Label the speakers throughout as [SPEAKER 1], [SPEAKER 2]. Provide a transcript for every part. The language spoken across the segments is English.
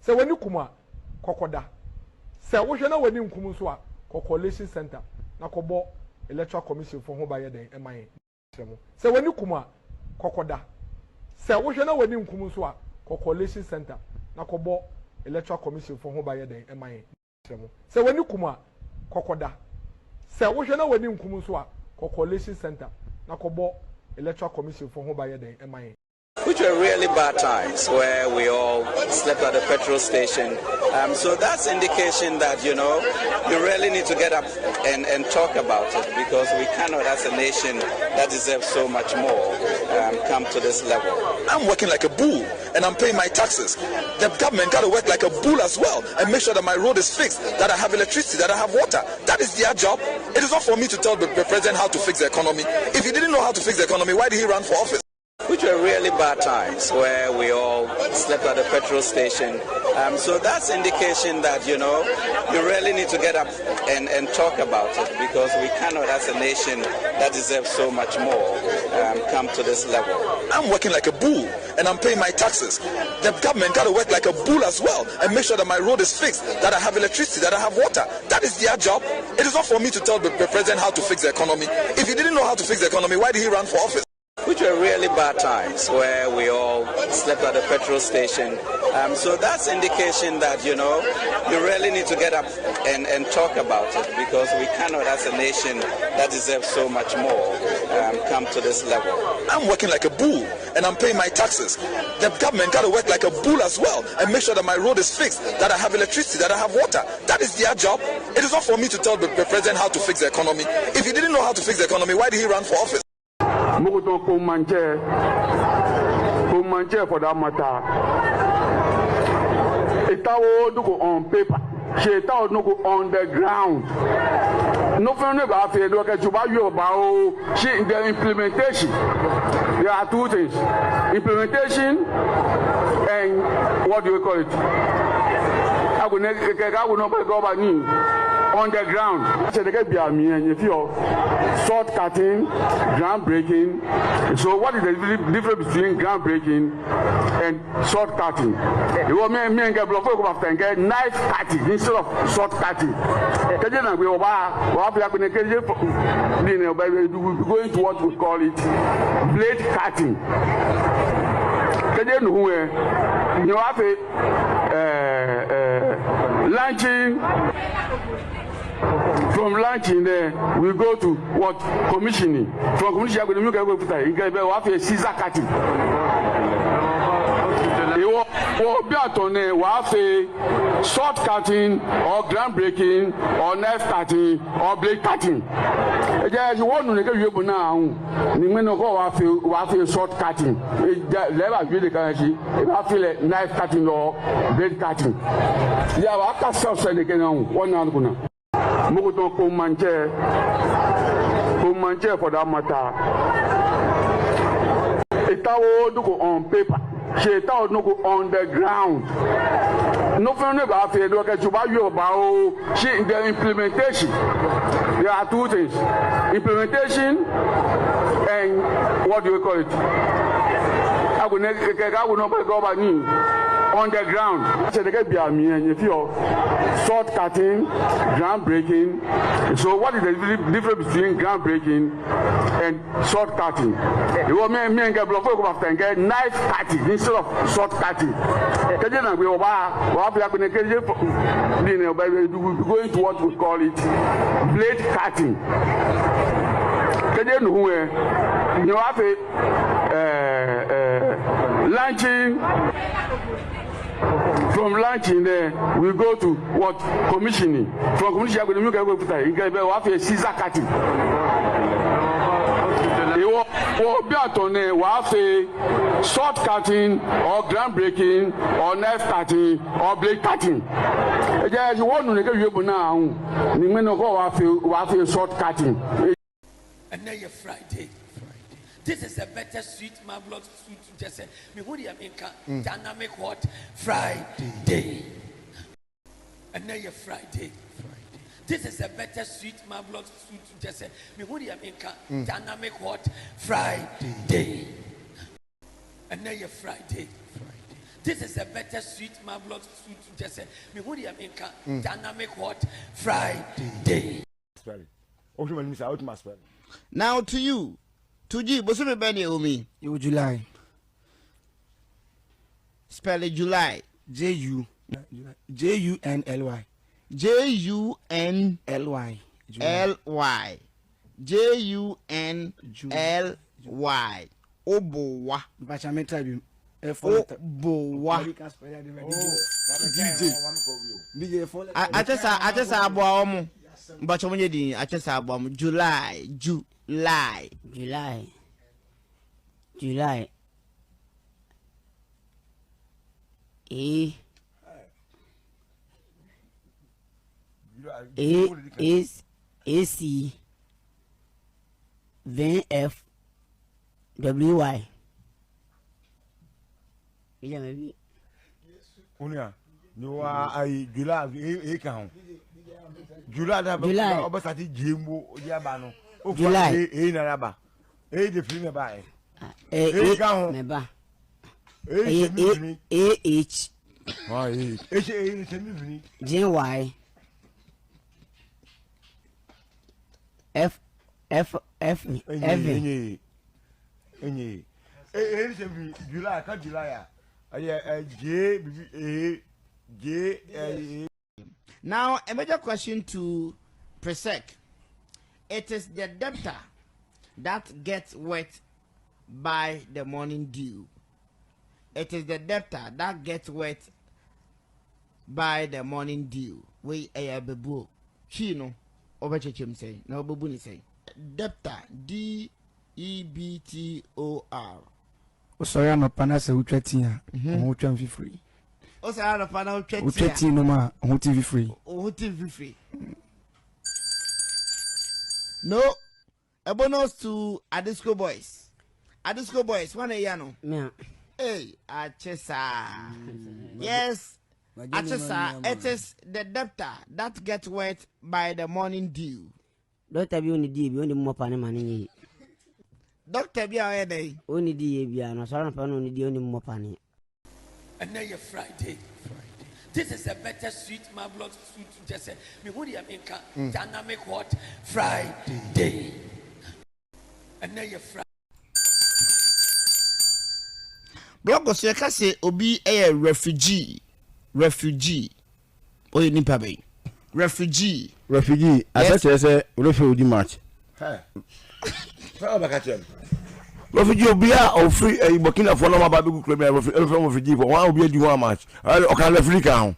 [SPEAKER 1] Se wani kuma kokoda. Se wo hwe na wani nkum so a coalition center na kobo electoral commission for ho ba ye den eman. Se wani kuma kokoda. Se wo hwe na wani nkum so a coalition center na kobo electoral commission for ho ba ye den eman. Se wani kuma kokoda. Se wo hwe na wani nkum so a coalition center na kobo electoral commission for ho ba ye den eman.
[SPEAKER 2] Which were really bad times where we all slept at the petrol station. So that's indication that, you really need to get up and talk about it, because we cannot, as a nation that deserves so much more, come to this level.
[SPEAKER 3] I'm working like a bull and I'm paying my taxes. The government got to work like a bull as well and make sure that my road is fixed, that I have electricity, that I have water. That is their job. It is not for me to tell the president how to fix the economy. If he didn't know how to fix the economy, why did he run for office?
[SPEAKER 2] Which were really bad times where we all slept at the petrol station. So that's indication that, you really need to get up and talk about it, because we cannot, as a nation that deserves so much more, come to this level.
[SPEAKER 3] I'm working like a bull and I'm paying my taxes. The government got to work like a bull as well and make sure that my road is fixed, that I have electricity, that I have water. That is their job. It is not for me to tell the president how to fix the economy. If he didn't know how to fix the economy, why did he run for office?
[SPEAKER 2] Which were really bad times where we all slept at the petrol station. So that's indication that, you really need to get up and talk about it, because we cannot, as a nation that deserves so much more, come to this level.
[SPEAKER 3] I'm working like a bull and I'm paying my taxes. The government got to work like a bull as well and make sure that my road is fixed, that I have electricity, that I have water. That is their job. It is not for me to tell the president how to fix the economy. If he didn't know how to fix the economy, why did he run for office?
[SPEAKER 4] Mogoto Komanje for that matter. Itawo no go on paper. Itawo no go on the ground. No friend about it. Look at you about the implementation. There are two things: implementation and what do we call it? I will not go back on the ground. If you're short cutting, groundbreaking. So what is the difference between groundbreaking and short cutting? You want me and get block after and get knife cutting instead of short cutting. We're going to what we call it blade cutting. You have launching. From launching there, we go to what? Commissioning. From commissioning, we go to a scissor cutting. We have a short cutting or groundbreaking or knife cutting or blade cutting. If you want to make a now, you have a short cutting. Never really can have a knife cutting or blade cutting. Yeah, I can't stop saying again. One now. Mogoto Komanje for that matter. Itawo no go on paper. Itawo no go on the ground. No friend about it. Look at you about the implementation. There are two things: implementation and what do we call it? I will not go back on the ground. If you're short cutting, groundbreaking. So what is the difference between groundbreaking and short cutting? You want me and get block after and get knife cutting instead of short cutting. We're going to what we call it blade cutting. You have a launching. From launching there, we go to what? Commissioning. From commissioning, we go to a scissor cutting. We have a short cutting or groundbreaking or knife cutting or blade cutting. If you want to make a now, you have a short cutting.
[SPEAKER 5] And now you're Friday. This is a better sweet marvelous sweet just say me who the America dynamic what Friday. And now you're Friday. This is a better sweet marvelous sweet just say me who the America dynamic what Friday. And now you're Friday. This is a better sweet marvelous sweet. Just say me who the American dynamic hot Friday.
[SPEAKER 6] Now to you, to G, what's your birthday, Omi?
[SPEAKER 7] You July.
[SPEAKER 6] Spell it July.
[SPEAKER 7] Junly. Junly.
[SPEAKER 6] Junly. Junly. Obowa.
[SPEAKER 7] Bacha me try bi.
[SPEAKER 6] Obowa.
[SPEAKER 7] DJ.
[SPEAKER 6] Achesa aboa omo. Bacha mo yedi achesa aboa mo. July.
[SPEAKER 8] Is AC 20 FWY. Yeah, maybe.
[SPEAKER 9] Unia, you are July, July, obasati Jimbo, Yabano,
[SPEAKER 8] July,
[SPEAKER 9] Naraba, the film by
[SPEAKER 8] Meba. AH JY F
[SPEAKER 9] July, can't July.
[SPEAKER 6] Now, a major question to Presec. It is the debtor that gets wet by the morning dew. It is the debtor that gets wet by the morning dew. We a bebu. She no over him say. No babuni say. Debtor DEBTOR.
[SPEAKER 7] Sorry, no pana se utwetia. Utwan fi free.
[SPEAKER 6] O sorry no pana
[SPEAKER 7] utwetia no ma TV free.
[SPEAKER 6] TV free. No. A bonus to Adisco Boys. Adisco Boys, one a yano.
[SPEAKER 8] Yeah.
[SPEAKER 6] Hey, Achesa. Yes. Achesa, it is the debtor that gets wet by the morning dew.
[SPEAKER 8] Doctor be only D, be only more pan money.
[SPEAKER 6] Doctor be our day.
[SPEAKER 8] Only D, be no sorry, only D, only more pan.
[SPEAKER 5] And now you're Friday. This is a better sweet marvelous sweet. Just say me who the American dynamic hot Friday. And now you're Friday.
[SPEAKER 6] Blogos you can say obi a refugee. Oye nipa be. Refugee.
[SPEAKER 9] I said say refugee match. Hey. Refugee obia or free a Burkina Faso no ba be club refugee for one obi di one match. O kan Africa.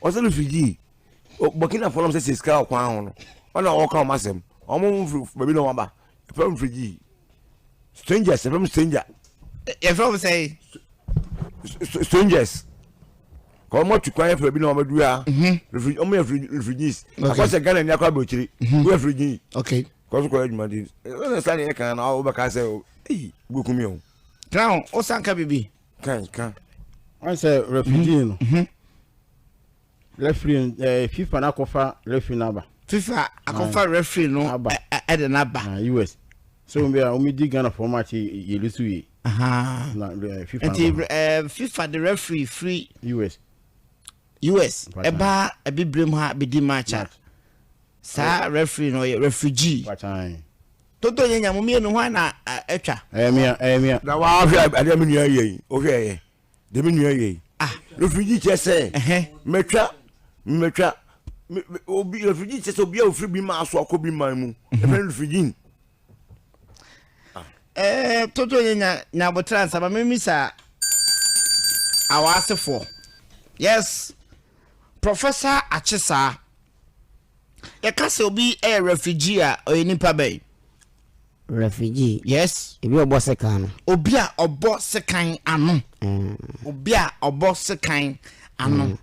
[SPEAKER 9] O say refugee. Burkina Faso say ska kwa ho no. Ona o kan masem. Omo baby no ba. Refugee. Strangers, from stranger.
[SPEAKER 6] From say
[SPEAKER 9] strangers. Come out to quiet for being over do refugees. Because Ghana near Kabochiri, refugee.
[SPEAKER 6] Okay.
[SPEAKER 9] Because quiet man. Understand can all back say, hey, Bukumio.
[SPEAKER 6] Now, Osanka baby.
[SPEAKER 9] Can.
[SPEAKER 10] I say refugee. Referee, FIFA na kofa referee number.
[SPEAKER 6] FIFA akofa referee no at the number.
[SPEAKER 10] US. So we are only Ghana format you lose we.
[SPEAKER 6] FIFA the referee free US. Eba a big brim ha be di match. Sa referee no refugee. Toto nyanya mumie no hwa na etwa.
[SPEAKER 10] Emia.
[SPEAKER 9] Na wa afia ade me nua ye. O hwe ye. De me nua ye. Refugee chese. Metwa. Obi refugee chese obi a ofri bi ma aso akobi man mu. E refugee.
[SPEAKER 6] Toto nyanya na botransa ba memisa awasefo. Yes. Professor Achisa. You can say obi a refugee or any pabe.
[SPEAKER 8] Refugee.
[SPEAKER 6] Yes.
[SPEAKER 8] If you obo sekan.
[SPEAKER 6] Obi a obo sekan anu. Obi a obo sekan anu.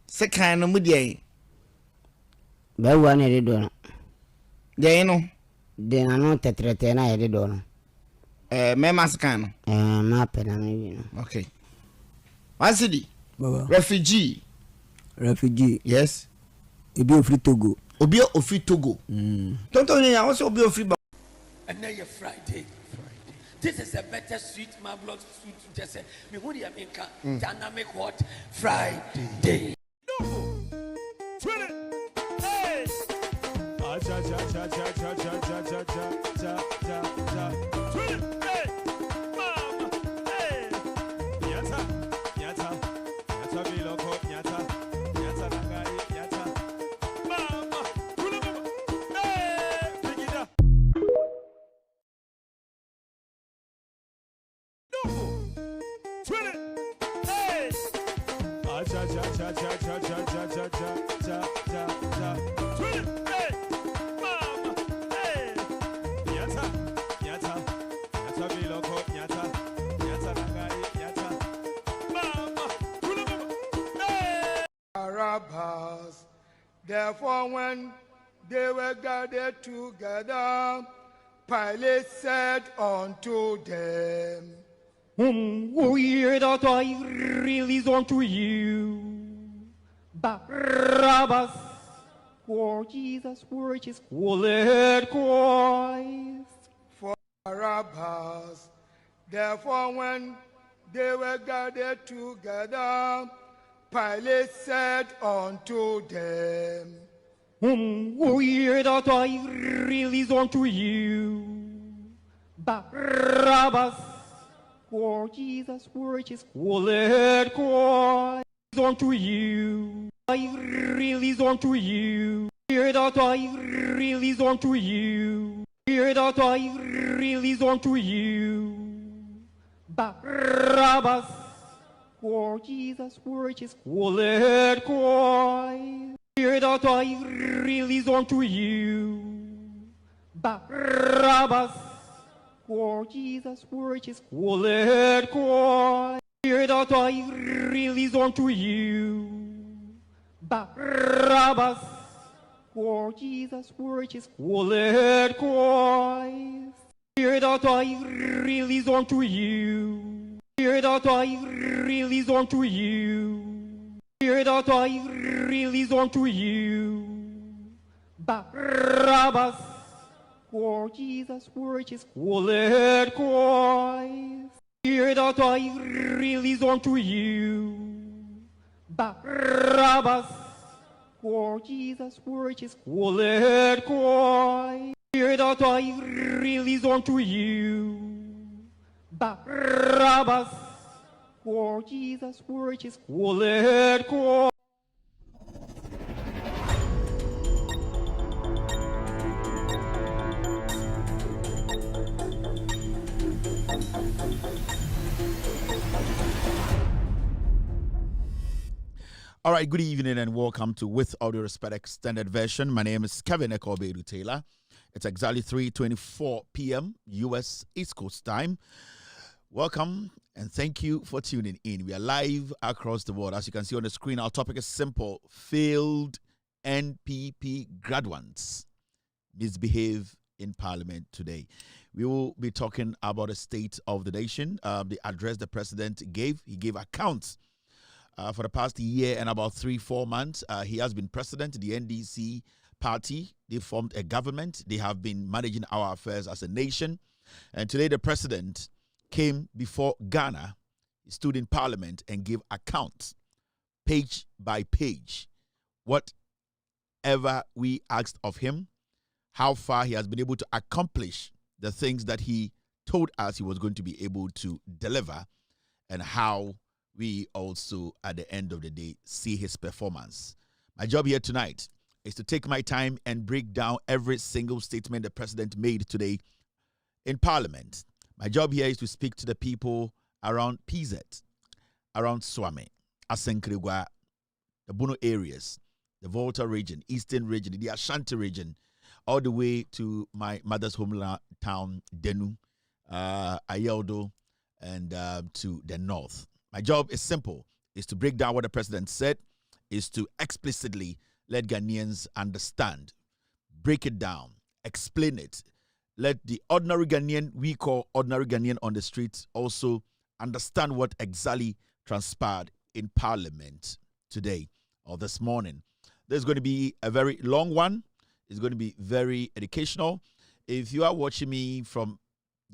[SPEAKER 6] Sekan no mudie.
[SPEAKER 8] Ba wa na de do no.
[SPEAKER 6] De no.
[SPEAKER 8] De na no tetrete na de do no.
[SPEAKER 6] Mema sekan no.
[SPEAKER 8] Ma pena me no.
[SPEAKER 6] Okay. Wasidi.
[SPEAKER 7] Baba.
[SPEAKER 6] Refugee.
[SPEAKER 7] Yes. Obi ofri Togo.
[SPEAKER 6] Tonto nyanya wo se obi ofri
[SPEAKER 5] And now you're Friday. This is a better sweet marvelous food to just say. Me who the American dynamic what Friday.
[SPEAKER 11] Hey! Ah, cha cha cha cha cha cha cha cha cha cha cha. Hey! Mama! Hey! Nyata! Nyata! Nyata biloko! Nyata! Nyata nagai! Nyata! Mama! Hey! Pigida! Hey! Ah, cha cha cha cha cha cha cha cha cha cha cha. Hey! Mama! Hey! Nyata! Nyata! Nyata biloko! Nyata! Nyata nagai! Nyata! Mama! Hey!
[SPEAKER 1] Barabbas. Therefore, when they were gathered together, Pilate said unto them,
[SPEAKER 12] Whom we that I release unto you, Barabbas, for Jesus, which is called Christ.
[SPEAKER 1] For Barabbas. Therefore, when they were gathered together, Pilate said unto them,
[SPEAKER 12] Whom we that I release unto you, Barabbas, for Jesus, which is called Christ. Unto you, I release unto you, hear that I release unto you, hear that I release unto you, Barabbas, for Jesus, which is called Christ. Hear that I release unto you, Barabbas, for Jesus, which is called Christ. Hear that I release unto you, Barabbas, for Jesus, which is called Christ. Hear that I release unto you, hear that I release unto you, hear that I release unto you, Barabbas, for Jesus, which is called Christ. Hear that I release unto you, Barabbas, for Jesus, which is called Christ. Hear that I release unto you, Barabbas, for Jesus, which is called Christ.
[SPEAKER 13] All right, good evening and welcome to With All Due Respect Extended Version. My name is Kevin Ekobedu Taylor. It's exactly 3:24 p.m. U.S. East Coast time. Welcome and thank you for tuning in. We are live across the world. As you can see on the screen, our topic is simple. Failed Npp graduands misbehave in Parliament today. We will be talking about the state of the nation, the address the president gave. He gave accounts for the past year and about 3-4 months. He has been president. The NDC party, they formed a government. They have been managing our affairs as a nation. And today the president came before Ghana, he stood in Parliament and gave accounts, page by page, whatever we asked of him, how far he has been able to accomplish the things that he told us he was going to be able to deliver, and how we also, at the end of the day, see his performance. My job here tonight is to take my time and break down every single statement the president made today in Parliament. My job here is to speak to the people around PZ, around Swami, Asenkrigwa, the Bono areas, the Volta region, Eastern region, the Ashanti region, all the way to my mother's hometown, Denu, Ayeldo, and to the north. My job is simple, is to break down what the president said, is to explicitly let Ghanaians understand, break it down, explain it. Let the ordinary Ghanaian, we call ordinary Ghanaian on the streets, also understand what exactly transpired in Parliament today or this morning. There's going to be a very long one. It's going to be very educational. if you are watching me from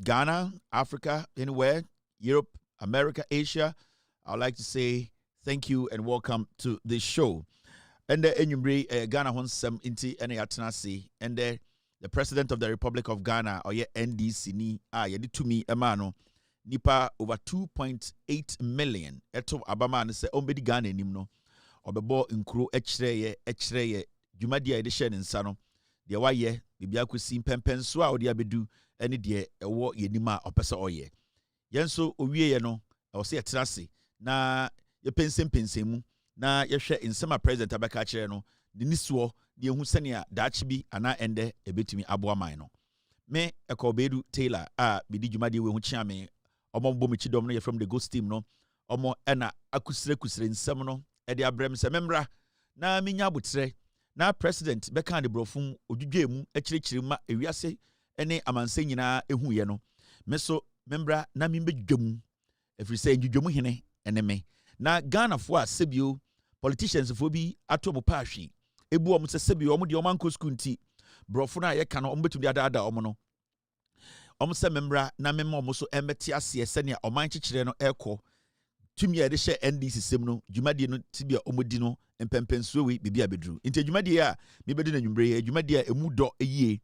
[SPEAKER 13] Ghana, Africa, anywhere, Europe, America, Asia, I would like to say thank you and welcome to this show. And the Ghana wants some inti and yatanasi and the President of the Republic of Ghana or NDC ni yedi to me emano nipa over 2.8 million eto abama ne se ombedi Ghana nim no obebo nkro echreye dwumadi a yede hye ne nsa no de waye bibia kwesi pempenso a ode abedu ene de ewo yenim a opese oye yenso owie ye no o se yetrase na ye pensempensemu na yehwe nsema president abeka kire no de nisuo de ehu sene daachi bi ana ende ebetumi aboa man no me ekobedu Taylor a bidi dwumadi we hu chiame omo bomichi dom no ye from the ghost team no omo ena akusire nsem no e de abrem se memra na minya abotre na president beka de brofum odwudwemu akirikiri ma ewiase ene amanse nyina ehu ye no me so membra na mimbedwum efiri se ndwudwum hene ene me na Ghana fo a sebio politicians fo bi ato mo paahwe ebu om se sebio om de om anko school nti brofo na ye ka no om betum de ada om no om se membra na memma om so embeti ase ese ne oman kikire no ekọ tumi e de hye NDC sem no dwumadi no tibia omodi no empempensuo we bibia bedru nti dwumadi a mebedu na nwumbre dwumadi a emu do eyie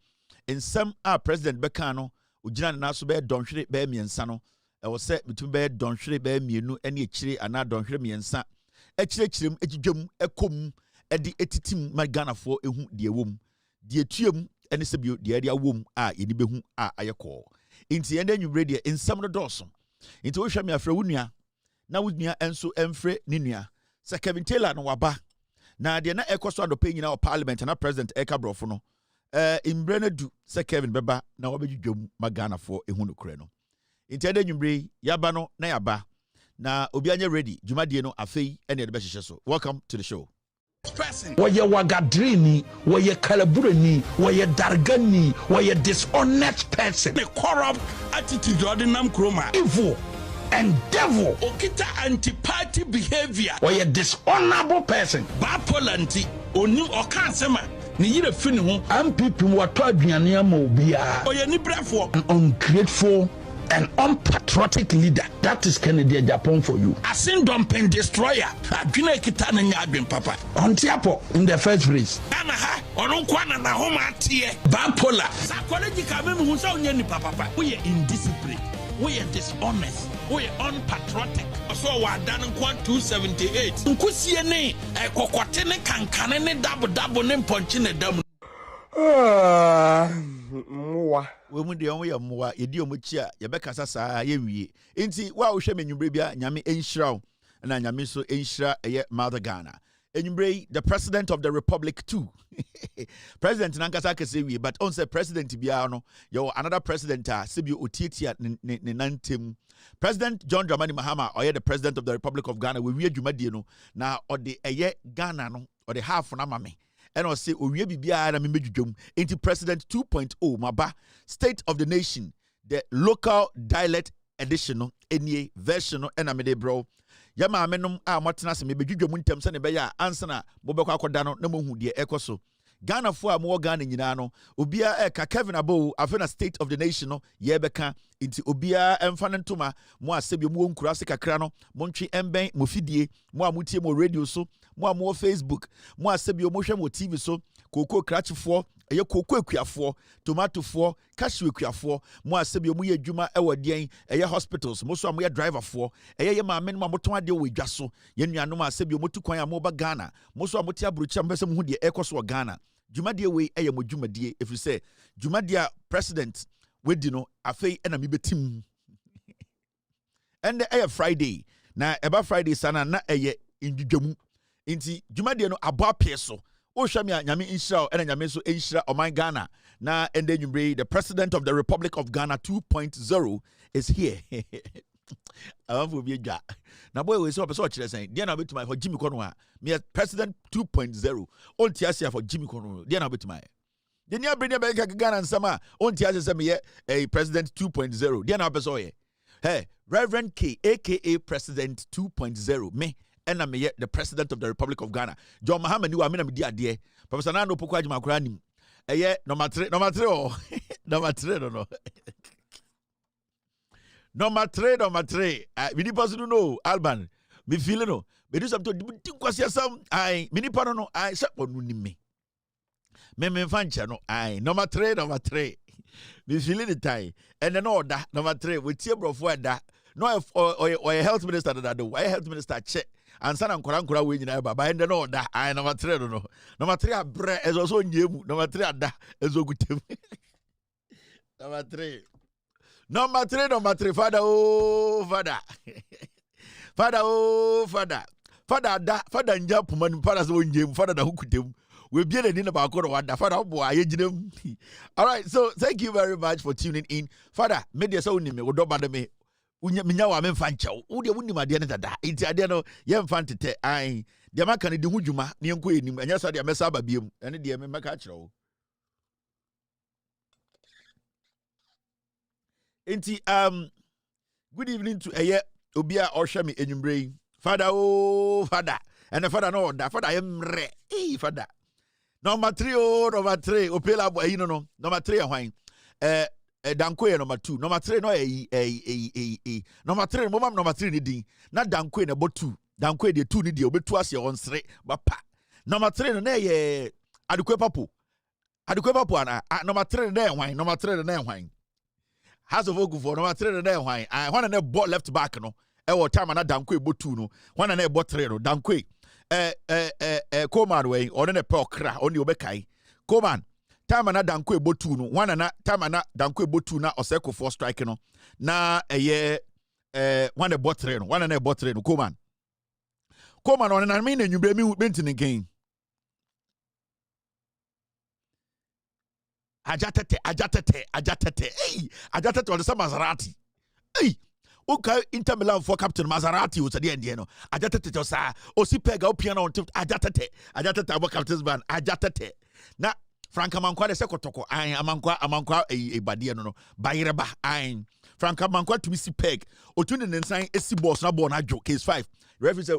[SPEAKER 13] ensam a president beka no ogina na so be donhwere be miensa no e wo se bitum be donhwere be mienu ene ekire ana donhwere miensa ekirechirem ejidwam ekom edi etitim ma Ghana fo ehu de ewom de etuem ene sebio de ade awom a yeni behu a ayekọ nti ende nwumbre de ensam no dọọso nti wo hwa me afra wunua na wunua enso emfre ne nua se Kevin Taylor no waba na de na ekoso adope nyina o parliament na president eka brofo no imbre na du se Kevin beba na wabedwudwam ma Ghana fo ehu no kure no nti ende nwumbre yaba no na yaba na obi anya ready dwumadie no afei ene de be hyehyɛ so. Welcome to the show.
[SPEAKER 14] Waye wagadrini, waye kalaburani, waye dargani, waye dishonest person. The corrupt attitude ordinam kroma. Evil and devil. Okita anti-party behavior. Waye dishonorable person. Bapolanti, oni okansema. Ni yire fini ho. MPP wato aduane ama obia. Oye ni brefo. An ungrateful and unpatriotic leader. That is Kennedy Japan for you. Asin dumping destroyer. Adwina kita na nya adwen papa. Ontiapo in the first place. Ana ha, ono kwana na homa atie. Bipolar. Psychological meme hu sa onya ni papa. We are indisciplined. We are dishonest. We are unpatriotic. So wa dan nkwan 278. Nkusie ne ekokote ne kankane ne dabo ne mponchi ne dam.
[SPEAKER 13] Mwa we mu de on ye mwa ye di omuchi a ye bekasa saa ye wie enti wa wo hwe menwumbre bia nyame enhyiraw na nyame so enhyira eye Mother Ghana enwumbre the president of the republic too president nankasa kase wie but on say president bia no yo another president a sebio otietia ne nantem President John Dramani Mahama or the president of the Republic of Ghana we dwumadie no na ode eye Ghana no ode half na mame and I say, we be na mimejum into President 2.0, maba State of the Nation, the local dialect edition, any version, and I made bro. Yama menum a Martinas, maybe you muntem send a beya, answer, Bobaka Dano, no more dear ecoso. Ghana for more Ghana Yinano, Ubia eka Kevin Abo, Avena State of the Nation, Yebeka, into Ubia and Fanantuma, Moa Sebi Moon Kurasika Crano, Monchi Mbe, Mufidie, Moa Mutimo Radio so. More Facebook, more Sebio motion mo TV so, cocoa cratch for, a cocoa quia for, tomato for, cashew quia for, more Sebio muye juma ewa dien, a hospitals, most of my driver for, a ma men mamotua deal with Jasso, Yenya no ma Sebio motuquia moba Ghana, most of Motia Brucham Besam Hudi Ecos Ghana, Jumadia way a Jumadia, if you say Jumadia president, we dino, a fay and a mibetim. And the air Friday, na eba Friday sana na eye in Jumu. Inti dwumade no abo apieso o hwa me nyame inhira ena nyame so enhira oman Ghana na ende nwumbre the president of the Republic of Ghana 2.0 is here. I want to be a na boy we so person kire sen dia na betima for Jimmy Kono a me president 2.0 on tiasia for Jimmy Kono dia na betima de nia bre be Ghana nsama on tiasia se me a president 2.0 dia na person ye hey Reverend K aka president 2.0 me and I'm the president of the Republic of Ghana. John Mahama ni wa me na me di ade. Professor Nando Poko Ajima kura nim. Eye number 3 oh. Number three, no. Number three. We need person to know, Alban. Me feel no. Me do something. Think some. I me need no. I say on me. Me fancha no. I number three. Me feeling the time. And then all that number three. We tear bro for that. No, or a health minister that do. Why health minister check? And son and Koran we in Aba. But then all that. I number three no. Number three is also new. Number three is so good. Number three. Number three, Father, oh, Father. Father, oh, Father. Father, and Japan, Father's own game, Father, who could do. We'll be in about Father, boy, all right, so thank you very much for tuning in. Father, made your son name, or don't bother me. Unya, I'm in Fancho. Would you win my dinner that? It's I don't know, young Fantite. I, the American, the Hujuma, near Queen, and yes, I am a Sababium, and the dear Macacho. Enti good evening to Eye Obia Oshami Enyumbre. Father, oh Father. And the Father no that Father am re. Hey Father. Number three, Opela boy no. Number 3 wine. Danko number 2. Number 3 no Number 3 mom number 3 ni din. Na Danko na bo 2. Danko de 2 ni di obetu ase on sre. Bapa. Number 3 no na ye adekwe papo. Adekwe papo ana. Number 3 na wine. Number 3 na wine. House of Ogu for number 3 na wine. I want na ball left back no. E wo time na Danko bo 2 no. Wana na bo 3 no. Danko Coman way or na pe okra oni obekai. Coman time na Danko bo 2 no. Wana na time na Danko bo 2 na Oseko for strike no. Na wana bo 3 no. Wana na bo 3 no. Coman on na me na nyumbre mi bentini again. Ajatete. Hey, Ajatete on the Maserati. Hey, okay, Inter Milan for Captain Maserati was at the end, you know. Ajatete to sa, Osipega piano on Ajatete about Captain's band. Ajatete. Na Franka Mankwa de Sekotoko, I amankwa a badia no. Bayreba, I Franka Mankwa to Missy Peg. Otun and sign SC boss na born joke case 5. Referee say,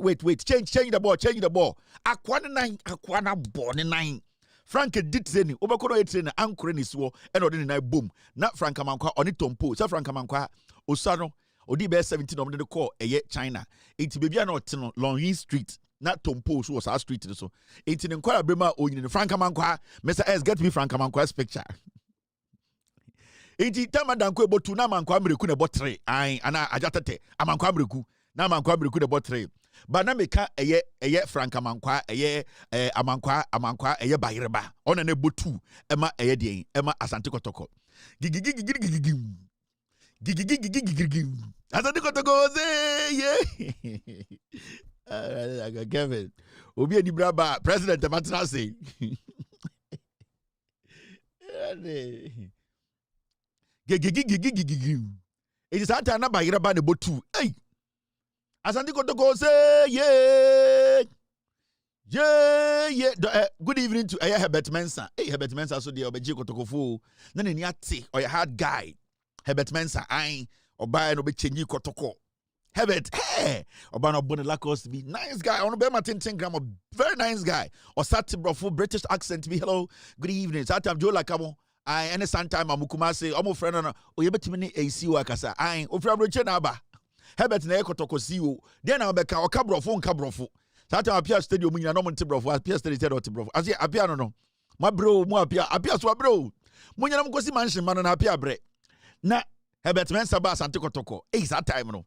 [SPEAKER 13] wait, change the ball. Aquana born 9. Frank did training. Obakono training. Anchor ni so. Eno de na boom. Na Frank Amankwa oni tompo. Sa Frank Amankwa osano. Odi be 17 omde de call eye China. Enti baby na otino Longin Street. Na tompo so was our street so. Enti ne nkwara brema onyin Frank Amankwa. Mr. S get me Frank Amankwa's picture. Enti tama dankwe botu na Amankwa mreku ne botre. Ai ana ajatete. Amankwa mreku. Na Amankwa mreku ne botre. But na meka eye Frank Amankwa eye Amankwa eye Bayreba ona na botu ema eye den ema Asante Kotoko gigigigigigigigim Asante Kotoko say yeah Kevin obi edi braba president Matra say gigigigigigigim it is that na Bayreba ne botu hey Asante Kotoko say yeah. Good evening to Herbert Mensah. Hey, Herbert Mensah so the Obeji Kotoko fo. Na ne ati or a hard guy. Herbert Mensah I oba no be chenyi Kotoko. Herbert, hey, oba no bone lakos be nice guy. On be Martin 10 gram, very nice guy. Or sat bro full British accent be hello. Good evening. Satam Joe Lakamo. I any sometime amukuma say omo friend no oyebetimi ni AC wakasa. I ofra broche na aba. Herbert na Kotoko CEO. Then I beka o kabrofo nkabrofo. Sata apia stadium nyina no monte brofo. Apia stadium ot brofo. Asi apia no. Ma bro mu apia so bro. Mu nyina mkosi mansion man na apia bre. Na Herbert Mensah ba Asante Kotoko. That time no.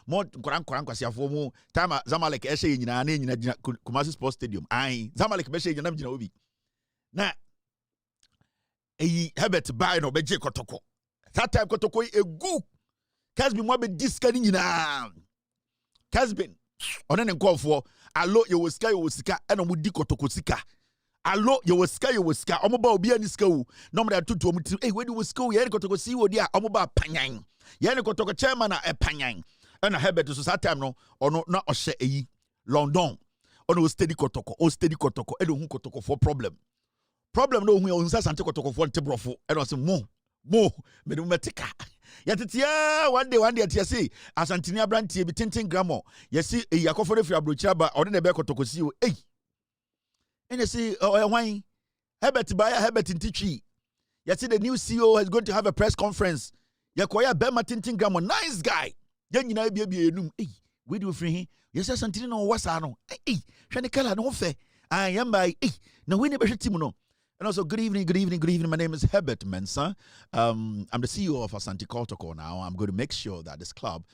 [SPEAKER 13] Mo koran kwasiafo mu time Zamalek ehye nyina na nyina Kumasi Sports Stadium. Zamalek be hye nyina nyina obi. Na Herbert ba no be je Kotoko. That time Kotoko egu Kasbin mo be diska ni nyina. Kasbin one ne nkofo alo ye wosika ena mo di Kotoko sika. Alo ye wosika omo ba obi ani sika wu no mo da tutu omo ti we di wosika wu ye Kotoko si wo di a omo ba panyan. Ye ne Kotoko chairman na panyan. Ena Herbert so that time no ono na ohye eyi London. Ono steady Kotoko eno hu Kotoko for problem no hu onsa Asante Kotoko for ntebrofo eno se mo me do metika. Yatetia one day atia say Asantini abrantie bi 10 gramo yesi yakofo refri abrochira ba one na be Kotoko si o ene say wan Herbert ntitwi You see the new CEO is going to have a press conference. Yakoya Bema Tintin Gramo, nice guy. Then you know be enum. Hey, we do free. Yes, something no wasano. Hey, Shanikala no fe. I am by no we never team no. And also, good evening. My name is Herbert Mensah. I'm the CEO of Asante Kotoko now. I'm going to make sure that this club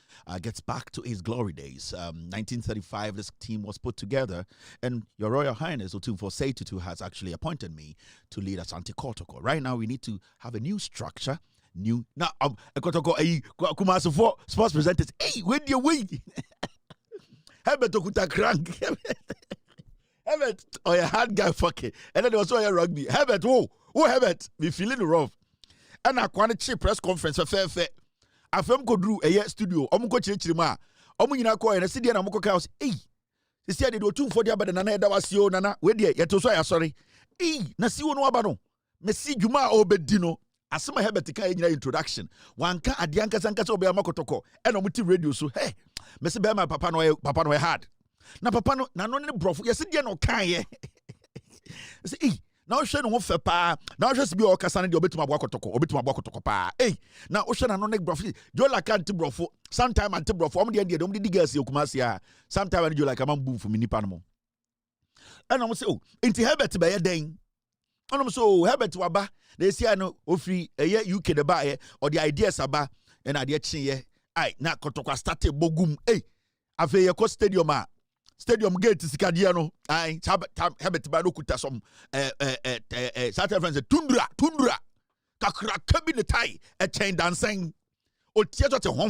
[SPEAKER 13] gets back to its glory days. 1935, this team was put together, and Your Royal Highness Otumfuo Seitutu has actually appointed me to lead Asante Kotoko. Right now, we need to have a new structure. Now, Kotoko, Kumasi for sports presenters. Hey, where do you wait? Herbert Okuta Crank. Herbert, or a hard guy fucking. And then there was also a rugby. Herbert, Herbert, me feeling rough. And I quite cheap press conference for fair. I film go do a year studio. I'm going to change ma. I'm going to call and I see the Amoko house. Hey, they said they do 2 for the other than that was your nana. Where dear, yet to say sorry. Hey, Nasi no abano. Messi Juma Obedino. As some Herbert in introduction. One can at Yankas and Caso Beamako Toko. And I'm with radio. So hey, Messi Bema Papa no hard. Na papa no na no ne brofo yesi de no kan ye say na o hwe no ho fe pa na o hwe se bi o kasa ne de obetuma bo akotoko pa na o hwe na no ne brofo jo la kan ti brofo sometime anti brofo om de dem de gas yokumasi a sometime jo like am boom for me nipa no mo and am say oh enti Herbert be ye den onom so Herbert waba na esi no ofri eye UK de ba ye or the ideas aba and ade chi ye na kotoko start bogum afi ye ko stadium gate sikadia no Herbert ba no kuta som South Africa tundra kakra kabi ne tai chain dancing o tieto te hon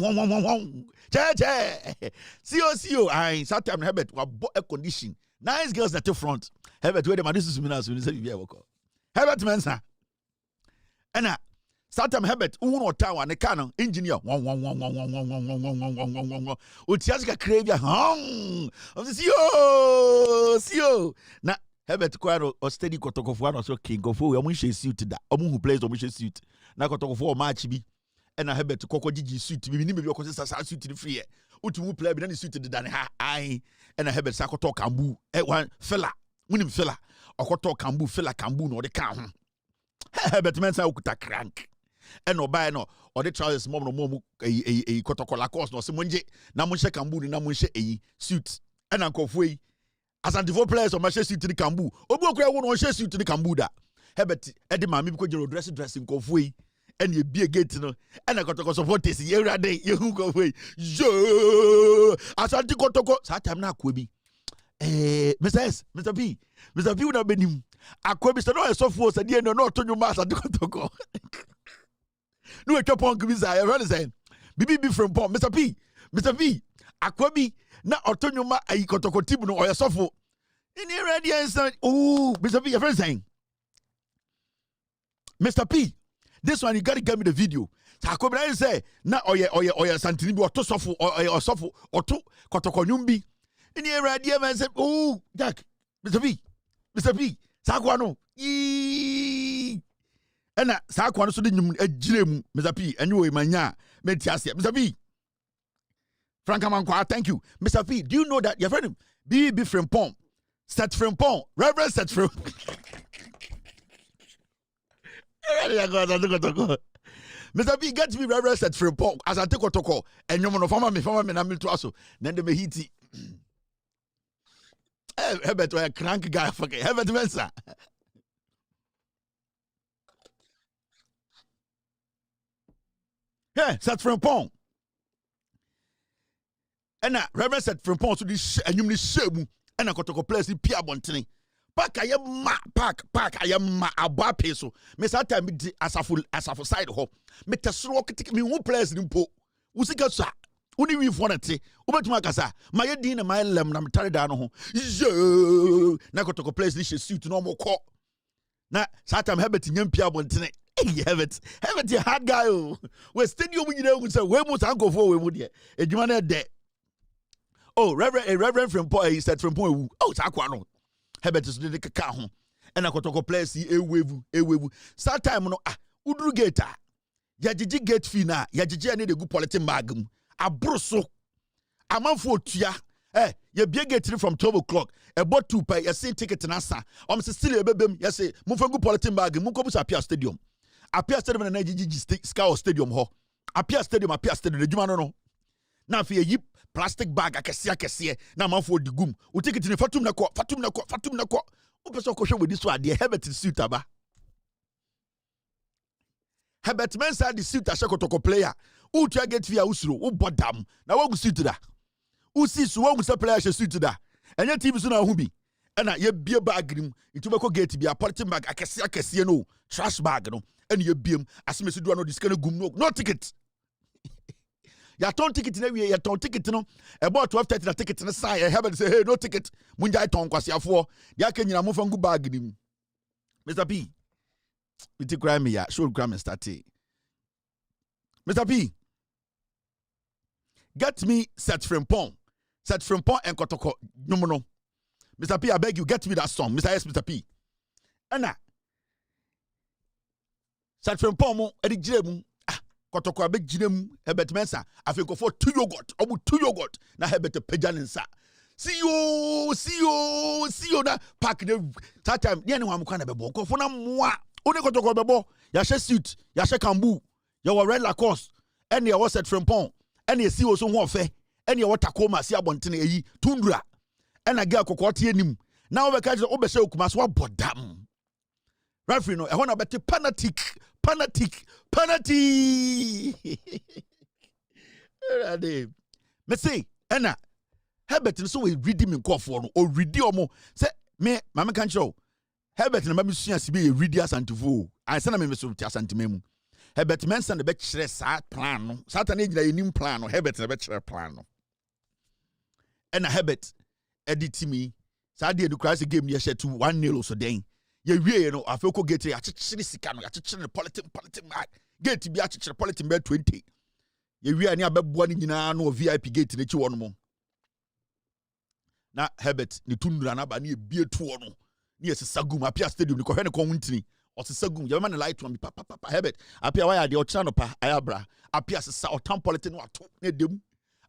[SPEAKER 13] che CEO South Africa Herbert wa bo a condition nice girls at the front Herbert where dem this is me now so say you work Herbert Mensah ana Satam Herbert uno tawa ne kano engineer o tiasika krevia CEO na Herbert kwaro o steady kotokofo na so king of we omo hye suit da omo who plays omo hye suit na kotokofo o match bi na Herbert kokko gigi suit bi ni me bi okosa sa suit ni free utumu play bi na ni suit de ne ha na Herbert sakoto kambu one fella munim fella okoto kambu fella kambu no de ka ho Herbert Mensah okuta crank eno ba no or the trousers mom no mom kotokola course no se monje na monhye kambu na monhye suit ena nkofo yi Asante players o mahye suit ni kambu obi okura wo no hye suit ni kambu da Herbert edi mami bi ko jero dress nkofo yi ena e bie gate no ena kotoko supporters ye urade ye hu nkofo yi yo Asante kotoko sa time na akwa bi Mr. P una benim akwa bi so no esofo so de no to nyuma Asante kotoko no we chop on kubisa you understand bibi from pom Mr. P akwabi na otonyuma ayi kotoko tibu no oyesofo ini ready answer Mr. P your friend saying Mr. P this one you got to give me the video akwabi na say na oye santini bi otosofo osofo oto kotoko nyumbi ini ready answer Jack Mr. P sakwa no ena sa kwa no so de nyum agirem Mr. P anyo manya metiasia Mr. P Frankaman thank you Mr. P do you know that your friend BB Frimpong set Frimpong Reverend set Frimpong Mr. P get me Reverend set Frimpong as I take otoko enyom no fama me na me to aso na de me hiti Herbert a crank guy fucking Herbert Mensah set Frimpong ena Reverend set Frimpong so di anyum ni shemu ena kotoko place pia bontene park ayema aba peso me sata me di asafo side ho me tesro kitik me hu place ni mpo usika sa uni wi fonete obetuma kasa maye din na my lem na metare da no ho na kotoko place ni she suit no mo ko na sata Herbert nyampia bontene Herbert a hard guy we stadium nyina say we mu sankofo we mu de edwuma na de Reverend Frimpong he said Frimpong sakwa no Herbert is de kaka ho ena kotoko place ewevu start time no uduru gate ya gigi gate fee na ya gigi ani de gu politin magum abroso amanfo otua ya bie gate from 12 o'clock about 2 pay ya see ticket na sa om se still ebebem ya say mu fangu politin magum mu ko bu sapia stadium Apia Stadium na GG Scout Stadium ho. Apia Stadium the juma no. Na fi yi plastic bag akese na manfo di gum. O ticket ni fatum na ko. O person ko hwe with this one dey Herbert suit aba. Herbert Mensah the suit ashe kotoko player. U try get via usuro, u bodam. Na wo suit da. U si so wo se player she suit da. Enye team so na hu bi. Ena ye bie bag nim. Itu be ko gate bi a polythene bag akese no. Trash bag no. Ena ye biem asemesi do no discount gum no ticket. Ya ton ticket na we ya ton ticket no. About 12:30 na ticket na sign Herbert say hey no ticket. Munja ton kwasiafo. Ya ka nyina mo fangu bag nim. Mr. P. It cry me ya should cry me start. Mr. P. Get me Set Frimpong and Kotoko. No. Mr. P, I beg you, get me that song. Mr. Mr. P. Anna. Set Frimpong, Eddie Jim. Kotoko, I beg Jim, Herbert Mensah. I think for 2 yogurt. I would 2 yogurt. Now Herbert Pejaninsa. See you. Na pack the that time. Yeah, no, I'm kind of a boko. For now, moi. Only Kotoko bebo. Yashe suit. Yashe kambu. You red Lacoste. And you was Set Frimpong. And you see also one fair. And you want Tacoma, see a bontine tundra. And I get a cocotti him. Now we catch the Obesho Kumaswa bodam. Referee, no, I want to bet penalty. Me say, Anna, Herbert so we read him in call for or read you more. Say, me, Mamma can't show. Herbert and Mammy Sias be a reader Santivo. I send him a message to Santimem. Herbert Manson the bachelor sat plan, Saturday a new plan, or Herbert the bachelor plan. And a Herbert, edit me. Saturday the Christ gave me a share to 1-0 so then. You know, I feel go get a chichicano, a chicken politic get to be a chicken politic bed 20. You are near one in no VIP gate in the 2 more. Now, Herbert, the Tundra near beer 2 no. Near Sagum, appear stadium, the Kohana community. Or Sagum, your man light to me, Papa Herbert. Appear why the Ochanopa, Ayabra, appears a South Town Politan or 2 near them.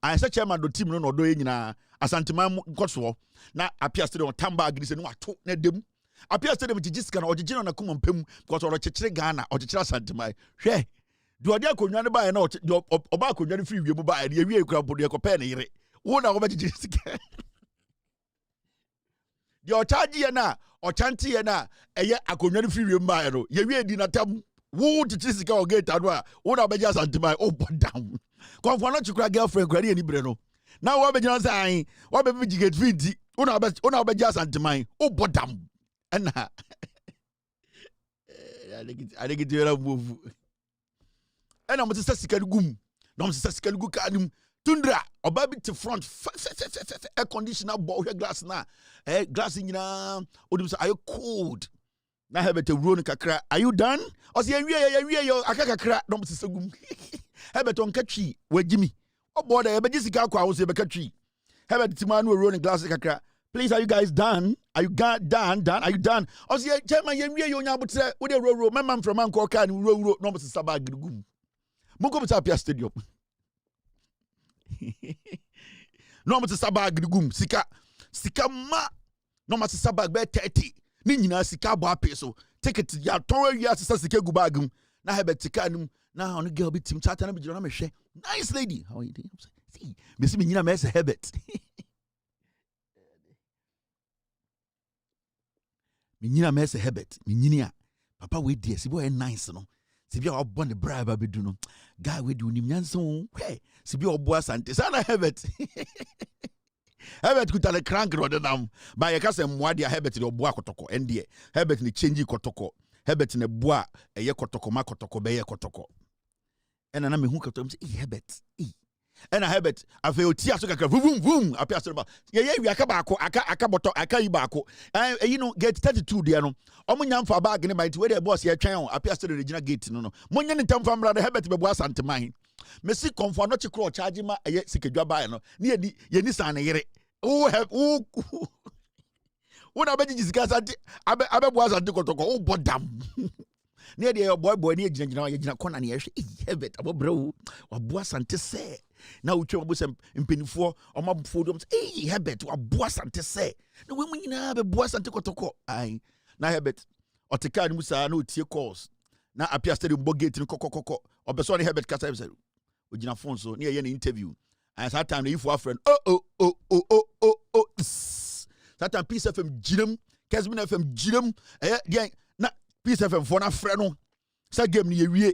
[SPEAKER 13] I said, Chairman, the team no doing a Santimam Cotswall. Now appears to the Tamba Gris and what 2 near them. Appears to them with Jiscan or the General Kumum Pim, because or a Chichigana or the Chasantimai. She do a dear Kunyana by a note, your Obako, your free, you buy the real crowd, your company. One over Jiscan. Your Tajiana or Chantiana, a year I could not free you buy. You really did not tell who to Jessica or get out. What about just unto my open down? Come for not to cry girlfriend, Granny and Breno. Now what be just saying? What be you get 50? One about just unto my open down. And I think it will move. And I'm a Sassical Gum. No, Sassical Gucanum. Tundra, or baby to front, air conditioner, ball glass now. Glass in now. Are you cold? Now have it to run a Are you done? Or say, yeah, I can't crack. No, Mrs. Gum. Have it on catchy. Where Jimmy? Oh, boy, I bet Jessica was a catchy. Have it to man who run a glass like a crack. Please, are you guys done? Are you done? Are you done? I was here, Chairman, you know, but say, with a row, my man from Uncle Can, row, no, Mrs. Sabag, Gum. Moko Tapia Stadium. No, Mrs. Sabag, Gum, Sika ma, no, Mrs. Sabag, bed 30. Nina Sika Bapeso. Take it to your tour, yes, Sika Gubagum. Now have a Tikanum. Now, on the girl, be Tim Chatan, be John Meshe. Nice lady. How are you doing? See, Miss Mina Mess a habit. Minina mess a habit, Minia. Papa, wait, dear, see, boy, nice, no. See, you are born the bribe, I be do no. Guy, we do him, so, hey, see, you are boss, and I have it. Have it could tell a crank or the dam. By a cousin, why dear habit in your bois kotoko, and dear, habit in the changing kotoko, habit in a bois, a yakotoko, makotoko, bay kotoko. And an army who could habit. And I have it. I feel tears like a boom. I pass about. Yeah, we are cabacco. I can't bacco. You know, get 32 dear. No, Omunyam for bag in my 2 boss here. Channel. I pass to the Regina Gate. No. Munyan in town from brother habit be was anti mine. Messi come for not to crawl charging my sick job by no. Near the Yenisan. Oh, have what I bet is gas. I bet was at the Kotoko. Oh, but damn. Near the boy near Jina Conan. Have it. About bro. Or boss and to say. Now we try to some in 4 or my photos. Hey, habit or boss and to say. No women have a boss and to kotoko. I now habit or to carry Musa no tear calls. na apia stadium bo gate no kokokoko obeso ne Herbert Kasa say ogina phone so ne ye an interview and that time if our friend that time Peace FM jinam Kesmin FM jinam na Peace FM for na frɛ no sa game ne ye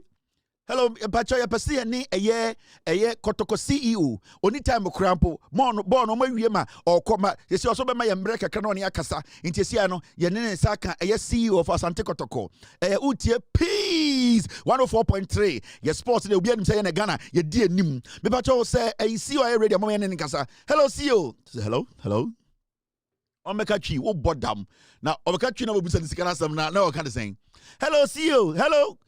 [SPEAKER 13] hello pacha ya pese ne eye kotoko CEO oni time krampo mon born o mawie ma okoma yesi oso be ma ye mbre kakra no ne akasa intiesia no ye ne saka eye CEO of Asante Kotoko utie peace 104.3 ye sports de obi anim say na Ghana ye di anim me pacha o say CEO are ready am ye ne kasa hello CEO say hello omeka twi wo bodam na omeka twi na obusa ni sikana sam na o kind of saying hello CEO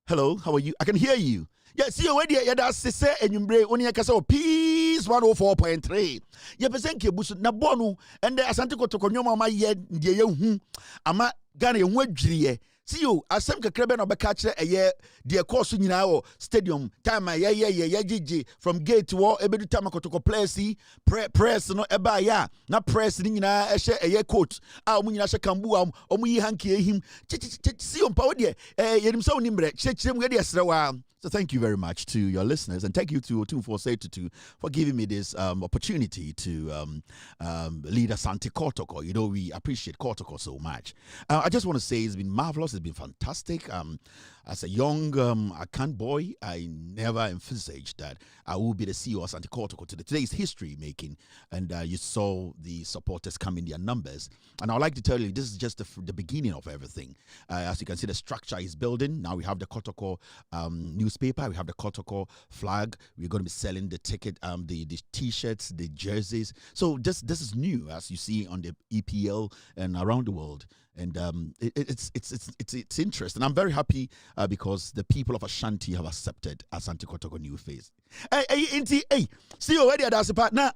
[SPEAKER 13] hello, how are you? I can hear you. Yeah, see you already. Yeah, that's say enyumbre oni akasa peace 104.3. Yeah, pesen ke busu na bonu and the Asante Kotoko nyoma ma ye de ye hu ama Ghana ye hu adwiriye. See you asem kekrebe na obeka kire eye de course nyina o stadium time ye from gate to wall ebedu time Kotoko press no eba ya na press ni nyina ehye eye coat a omu nyina hye kambu a omu yi hanky ehim see you pa de yenim so nimbre chirem we de esrewa. So thank you very much to your listeners, and thank you to 247 for giving me this opportunity to lead Asante Kotoko. You know, we appreciate Kotoko so much. I just want to say it's been marvelous. It's been fantastic. As a young Akan boy, I never envisaged that I will be the CEO of Asante Kotoko. Today is history making, and you saw the supporters come in their numbers. And I would like to tell you, this is just the beginning of everything. As you can see, the structure is building. Now we have the Kotoko newspaper, we have the Kotoko flag. We're going to be selling the ticket, the t-shirts, the jerseys. So this is new, as you see on the EPL and around the world. And it's interesting. I'm very happy because the people of Ashanti have accepted Asante Kotoko new face. Hey, see already at our partner.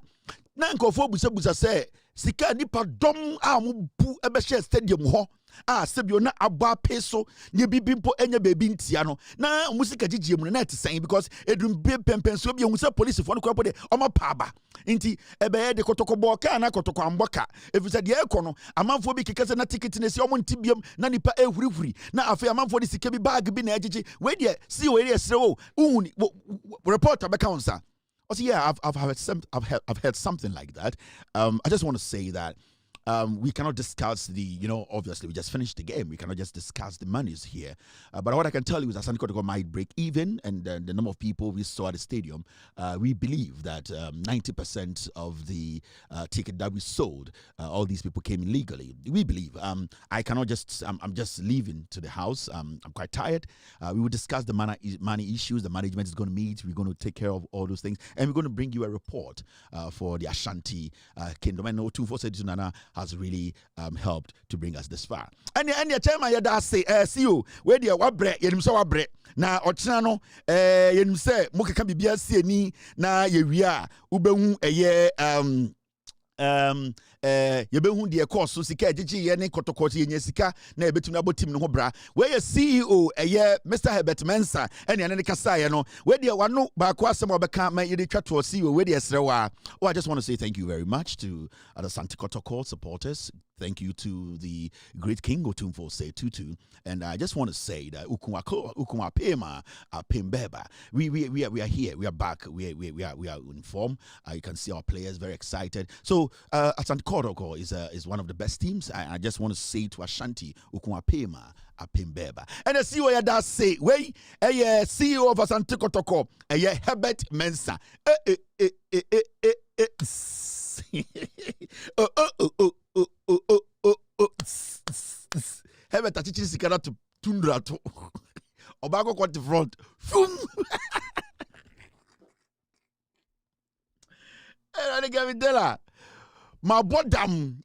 [SPEAKER 13] Na nkofo busa say sika nipa dom a mo bu ebe share stadium ho sebio na aba peso ne bibimpo enya baby ntia no na musika gigiem no na etsen because edum be pempenso bi ehunsa police fo no kwapo de omo paaba nti ebe de Kotoko boka na Kotoko amboka efisa de ekono amanfo bi kekese na ticket ne si omo ntibiem na nipa ehurihuri na afi amanfo de sika bi bag bi na egigi we de see we de srewo uhuni reporter be counsa. Also, yeah, I've heard something like that. I just want to say that we cannot discuss obviously we just finished the game. We cannot just discuss the monies here. But what I can tell you is that Asante Kotoko might break even, and the number of people we saw at the stadium, we believe that 90% of the ticket that we sold, all these people came in legally. We believe. I cannot just, I'm just leaving to the house. I'm quite tired. We will discuss the money issues. The management is going to meet. We're going to take care of all those things. And we're going to bring you a report for the Ashanti Kingdom. I know 247 Nana has really helped to bring us this far. And the chairman yada say, see you, where the wabre, yenim so wabre. Na ochina no, yenim say, mokeka bibia sie ni na yewia, ubehu yebehu de course so sika agigi ye ne Kotoko ye sika na ebetum na botim no ho bra we ye CEO Mr. Herbert Mensah ene ne kasa ye no we de wano ba ko asem obeka ma ye de twato CEO we de esrewa. I just want to say thank you very much to other Asante Kotoko supporters. Thank you to the great King Otumfo say tutu, and I just want to say that Ukumwa Pema Pimbeba. We are here. We are back. We are in form. You can see our players very excited. So Asante Kotoko is one of the best teams. I just want to say to Ashanti Ukumwa Pema Pimbeba. And the CEO that say we CEO of Asante Kotoko Herbert Mensah. Herbert atichiri sikara to tundra to Obago kwa the front. And I dela. My bodam.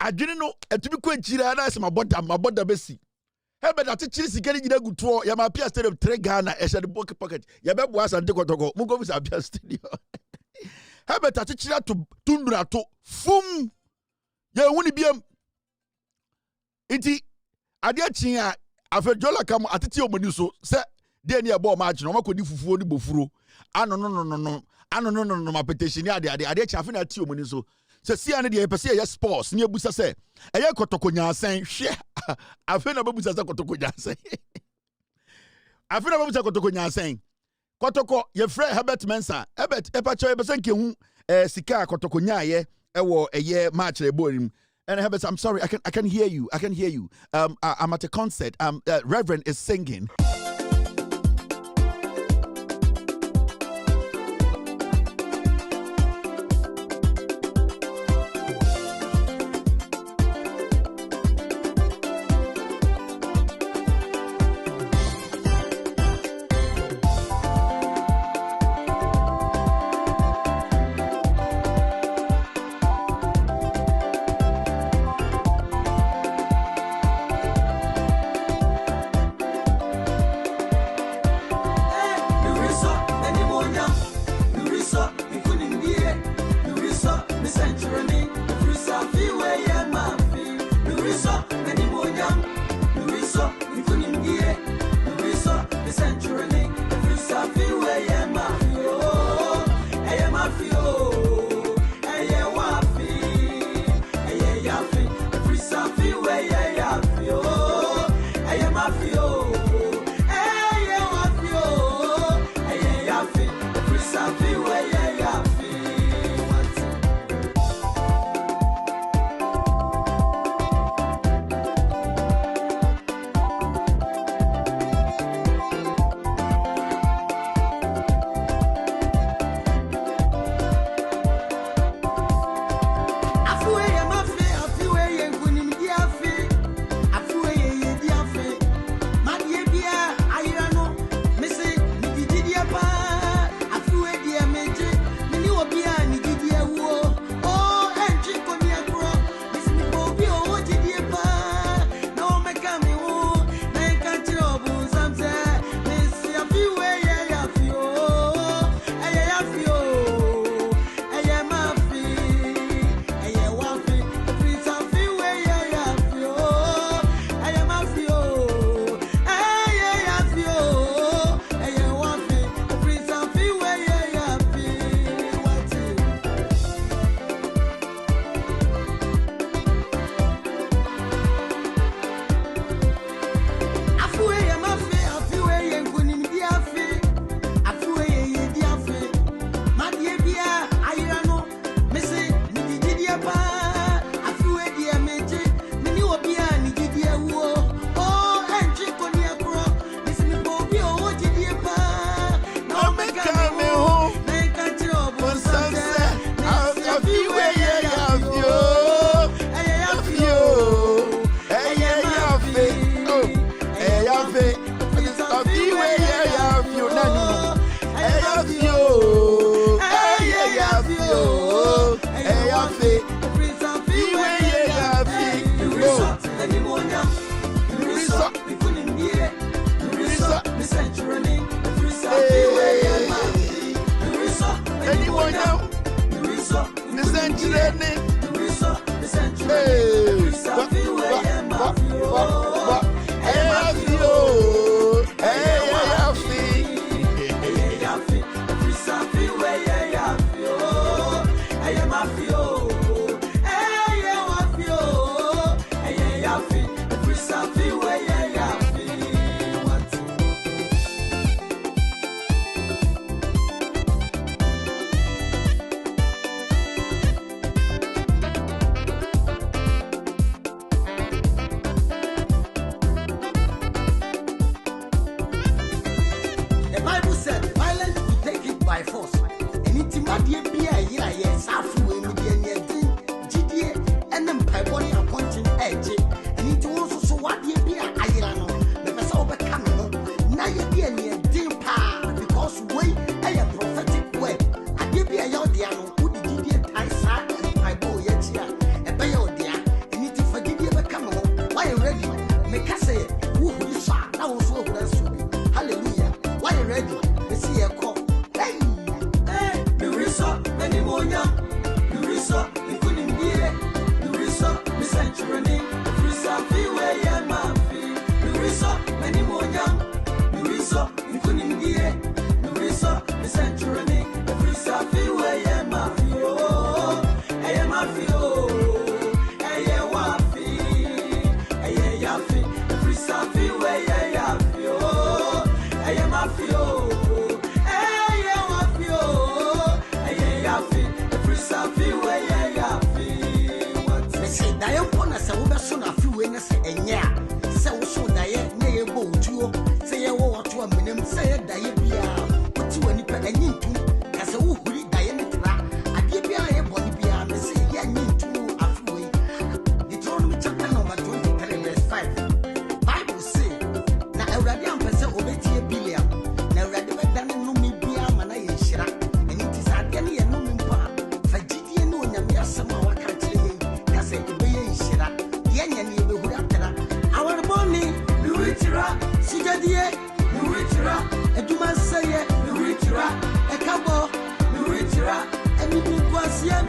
[SPEAKER 13] I didn't know to be quite chira as my bodam besi. Herbert atichiri sikari jina gutuo ya mapia stadium 3 Ghana esha the pocket. Ya bebu Asante Kotoko. Mungo visa apia stadium. Herbert atichiri to tundra to fum. Ya wuni biem. Iti adia chia afejola kam atiti omani so se de ne ebo ma agino makodi fufuo ni bofuro ano no ma petition ni ade chia afi na ati omani so se sia ne de pese ye sports ni ebusa se eye Kotoko nyansen hwe afi na bebusa se Kotoko nyansen I feel about Kotoko nya saying. Kotoko, your friend Herbert Mensa. Herbert, epacho ebasenke hu sika Kotoko nya ye ewo eye match reborim. And Herbert, I'm sorry, I can hear you. I can hear you. I'm at a concert. Reverend is singing.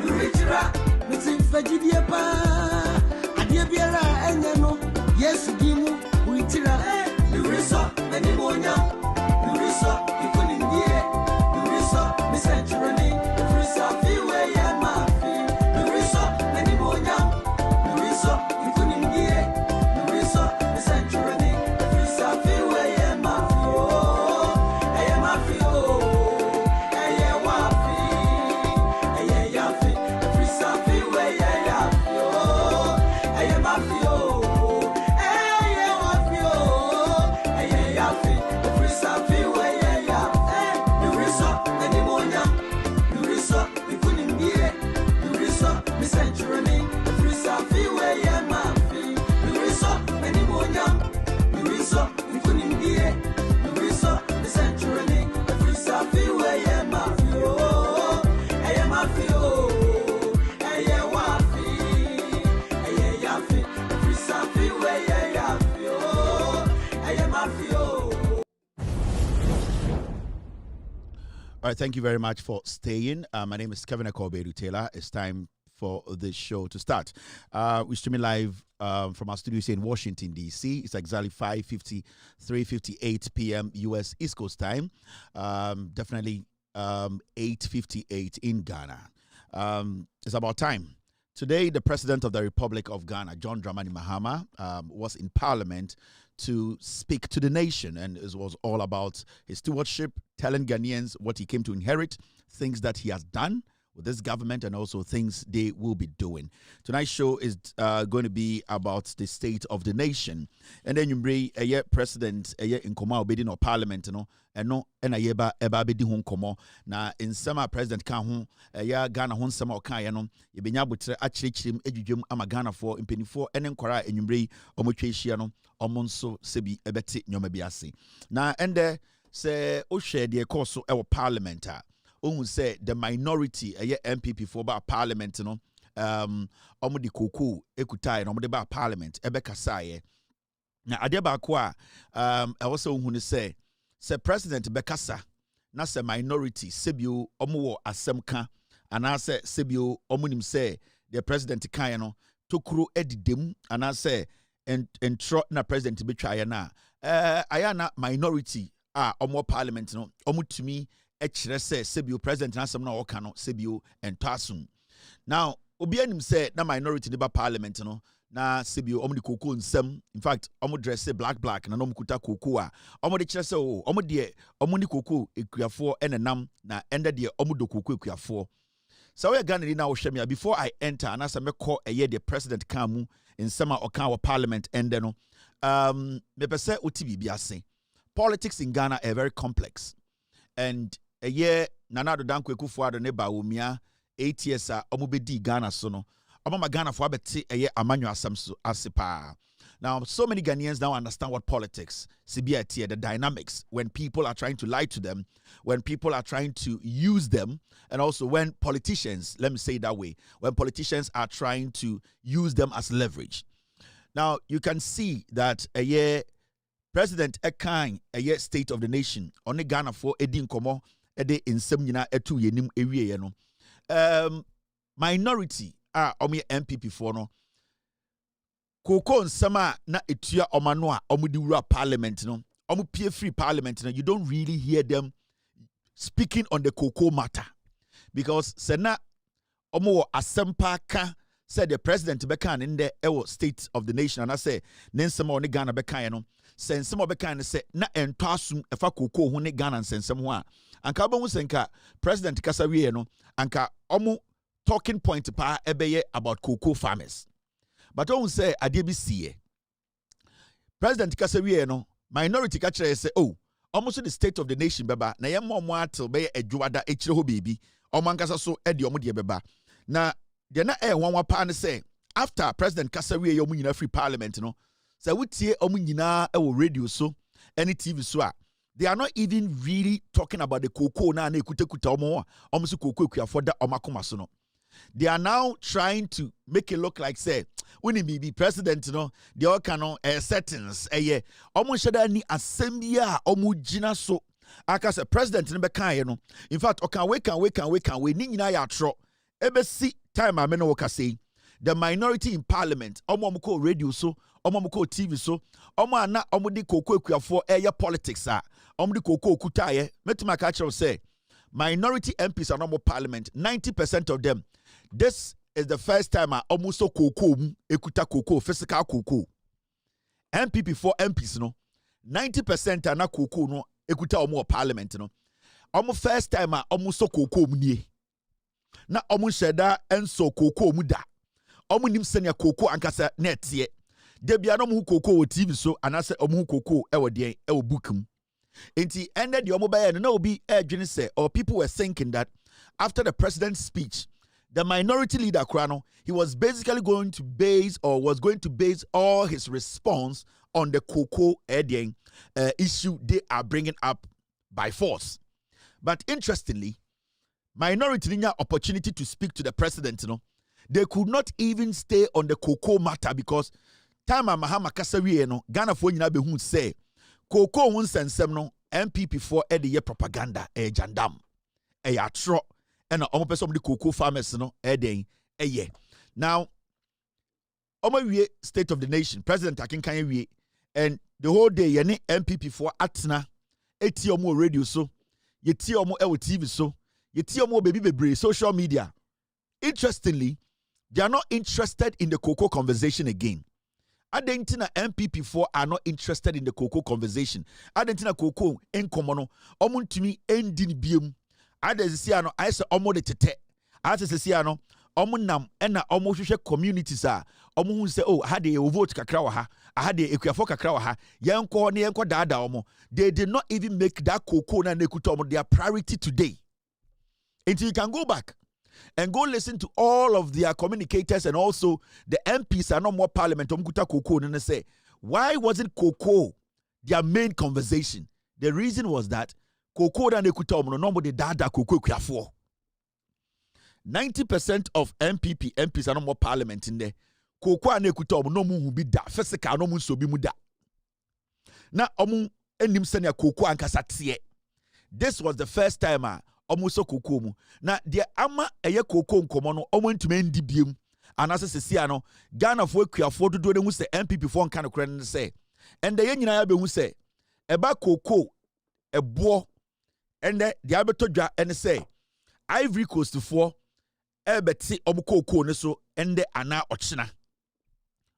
[SPEAKER 15] Richira, Missing Fajidia Pa, Adia Biara, and Yano, yes, Gimu, Richira, the resort, many more now. The resort, you couldn't get the resort, Miss Century, the resort, Fiway and Mafi, the resort, many more now. The resort, you couldn't get the resort, Miss Century, the resort, Fiway and Mafi, I am Mafi, I am Wafi, I am Yafi, the resort, Fiway, I am Mafi,
[SPEAKER 13] All right, thank you very much for staying. My name is Kevin Akobedu Taylor. It's time for this show to start. We're streaming live from our studios here in Washington, D.C. It's exactly 5:50, 3:58 p.m. U.S. East Coast time. Definitely 8:58 in Ghana. It's about time. Today, the President of the Republic of Ghana, John Dramani Mahama, was in Parliament to speak to the nation, and it was all about his stewardship, telling Ghanaians what he came to inherit, things that he has done with this government, and also things they will be doing. Tonight's show is going to be about the state of the nation. And then you bring a president in Koma obedient or parliament, you know, and no, and a yeba bedi hon komo. Na in summer president kan hon, Ghana hon summer or kan no, you be nyabutre actually chim ejujum ama Ghana for impeni for and enquire and you bring omocheshia no, omonso sebi ebeti nyomabiasi. Na ende se o share the course of parliament. Who say the minority MPP for about parliament no omo di koko ekutai no omo de ba parliament ebe kasaye na ade ba ko a also who say president bekasa na se minority sebio omo wo asem ka ana se sebio omo nim say the president kan no tokuro edidem ana se entro na president betwa ya na ayana minority omo parliament no omo tumi echere say sebio president na asem na woka no sebio entasum. Now obi anim say na minority neba parliament no na sebio omo de koko nsem, in fact omo dress black na no mkuta koko a omo de kire say o omo de omo ni koko ekuafo enenam na ende de omo do koko ekuafo. So we Ghana na wo hwemia before I enter na say mekọ eye the president kan mu nsem a okan wa parliament ende no me pese oti bibia ase. Politics in Ghana are very complex, and a year Nanado Danko Kufuado neba umia 8 years omubedi Ghana sono. Omama Ghana for abeti a year amanyo asamsu asipa. Now, so many Ghanaians now understand what politics, CBIT, the dynamics, when people are trying to lie to them, when people are trying to use them, and also when politicians, let me say it that way, when politicians are trying to use them as leverage. Now, you can see that a year President Ekan, a year State of the Nation, only Ghana for Edin Komo, Ede in Semina etu yenim ewie no. Minority omi MPP for no. Koko nsama na etua omano a omudi wura parliament no. Omu pie free parliament no. You don't really hear them speaking on the Koko matter, because sena omu asempa ka said the president bekan in the State of the Nation, and I say nensema oni Ghana bekan no. Sensema bekan say na entwasum efa Koko ho ne Ghana sensem ho a anka ba hu senka president kasawie no anka omu talking point pa ebeye about cocoa farmers, but on say ade bi sie president kasawie no minority ka kire say oh almost the State of the Nation beba na ye mo atel be adwada ekire ho bebi omo ankasa so e de omo de beba na de na wanwa pa ne say after president kasawie yo mu nyina free parliament no say wutie omo nyina e wo radio so any TV so a they are not even really talking about the cocoa na ekutekuta omo so cocoa ekuafo da omakoma so no. They are now trying to make it look like say when he be president, you know, they all can settings ye omo sheda ni assembia omo jina so aka say president ne be kan ye no. In fact, okan we ni nyina ya tro ebesi time amena woka say the minority in parliament omo ko radio so omo ko TV so omo ana omo di koko ekuafo eye politics a omo di koko okutaye metima ka kire say minority MPs are normal parliament 90% of them this is the first time omo so koko ekuta koko physical koko MPP for MPs no 90% are na koko no ekuta omo parliament no omo first time omo so koko nie na omo sheda enso koko mu da omo nim senia koko ankasa netie de bia no mu koko wo TV so anase omo koko e wo den e wo bookum enti ended the omo baye no obi edwene say or people were thinking that after the president's speech the minority leader Krano he was basically going to base all his response on the koko issue they are bringing up by force. But interestingly, minority didn't have opportunity to speak to the president. They could not even stay on the cocoa matter because time Mahama Kasawi no Ghana for you be who say cocoa won sensem no MPP for the propaganda jandam atro and omo person the cocoa farmers no ye. Now omo state of the nation president akinkan wie and the whole day yene MPP for atna eti omo radio so yeti omo TV so yeti omo baby bebre social media. Interestingly, they are not interested in the cocoa conversation again. Adentina MPP4 are not interested in the cocoa conversation. Adentina cocoa en komono omuntumi endin biom. Adesisiano I say omo de tete. Adesisiano omo nam ena omo hwehwe communities a omo hu say oh ha de vote kakra wa ha. Ha de ekuafo kakra wa ha. Yenko ne yenko daada omo. They did not even make that cocoa na nekuta omo their priority today. Until you can go back and go listen to all of their communicators and also the MPs are no more parliament. And say, why wasn't cocoa their main conversation? The reason was that cocoa and nobody dada cocoa 90% of MPs are no more parliament in there. Cocoa and no mu be da. Feseka no mu so be muda. Na omu enim senya cocoa and kasatie. This was the first time omuso koko mu na de ama eye koko nkomo no omo ntuma ndi biem anase sesia no Ghana fo akuafo dodo ne hu se MPP fo nka no kre ne se ende ye nyina ya be hu se eba koko ebo ende de abetodwa ene se Ivory Coast fo ebeti omo koko ne so ende ana ochina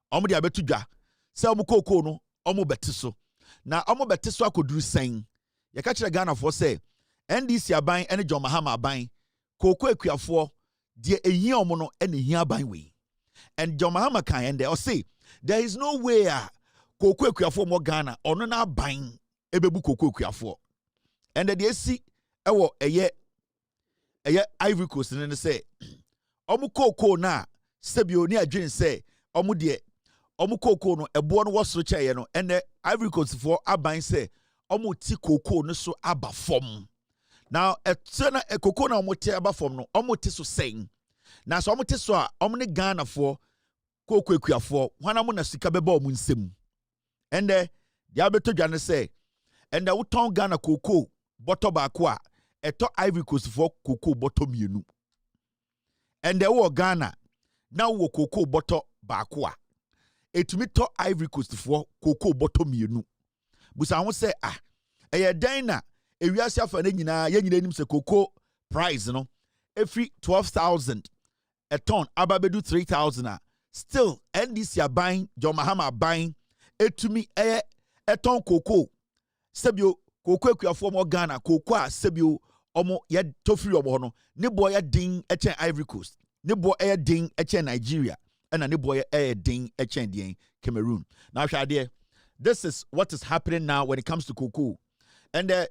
[SPEAKER 13] omo de abetodwa se omo koko no omo beti so na omo beti so akoduru sen ye ka kire Ghana fo se NDC aban ene John Mahama aban koko ekuafo de ehia omo no ene hia aban we and John Mahama kan ende o say there is no way koko ekuafo mo Ghana ono na aban ebebu koko ekuafo and the esi ewo eye Ivory Coast ne say omo koko na sebio ni adwen say omo de omo koko no ebo no wosoro cheye no ene Ivory Coast for aban say omo ti koko no so aba fom. Now, a cocoa na omote aba from no omote so saying. Now, so omote so omne Ghana for koko ekuafo wana mo na sika beba omu nsem. And the abeto dwane say, and the uton Ghana koko bottle baako a eto Ivory Coast for koko bottle mienu. And the wo Ghana now wo koko bottle baako a etumi to Ivory Coast for koko bottle mienu. Busa won say eye dan na ewiase afa na nyina ye nyina nim se cocoa price no every 12,000 a ton ababedu 3,000 still NDC buying John Mahama buying etumi a ton cocoa sebio cocoa ekuafo mo Ghana cocoa sebio omo ye tofri omo no ne boy ye din echen Ivory Coast ne boy ye din echen Nigeria and ne boy ye din echen den Cameroon. Now shade this is what is happening now when it comes to cocoa and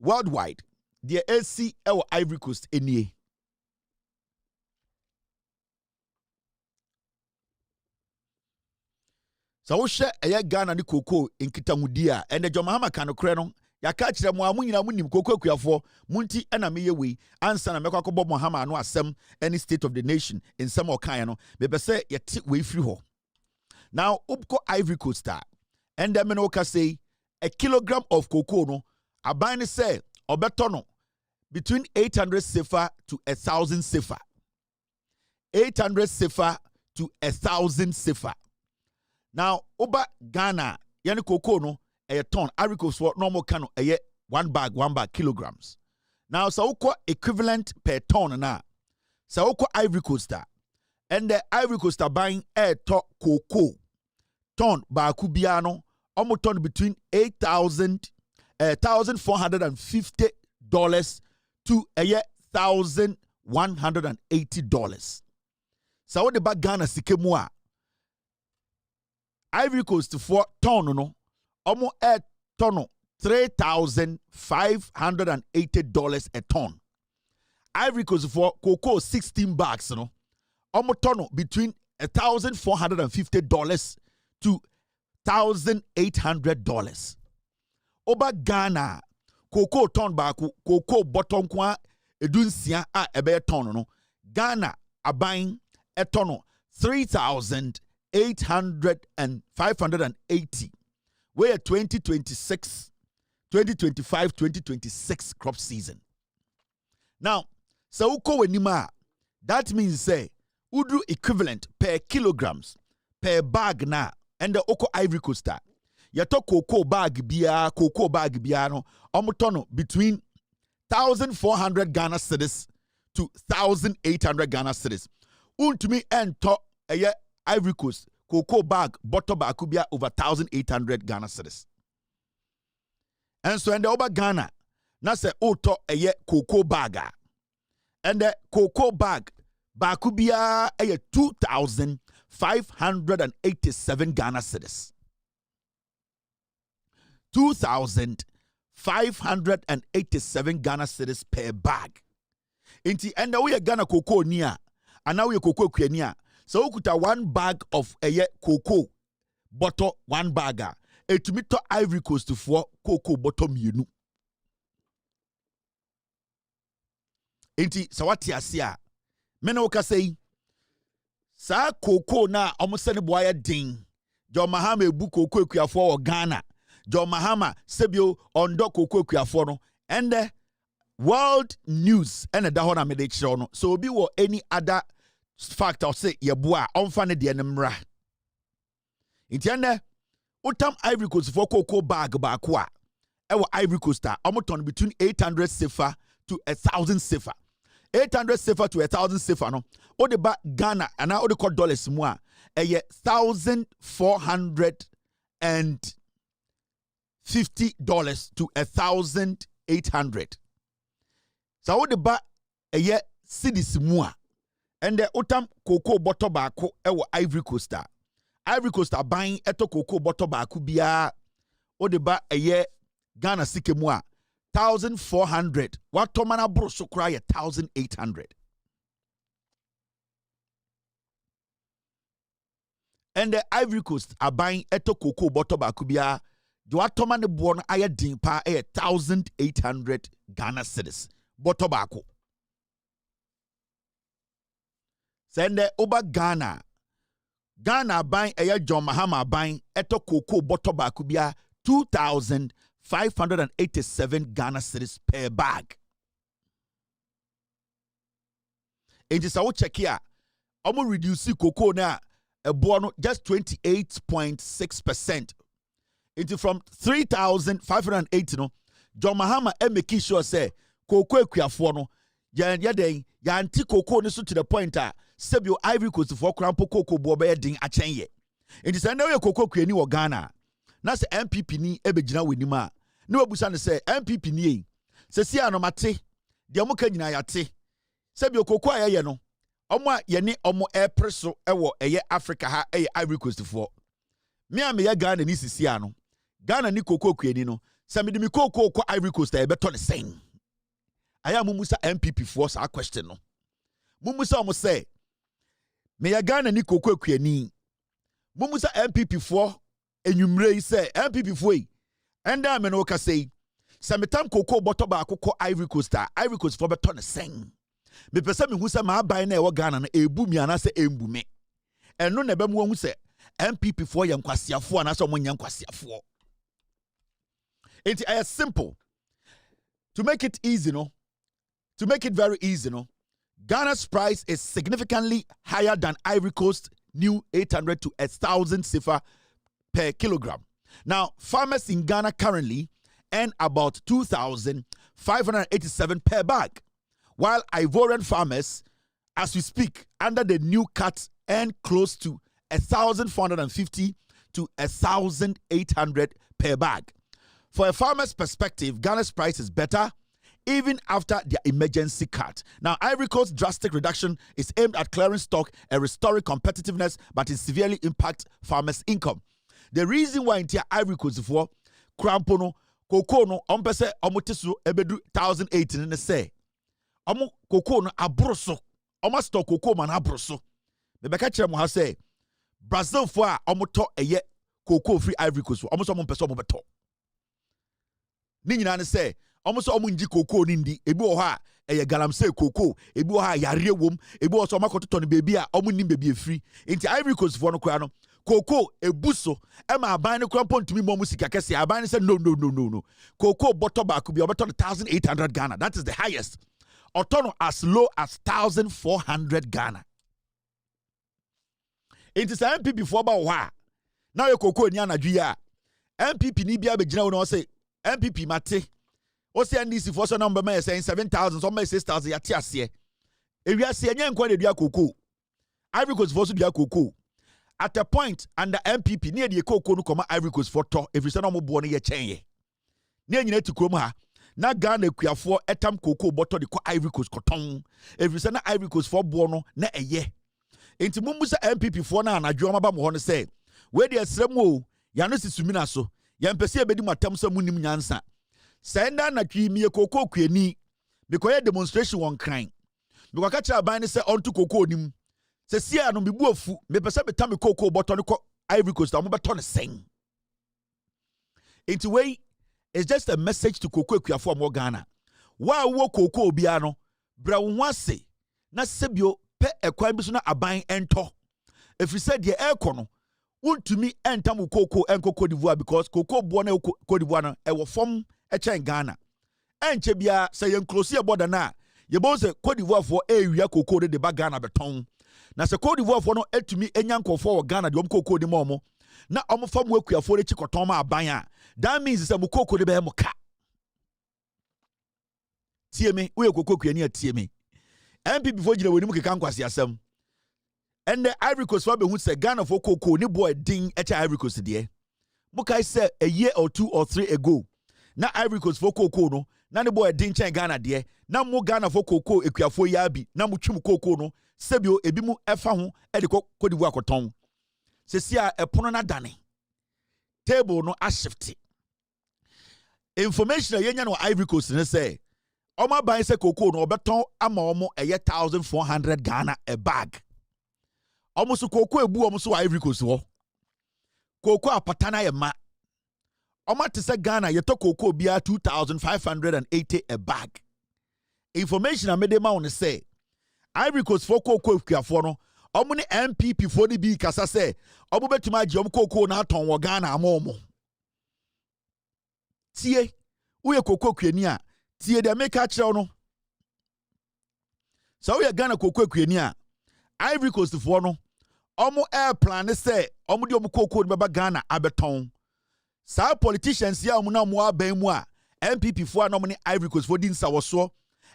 [SPEAKER 13] worldwide, the AC or Ivory Coast any. So we share a Ghana ni cocoa in Kitamudia and the Jomahama Kano Crenon. Ya catch them while munim cocoa for Munti and Amia we answer and Mekako Bob Mahama no asem any state of the nation in some Okayano. Maybe say ya tip way free ho. Now Upko Ivory Coast star and the Menoka say a kilogram of cocoa no. Abani say obetono between 800 sefa to 1,000 sefa. 800 sefa to 1,000 sefa. Now, oba Ghana, yani cocoa no, a ton, Ivory Coast for normal cano, a 1 bag kilograms. Now, so equivalent per ton na. So Ivory Coast, and the Ivory Coast buying a to cocoa ton bakubiano, almost ton between $1,450 to $1,180. So what the bag Ghana sikemua Ivory Coast for ton no almost a ton $3,580 a ton. Ivory Coast for cocoa 16 bags no almost ton between $1,450 to $1,800. Oba Ghana cocoa ton baku cocoa bottom kwa edunsia a ebe ton no Ghana abuying a ton $3,580 where 2025 2026 crop season. Now so uko wenima that means say udru equivalent per kilograms per bag na and the oko Ivory Coast yato cocoa bag bia no omotono between 1,400 Ghana cedis to 1,800 Ghana cedis. Untumi ento eye Ivory Coast cocoa bag bottle bag could be over 1,800 Ghana cedis. And so in the over Ghana na se oto eye cocoa baga and the cocoa bag could be a 2,587 Ghana cedis. 2,587 Ghana cedis per bag. Inti and we Ghana cocoa near, and now we cocoa kuenia. So we kuta 1 bag of a cocoa bottle 1 bagger. To meet Ivory Coast for cocoa bottom you. Inti sawati asia. Mena waka say sa cocoa na almost send boy ding. Jo Mahama ebu cocoa kuya for Ghana. Jo Mahama sebio ondo cocoa kuya for no. And the world news and the dahona medechiro no. So be wo any other factor say yebua onfane de nemra. Intiende utam Ivory Coast for cocoa bag bakwa. Ewa Ivory Coast omoton between 800 sefa to 1,000 sefa. 800 sefa to 1,000 sefa no. O de ba Ghana and now o de call dollars more. $1,450 to $1,800. So o de ba cedis more. And the utam cocoa bottle bako ewo Ivory Coast. Ivory Coast buying eto cocoa bottle bako biya o de ba Ghana sike mua 1,400. What tomana bro so cry 1,800. And the Ivory Coast are buying eto cocoa bottle bako biya what tomana born aya dimpa 1,800 Ghana cedis bottle bako. Send the over Ghana buying a John Mahama buying eto cocoa bottle bakubia 2,587 Ghana cedis per bag. And just I will check here. I'm gonna reduce cocoa now a bono just 28.6%. Into from 3,580 no. John Mahama make sure say cocoa kuya no. Ya anti cocoa nisu to the point sebio Ivory Coast for crampo cocoa bobe ding achenye. It is another cocoa kueni wa Ghana. Na se MPP ni ebegyina wenima. Na wabusa ne se MPP ni se si anomate de omo ka nyina yate. Sebio cocoa ye no. Omo ye ne omo airpresso ewo eye Africa ha eye Ivory Coast for. Me am ye Ghana ni sisi ano. Ghana ni cocoa kueni no. Se me de mi cocoa ko Ivory Coast e beto ne sen. Aya mumusa MPP force a question no. Mumusa omo say me ya Ghana ni cocoa kuani. Mumusa MPP for enwumre say MPP for yi. Enda me no ka say Sametam cocoa bottle ba akoko Ivory Coast for beto ne sen. Me pese me hu say ma aban na e wo Ghana na ebu mi ana say embu me. Eno na be mu hu say MPP for ye nkwasiafo ana say omo nya nkwasiafo. It is simple. To make it easy no. To make it very easy, no, Ghana's price is significantly higher than Ivory Coast new 800 to 1,000 CFA per kilogram. Now, farmers in Ghana currently earn about 2,587 per bag, while Ivorian farmers, as we speak, under the new cut, earn close to 1,450 to 1,800 per bag. For a farmer's perspective, Ghana's price is better even after the emergency cut. Now, Ivory Coast's drastic reduction is aimed at clearing stock and restoring competitiveness, but it severely impacts farmers' income. The reason why in Ivory Coast for Krampono, Cocoa no, Ompese, Omotisu, Ebedu, 1,018 in the say. Omo Cocoa no abroso, Oma stock Cocoa man abroso. The Becachem has say, Brazil for Omoto a ye Cocoa free Ivory Coast, almost Omon Peso Mobeto. Nina say, almost Omunji Cocoa Nindi, Ebu ha, a galamse Cocoa, Ebu ha, Yaria wom, Ebu also Makoton baby, Omunim baby free. Into Ivory Coast for no crano. Cocoa, Ebuso, Emma buying a crampon to me, Momusika Cassia. I buy said, no. Cocoa bottle back could be about 1,800 Ghana. That is the highest. Otono as low as 1,400 Ghana. It is MPP for about why. Now your cocoa in Yana Gia. MPP Nibia Bejina will say, MPP Mate. OCNDC for some number may saying 7,000, some may 6,000 Yatiasie. If you are saying, you're going to be a cocoa. Ivory Coast for to be a cocoa. At a point, under MPP, near the cocoa no come Ivory Coast for to, if you say no more born ye chain. Near you need to come ha. Na Ghana kuya for etam cocoa bottle the Ivory Coast cotton. If you say na Ivory Coast for bono na a ye. Inti mumbusa MPP for na adwuma ba mo say. Where the sremo ya no sisumina so. Ya mpese ebedi matam so munim nyansa. Senda na twi mi cocoa kuani. Because demonstration one crying. Because catch a ban say onto cocoa nim. Se sia no me buafu me pese betame cocoa bottle no Ivory Coast am beto ne sen. Inti way it's just a message to cocoa kuafo mo Ghana. Wa wo cocoa bia no bra wo ase na sebio pe ekwan bi so na aban ento. If you said the aircon no wontumi entam cocoa enko Cote d'Ivoire because cocoa bo na Cote d'Ivoire no e wo fom e chen Ghana. Enche bia se yen close e border na ye bo se Cote d'Ivoire for area cocoa de ba Ghana beton. Na se Cote d'Ivoire for no etumi enyanko for Ghana de cocoa de momo. Na omo fam wakuafo re chikoton ma aban a that means say mukoko de be mo ka tie me we kokoko kuani atie me MP before gina woni mu keka nkwase asem and the Ivory Coast for be hu say Ghana for kokoko ni boy din echa Ivory Coast de mukai say a year or 2 or 3 ago na Ivory Coast for kokoko no na ne boy din chen Ghana de na mo Ghana for kokoko ekuafo ya bi na mo twum kokoko no sebio ebi mu efa ho e de Cote d'Ivoire koton sesia epono na dane table no a shift information yenya no Ivory Coast ne say oma ban say cocoa no obeton ama omo 1,400 Ghana a bag omo so cocoa ebu omo so Ivory Coast ho cocoa apatana ye ma oma te say Ghana ye to cocoa bia 2,580 a bag information amede ma on say Ivory Coast for cocoa kuafo no omo ne MPP for the bi kasa say omo betuma agi omo cocoa na aton wo Ghana amomo tie uye cocoa kuani a tie de make kire no so uye Ghana cocoa kuani a Ivory Coast for no omo air plan say omo de omo cocoa no beba Ghana abeton sa politicians ya omo na mo aban mu a MPP for no omo ne Ivory Coast for din sawoso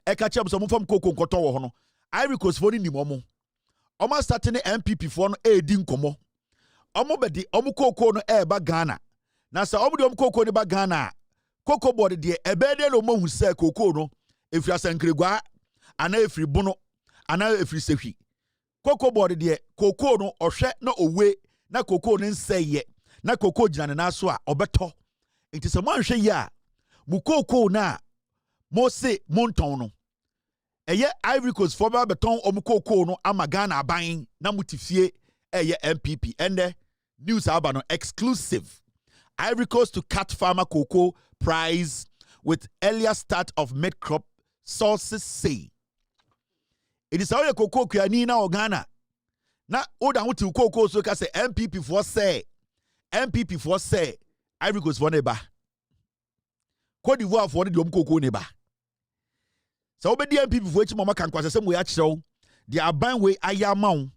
[SPEAKER 13] e ka kire so omo fam cocoa nkoton wo ho no Ivory Coast for ni momo omo start ne MPP for no e di nkomo omo be di omo cocoa no e ba Ghana na sa omo de omo cocoa ne ba Ghana cocoa board de ebede no mo hu se cocoa no efri asankregwa ana efri bono ana efri sehwi cocoa board de cocoa no ohwe na owe na cocoa no nseye na cocoa gina na so a obeto enti se mo anhwe yi a mu cocoa na mo se monton no eye Ivory Coast for ba beton omo cocoa no ama Ghana aban na mutifie eye MPP ende news aba no exclusive Ivory Coast to cut farmer cocoa price with earlier start of mid-crop, sources say. It is how your cocoa kuani na Ghana. Na oda huti cocoa so ka say MPP for say Ivory Coast for neba. Cote d'Ivoire for the cocoa neba. So obedi MPP for echi mama kan kwase sem we akyerɛw the aban we ayamaw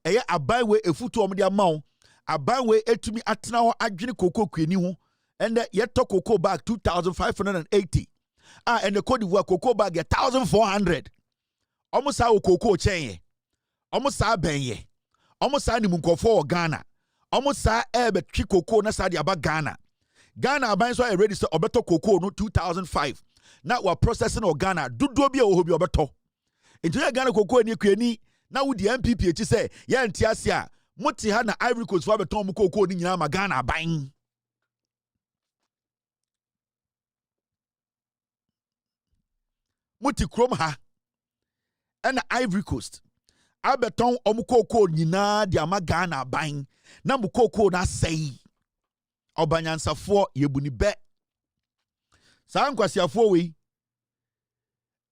[SPEAKER 13] ɛyɛ aban we efutu om de amaw aban we etumi atena ho adwene koko kwani ho and yeto koko bag 2580 and the Cote d'Ivoire koko bag 1400 almost how koko chenye almost sa benye almost sa ni munkofo Ghana almost sa ebe twi koko na sa de aba Ghana aban so ready so obeto koko no 2005 na we processing o Ghana dudo bi o hobi obeto into Ghana koko ni kwani na wo di MPP echi say ye ntiase a moti ha na Ivory Coast for beton mu koko ni nyina ma Ghana aban moti krom ha and Ivory Coast abeton omukoko nyina di ama Ghana aban na mukoko na sei obanyansafo yebuni be sa nkwasiafo we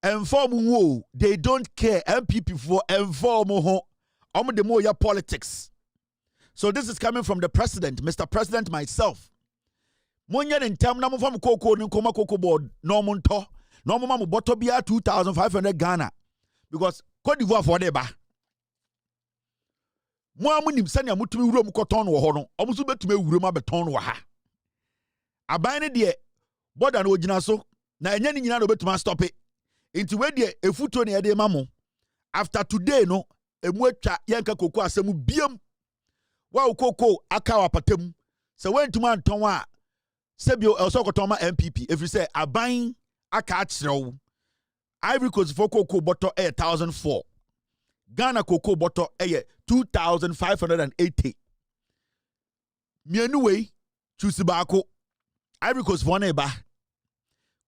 [SPEAKER 13] inform wo they don't care MPP for inform ho de mo ya politics. So this is coming from the president, Mr. President myself. Monye in term na mo fam koko ni koma koko board no mo nto no mo ma mo boto bia 2500 Ghana because Cote d'Ivoire for deba mo amunim sanya mutumi wuro mu koton wo ho no omo so betumi wuro ma beton wo ha aban ne de border na ogina so na enya ni nyina no betuma stop it into we de efuto ne yede ma mo after today no emu atwa yenka koko asemu biam wa koko aka wa patam se wentuma anton a sebio also koton ma MPP if you say aban aka akyerew Ivory Coast for koko bottle 1004 Ghana koko bottle 2580 mienu we choose baako Ivory Coast for neba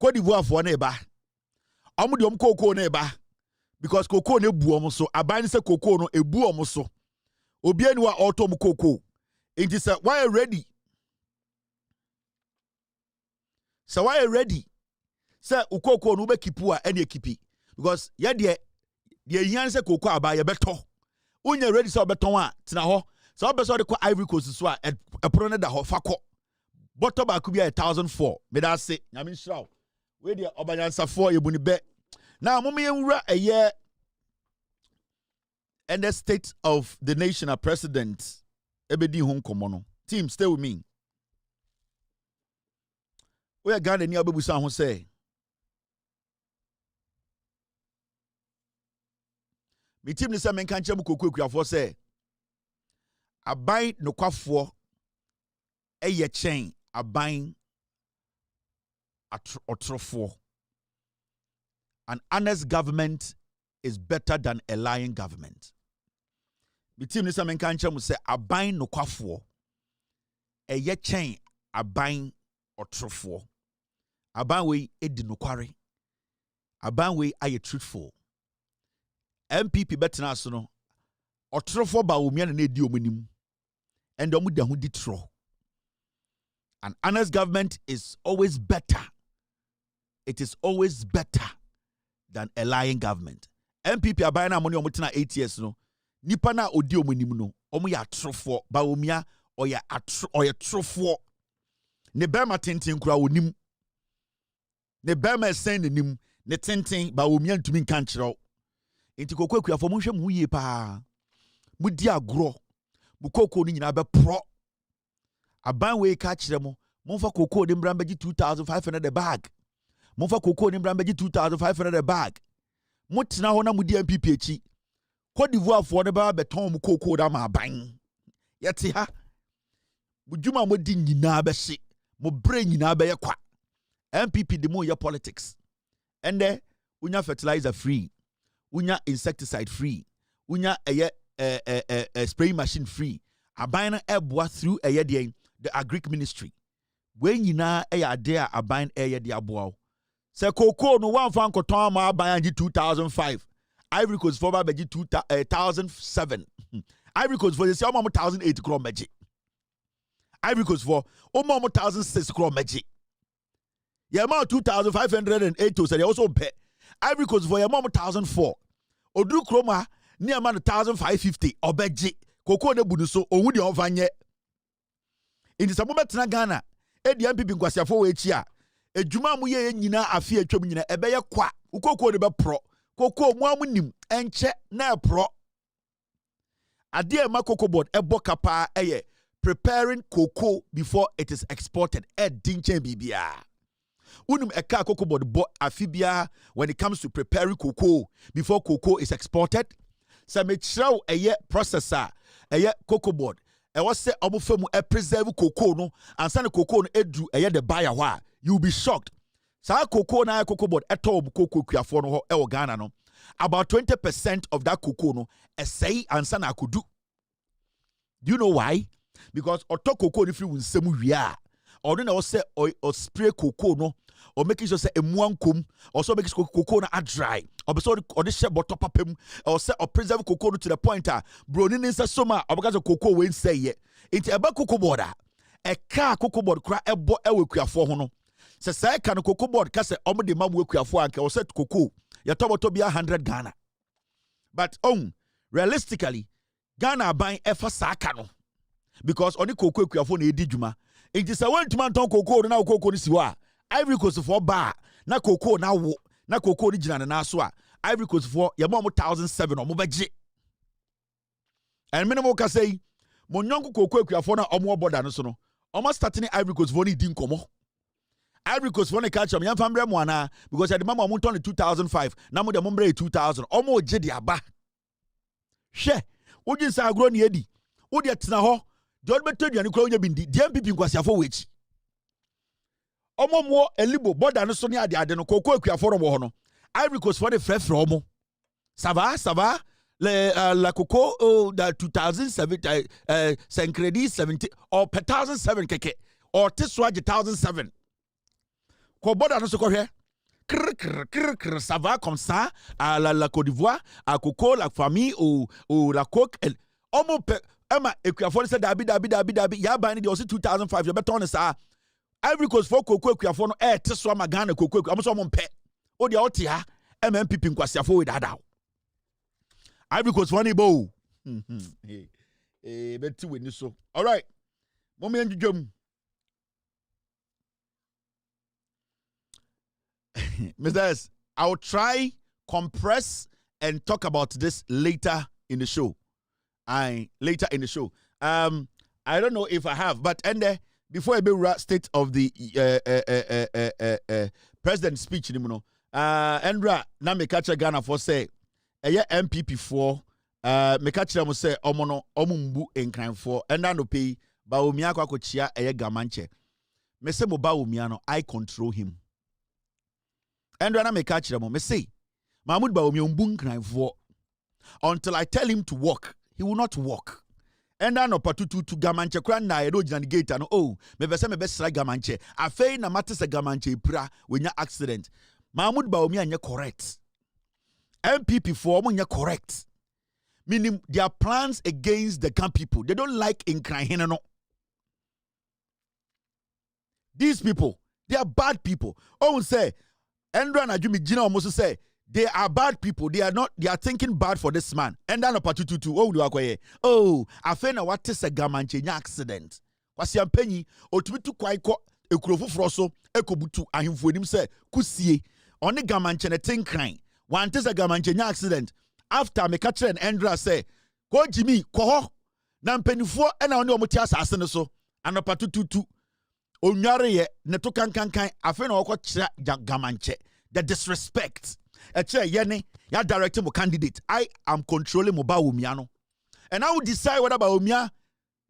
[SPEAKER 13] Cote d'Ivoire for neba amu de koko neba because koko ne bu omo so aban se koko no ebu omo so obi ani wa auto mu koko it is why ready so why ready say ukoko no be kipu a ene kipi because ye de yan say koko aba ye beto unya ready say obeton a tena ho so obeso de kwa Ivory Coast so a epro ne da ho fakọ bottle ba ku bia 1004 me da say nyame nshraw we de obanyansafo yebuni be now mama yenwura eye and the state of the nation a president ebedi hon komono team stay with me we are Ghana ni abebusa ho say me team ni say men kan chem kokku akuafo say aban nokwafo eye chen aban otrofo. An honest government is better than a lying government. The team nisa men kan chem say aban nokwafo eye chen aban otrofo. Aban we edi nokware. Aban we aye truthful. MPP betena so no otrofo ba omia na edi omanim. And omu de ho di tro. An honest government is always better. It is always better than a lying government. MPP aban na money omutena 8 years no. Nipa na odi omanim no, omu ya atrofo ba omia oya trofo. Ne bema tenten kura onim. Ne bema sen nim, ne tenten ba omia ntumi nka nkyerɛw. Enti kokko akuafo mo hwɛ mo yie pa. Mo di agro. Mo kokko ni nyina be pro. Aban we ka kyerɛ mo. Mo fa kokko de mbran beji 2500 a bag. Mo fa kokko de mbran beji 2500 a bag. Mo tena ho na mo di MPP echi. Cote d'Ivoire fo ne ba beton mo kokko da ma aban. Yete ha. Mo djuma mo di nyina be hye. Mo bre nyina be ye kwa. MPP de mo ye politics. Ende unya fertilizer free. Unya insecticide free. Unya spraying machine free. Aban na eboa through the agric ministry. When nyina ade a aban de aboa. Se koko no one fan koton ma aban 2005. Ivory Coast for beji 2007. Ivory Coast for say 1008 kro meji. Ivory Coast for 1006 kro meji. Ye ma 2508 to say also pay. Ivory Coast for ye ma 1004. Odu kroma ni ama 1550 obeji. Koko ne budu so owu de onfanye. Indi samu betena Ghana e di MPP nkwasiafo we echi a edwuma mu ye nyina afi atwam nyina ebeye kwa Ukoko de be pro. Cocoa muamunim enche na pro. Adie ma cocoa board ebo kapa eye preparing cocoa before it is exported. Dinche bibia. Unum eka cocoa board bo afibia when it comes to preparing cocoa before cocoa is exported. Sa me chraw eye processor eye cocoa board. E was say omo e preserve cocoa no ansa na cocoa no edu eye the buyer wa. You'll be shocked. Sa cocoa na cocoa board eto cocoa kuafo no ho e wo Ghana no. About 20% of that cocoa no say ansa na akudu. Do you know why? Because oto cocoa ni free wunsemu wia. Or no say or spray cocoa no or making sure say emuankum or so making cocoa na dry. Or so or the share bottle papem or say or preserve cocoa to the point broni nsa soma or because of cocoa we say ye. Into eba cocoa board a car cocoa board cra ebo e we kuafo ho no. Se say kan cocoa board ka say omo de mam we kuafo anke or set cocoa ya toboto bia 100 Ghana. But realistically Ghana buying efa saka no because only cocoa kuafo na edi dwuma. It is a one to man ton cocoa na cocoa ni siwa. Ivory Coast for bar na cocoa na wo na cocoa ni jina na so a Ivory Coast for ya mo 1007 o mo beje. And minimum ka say mo nyonko cocoa kuafo na omo border no so no. Omo starting Ivory Coast for ni di nkomo. Ivory Coast for the catch am yan fambre mo ana because at the mama mo turn 2005 na mo de mo mbre 2000 omo je di aba. Hwe ojin sa agro ni edi. Wo de tena ho John beto duane kura onya bindi di MPP nkwasiafo wechi omo elibo border no so ne ade no kokko akuafo ro ho no Ivory Coast for the frefre omo ça va la coco da 2007 5 credit 70 or 1007 keke or tiswa 1007 ko border no so ko hwe krr ça va comme ça à la Côte d'Ivoire à coco la famille ou la coque omo Emma, Equiafon said, Dabi, ya bani de 2005, you better on sa. Ivory Coast for Coco Equiafon, Teswa Ghana Coco, I'm so mon pet. O de Otia, MMP Pinquasiafo with Adao. Ivory Coast funny bow. Betty win so. All right. Moment jump. Mr. S, I'll try, compress, and talk about this later in the show. Later in the show. I don't know if I have, but before I be state of the president's speech, you know, Andra na me catch Ghana for say MPP for me catch them say omono omumbu enkran for no pay ba omia kwa kochia gamanche. Me say mo ba omia no I control him. Andra na me catch them me say Mahmoud ba omia umbu enkran for until I tell him to walk. He will not walk. And I no patutu to gamanche kran na edo jina gate no me be sra gamanche afei na mate se gamanche pra when ya accident Mahmoud Baomi anya correct MPP for mo anya correct meaning their plans against the camp people they don't like in Krahin no these people they are bad people say Andra na Jumi Gina almost say they are bad people. They are thinking bad for this man. And then opatutu. I feel what is a gamanche accident. Was your penny or to be too quite a crofu froso, ekobutu, and him for him say, kusie, on a gamanche a tin crying. One is a gamanche accident. After me catch and Andra say, go Jimmy, koho, nam penny for and I know Mutias Asenaso, and opatutu. Onyare netokan kankan, I feel no gamanche. The disrespect. Yene, ya directing my candidate. I am controlling Umiano. And I will decide whether Baumia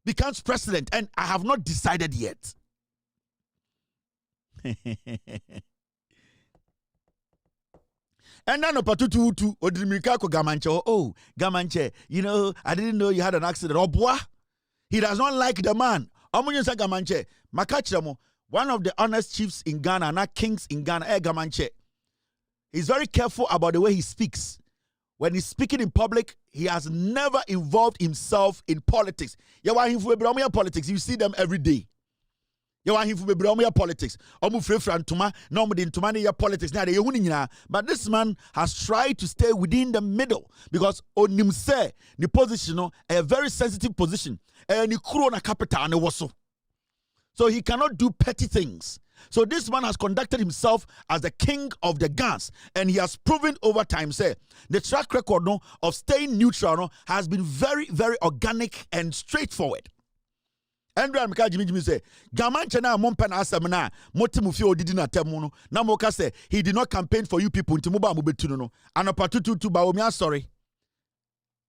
[SPEAKER 13] becomes president. And I have not decided yet. And then Patutu Odrimika Gamanche. Oh, Gamanche, you know, I didn't know you had an accident. Oh, boy. He does not like the man. Omunyosa Gamanche. Makachamo, one of the honest chiefs in Ghana, not kings in Ghana, Gamanche. He's very careful about the way he speaks. When he's speaking in public, he has never involved himself in politics. Politics. You see them every day. Politics. But this man has tried to stay within the middle because onimse the position a very sensitive position. And capital. So he cannot do petty things. So this man has conducted himself as the king of the guns, and he has proven over time, say, the track record of staying neutral has been very, very organic and straightforward. Andrew Amika Jimmy say, Gamancha na mompen asamna, motimufi odidi na temuno, na moka say, he did not campaign for you people, Timuba Mubetuno, and a patutu to Baomia, sorry.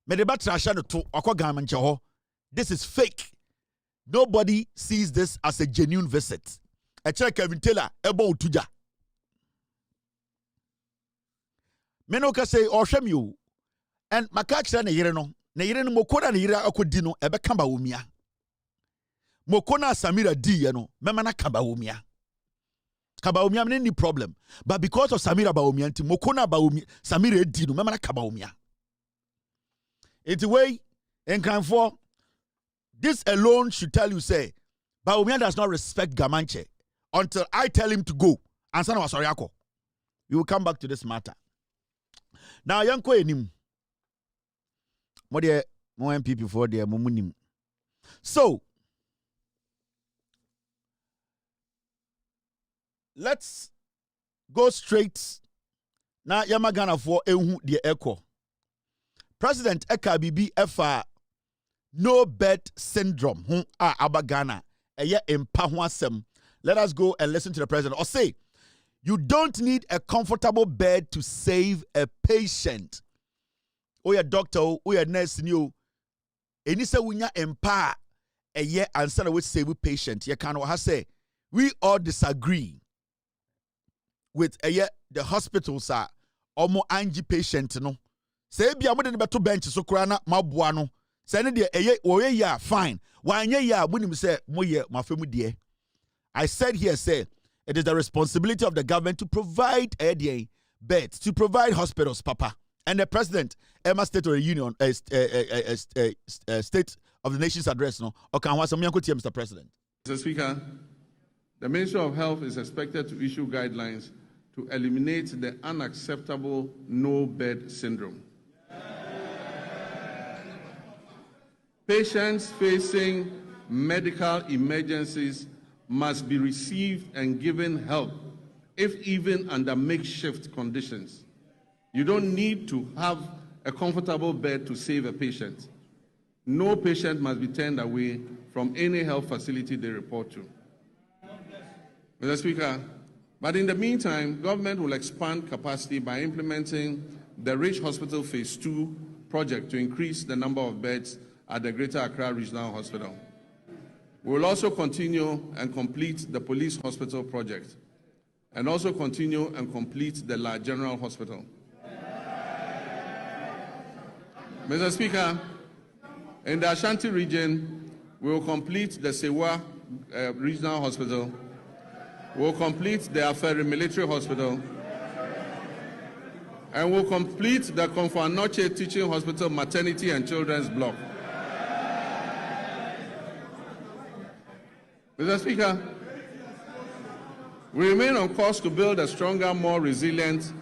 [SPEAKER 13] Medebatra Shano to Aqua Gamancha ho. This is fake. Nobody sees this as a genuine visit. A check Kevin Taylor, Ebo Tuja. Menoka say, Oshem you. And Makachra ne Yereno, Mokona ne Yera Okudino, Ebe Kamba Umia. Mokona Samira D, Memana Kamba Umia. Kamba Umia, any problem. But because of Samira Baumia, Mokona Baumi, Samira D, Memana Kamba Umia. It's a way, and can for this alone should tell you, say, Baumia does not respect Gamanche until I tell him to go. And son of Soriako. We will come back to this matter. Now, Yanko enim. More MPP for the Mumunim. So, let's go straight. Now, Yamagana for Ehu the Echo. President Eka Bibi Efa no bed syndrome. Abagana. Eye empahwasem. Let us go and listen to the president. Or say, you don't need a comfortable bed to save a patient. Or your doctor, or your nurse, you. Enisa wunya empa eye answer we save a patient. You can say we all disagree with the hospitals are omo anji patient no. Say bia mo de beto bench so kura na maboa no. Say ne de oye ya fine. Wanye ya bunim say mo ye mafemu de. I said here, say, it is the responsibility of the government to provide beds, to provide hospitals, Papa. And the president, Emma State of the Union, State of the Nation's address, no? Okay, Mr. President.
[SPEAKER 16] Mr. Speaker, the Ministry of Health is expected to issue guidelines to eliminate the unacceptable no-bed syndrome. Patients facing medical emergencies must be received and given help, if even under makeshift conditions. You don't need to have a comfortable bed to save a patient. No patient must be turned away from any health facility they report to. Mr. Speaker, but in the meantime, government will expand capacity by implementing the Rich Hospital Phase 2 project to increase the number of beds at the Greater Accra Regional Hospital. We will also continue and complete the police hospital project, and also continue and complete the La General Hospital. Mr. Speaker, in the Ashanti region, we will complete the Sewa Regional Hospital. We will complete the Aferi Military Hospital. And we will complete the Konfanoche Teaching Hospital Maternity and Children's Block. Mr. Speaker, we remain on course to build a stronger, more resilient,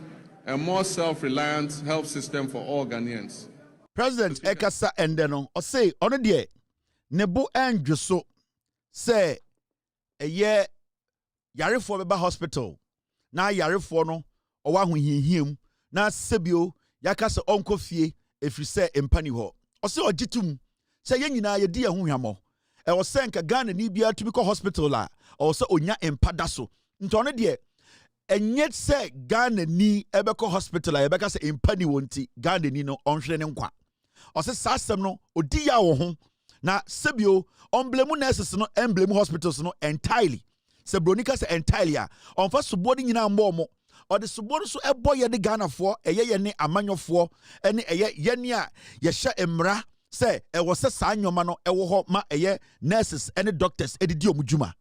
[SPEAKER 16] and more self-reliant health system for all Ghanaians.
[SPEAKER 13] President Ekasa Endeno, or say, on a day, Nebo and Jusso say, a year, Yari for Beba Hospital, now Yari for no, or one when he him, now Sebio, Yakasa Uncle Fie, if you say Impani Ho, or so a jitum, say Yenina, your dear Huyamo. I was saying Ghana ni bia to be hospital la or so onya empadaso ntone de and yet say Ghana ni ebeko hospital la ebeka say empani wonti Ghana ni no onhwere ne nkwa o se sasem no odi ya wo ho na sebio emblem nurses no emblem hospitals no entirely se bronika say entirely a onfa sobodi nyina mbo mo or the subon so ebo ye de Ghana for eye ne amanyofo ene eye ye ne a ye hye emra say e was a sanyoma no e wo ho ma eye nurses and doctors edidi omujuma.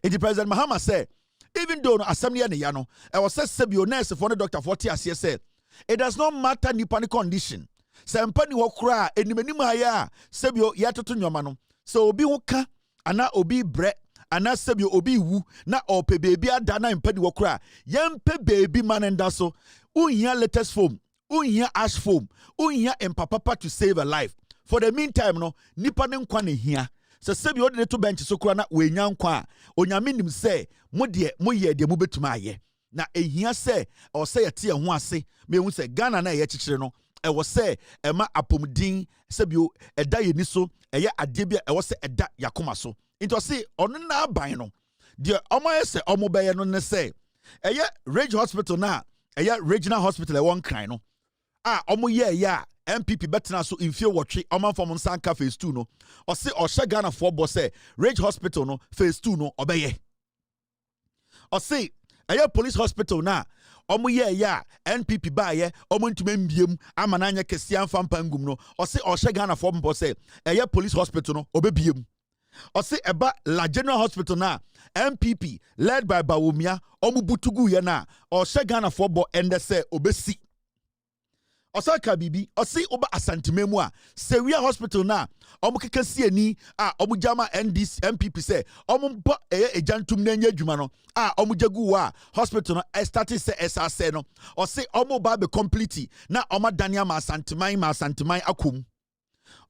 [SPEAKER 13] The President Mahama say even though no assembly ne ya no e was a sebio nurse for the doctor for TSC say it does not matter nipa ni condition. Say mpani wo kura enimani ma ya sebio ya toto nyoma no so obi ho ka ana obi bre ana sebio obi wu na ope baby ada na mpani wo kura yempe baby manenda so unhia latest foam unhia ash foam unhia empapapa to save a life. For the meantime, no, nipa ne nkwa ne hia. Se sebi odi to bench so kura na we nya nkwa a onyame nim se mo de mo betuma aye na ehia se o se yete ho ase me hu se Ghana na ye chichire no e wo se e ma apomdin sebi eda ye ni so eye ade bia e wo se eda yakoma so into se ono na aban no de omo ye se omo be ye no ne se eye Rage Hospital na eye regional hospital e won kran no omo ye ya MPP betena so infie wotwe oman from Nsanka phase 2 no o se o hye Ghana for bo se Rage Hospital no phase 2 no obeye o se eye police hospital na omo ye ya NPP ba ye omo ntuma mbiem amana anya kese amfa mpangum no o se o hye Ghana for bo se eye police hospital no obebiem o se eba la general hospital na MPP led by Bawumia omo butugu ye na o hye Ghana for bo ende se obesi Osaka bibi osi oba asantememu a Sewia hospital na omo keka siani omo jama NDC MPP se omo mpo ejantum na nya adwuma no omo jagu wa hospital no started se SSA no osi omo ba be complete na omo dania ma asanteman akom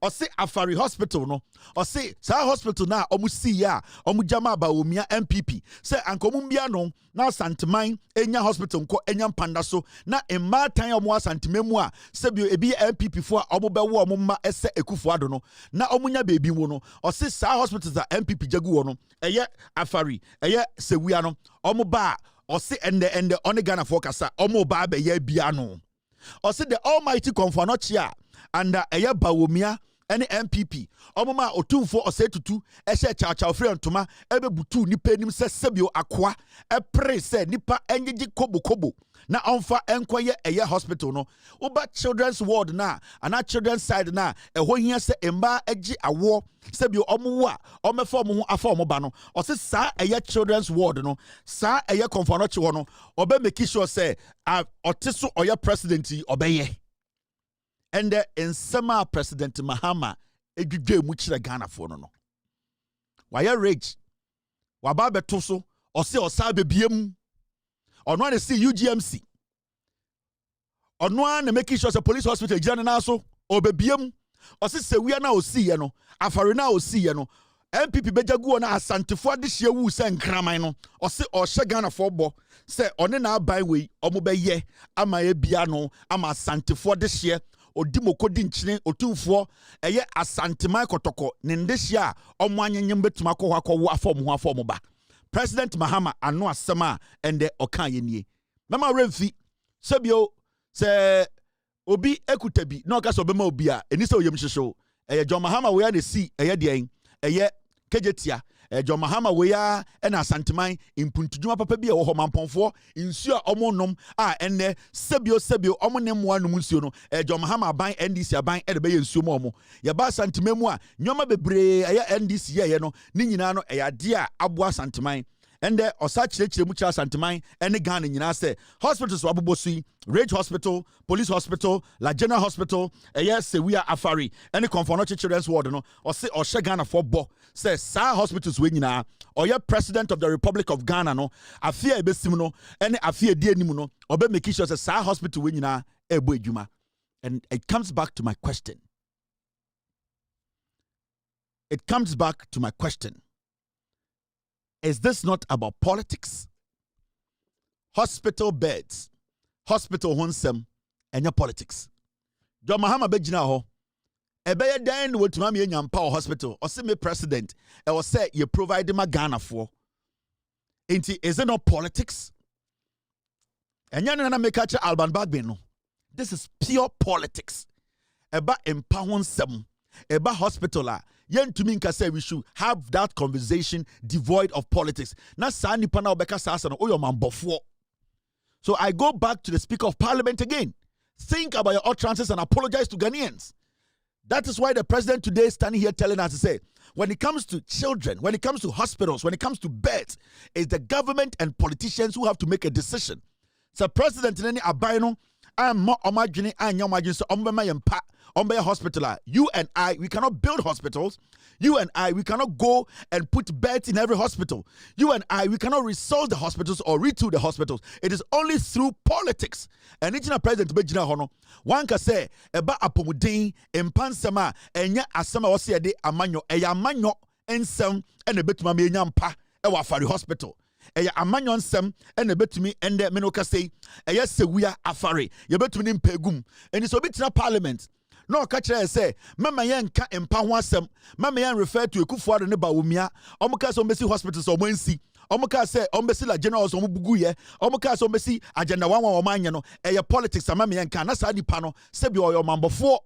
[SPEAKER 13] osi Afari hospital no osi sa hospital na omo si ya omo jama ba omia MPP se ankomu bia no na asanteman enya hospital nko enya mpanda so na emma tan omo asantememu a sebio ebi MPP fo a omo bewo omo ma ese ekufu ado no na omo nya bebi mu no osi sa hospital za MPP jagu wo no eye Afari eye Sewia no omo ba osi ende on Ghana for kasa omo ba be ye bia no osi the almighty Komfanochia and eye Bawomia any MPP omoma otumfo osetutu ehye chacha free ntoma ebebutu nipa nim se sebio akwa epre se nipa enyeji kobo na onfa enkoye eye hospital no uba children's ward na ana children's side na eho hia se emba agi awo sebio omo a omefa omo ho afa omo ba no ose sa eye children's ward no sa eye Komfanochi ho no obe make sure se otiso oye president obeye. And in summer President Mahama edwedwe mu kire Ghana for no. Why Rage? Waba beto so ose osa bebiem. Ono na see UGMC. Ono na make sure the police hospital gina na so obebiem. Ose Sewia na osi ye no, Afare na osi ye no. MPP bejagu na asantefo ade hye wu se nkraman no. Ose o hye Ghana for bo se one na aban we omo beye ama ye bia no ama asantefo ade hye odimoko di nchine otumfo eye asanteman kotoko ne ndehia omo anyanyem betuma kɔ hɔ afɔm ba President Mahama ano asema ende okan yenie mama remfi sebio se obi ekutabi na oka so bema obi a eni se oyem hyehyew eye John Mahama we ya ne si eye den eye kejetia John Mahama we ya na asanteman impuntudwuma papa bi e wo ho mamponfo nsuo a omonom a enne sebio omo ne mo anum nsuo no John Mahama ban NDC aban e de be nsuo mo omo ye ba asantememu a nyoma bebre eye NDC ye no ni nyina no eye ade a abo asanteman ende osa chirechire mu kira asanteman ene Ghana nyina se hospitals wabobosui Rage Hospital, Police Hospital, La General Hospital, Sewia Afari, any Komfanochi Children's Ward, no, or say or Ghana for bo, say Sa hospitals win na, or your President of the Republic of Ghana, no, Afia Ebesimuno, any Afia Dianimuno, or be making sure Sa hospital win na, Juma. And it comes back to my question. Is this not about politics? Hospital beds. Hospital honsem enya politics. John Mahama begina ho. Ebeye dan wo tuma me nyampa hospital. O se me president e wo say you provide ma Ghana for. Enti is it not politics? Enya na make catch Alban Bagbin no. This is pure politics. Eba empa honsem. Eba hospital a yentumi nka say we should have that conversation devoid of politics. Na sa nipa na obeka sa no oyo mambofo. So I go back to the Speaker of Parliament again. Think about your utterances and apologize to Ghanaians. That is why the president today is standing here telling us to say, when it comes to children, when it comes to hospitals, when it comes to beds, it's the government and politicians who have to make a decision. So president in any abino, I'm more imagine and your imagine so on hospital. You and I, we cannot build hospitals. You and I, we cannot go and put beds in every hospital. You and I, we cannot resource the hospitals or retool the hospitals. It is only through politics. And it's not president to be hono. One can say, eba apomudin, empansema, enya asema wasi ade amanyo, eya amanyo, ensem ene betuma me nyampa e wa Afari hospital eya amanyon nsem ene betumi ende me no kase eya sewia Afari ye betumi ni mpegum eni so bitina parliament no ka kire say mama ye nka empa ho asem mama ye refer to Ekufuado ne Bawumia omuka so mbesi hospitals o mansi omuka say ombesi la general so mbugu ye omuka so mbesi agenda 1 o manye no eye politics mama ye nka na sa nipa no se bi oyo mambofo.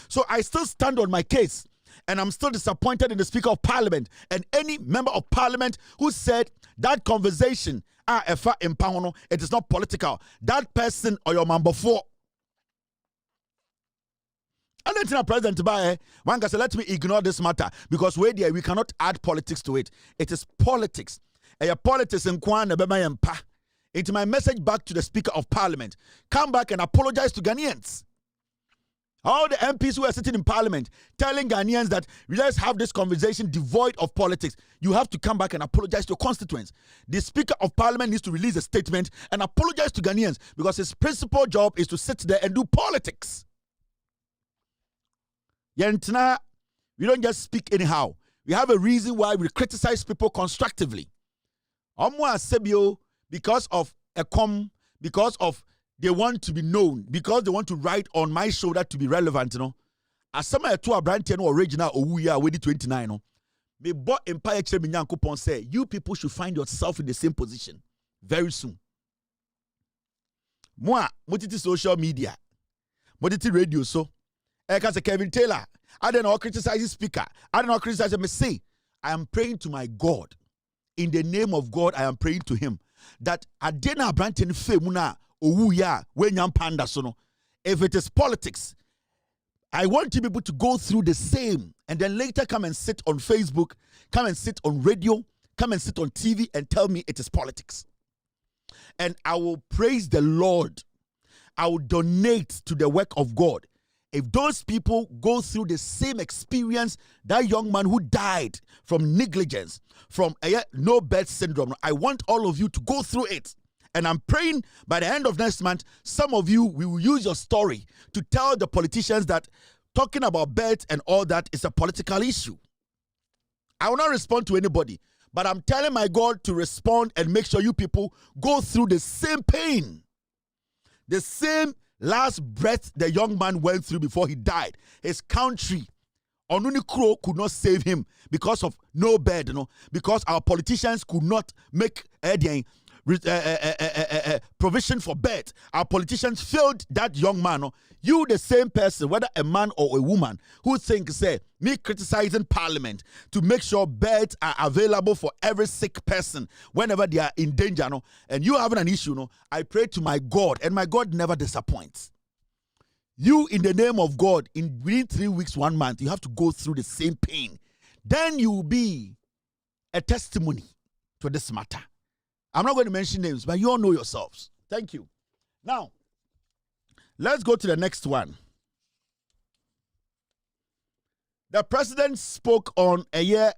[SPEAKER 13] So I still stand on my case, and I'm still disappointed in the Speaker of Parliament and any member of Parliament who said that conversation, it is not political. That person or your man before. And then President Bae, one guy said, let me ignore this matter because we cannot add politics to it. It is politics. Politics in Kwan Empa. It's my message back to the Speaker of Parliament. Come back and apologize to Ghanaians. All the MPs who are sitting in Parliament telling Ghanaians that let's have this conversation devoid of politics. You have to come back and apologize to your constituents. The Speaker of Parliament needs to release a statement and apologize to Ghanaians because his principal job is to sit there and do politics. Yentna, we don't just speak anyhow. We have a reason why we criticize people constructively. Omwa Sebio, because of because of they want to be known, because they want to write on my shoulder to be relevant, you know. As some to a brand original Owuya wedi 29, no. Me bought Empire Cheminyankopon say, you people should find yourself in the same position very soon. Moi, motiti social media, motiti radio so. Because Kevin Taylor, I don't know criticize the speaker. I don't know criticize him. Say, I am praying to my God. In the name of God, I am praying to him that Adena Branton Femuna. If it is politics, I want you people to go through the same and then later come and sit on Facebook, come and sit on radio, come and sit on TV and tell me it is politics. And I will praise the Lord. I will donate to the work of God. If those people go through the same experience, that young man who died from negligence, from no bed syndrome, I want all of you to go through it. And I'm praying by the end of next month, some of you will use your story to tell the politicians that talking about beds and all that is a political issue. I will not respond to anybody, but I'm telling my God to respond and make sure you people go through the same pain. The same last breath the young man went through before he died. His country, Onunikro, could not save him because of no bed, because our politicians could not make provision for bed. Our politicians failed that young man. You, the same person, whether a man or a woman, who thinks, say, me criticizing Parliament to make sure beds are available for every sick person whenever they are in danger, and you having an issue, I pray to my God, and my God never disappoints. You, in the name of God, within 3 weeks, 1 month, you have to go through the same pain. Then you will be a testimony to this matter. I'm not going to mention names, but you all know yourselves. Thank you. Now, let's go to the next one. The president spoke on a year.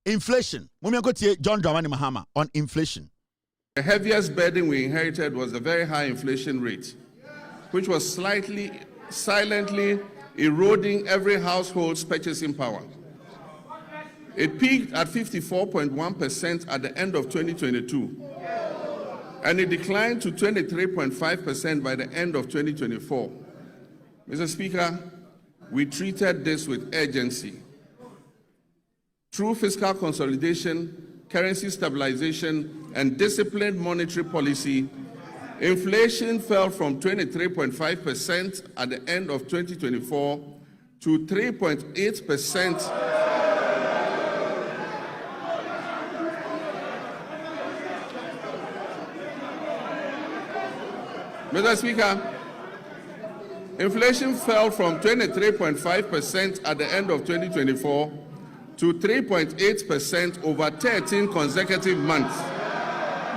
[SPEAKER 13] Inflation. John Dramani Mahama on inflation.
[SPEAKER 16] The heaviest burden we inherited was the very high inflation rate, which was silently eroding every household's purchasing power. It peaked at 54.1% at the end of 2022, and it declined to 23.5% by the end of 2024. Mr. Speaker, we treated this with urgency. Through fiscal consolidation, currency stabilization, and disciplined monetary policy, inflation fell from 23.5% at the end of 2024 to 3.8%. Mr. Speaker, inflation fell from 23.5% at the end of 2024 to 3.8% over 13 consecutive months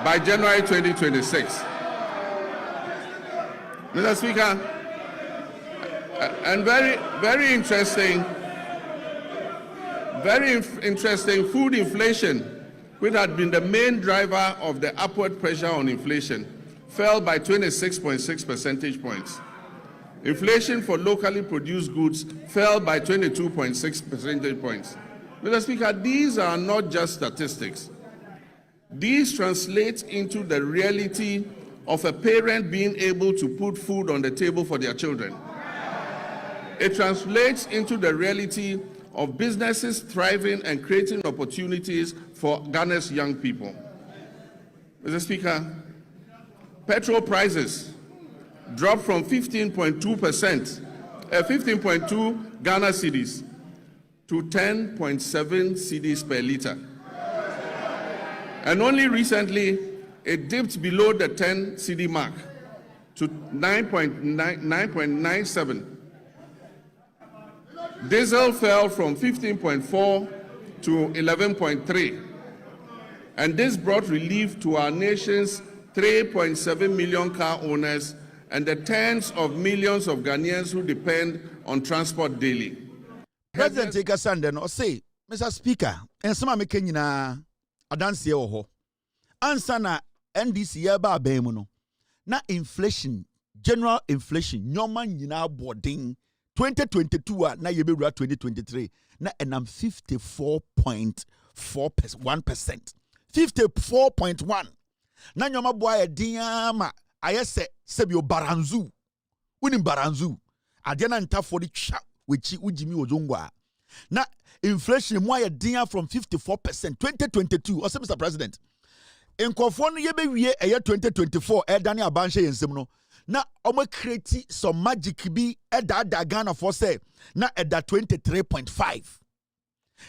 [SPEAKER 16] by January 2026. Mr. Speaker, and very interesting, food inflation, which had been the main driver of the upward pressure on inflation, fell by 26.6 percentage points. Inflation for locally produced goods fell by 22.6 percentage points. Mr. Speaker, these are not just statistics. These translate into the reality of a parent being able to put food on the table for their children. It translates into the reality of businesses thriving and creating opportunities for Ghana's young people. Mr. Speaker, petrol prices dropped from 15.2% Ghana cedis to 10.7 cedis per liter. And only recently, it dipped below the 10 cedi mark to 9.97. Diesel fell from 15.4 to 11.3. And this brought relief to our nation's 3.7 million car owners and the tens of millions of Ghanaians who depend on transport daily.
[SPEAKER 13] President Ikasande no say, Mr. Speaker, and some of Kenya adansi oho. Ansa na NDC yaba abemu no. Na inflation, general inflation, nyoma nyina boarding 2022 na yebewura 2023 na enam 54.1%. 54.1. Na nyoma boa ediama ayese sebio baranzu. Unim baranzu. Adiana nta for the cha wechi ujimi ojongwa. Na inflation mo ayedian from 54% 2022. Ose Mr. President. Enkofo no yebewie eye 2024 edane abanhye yensem no. Na omo create some magic bi eda Ghana for say na eda 23.5.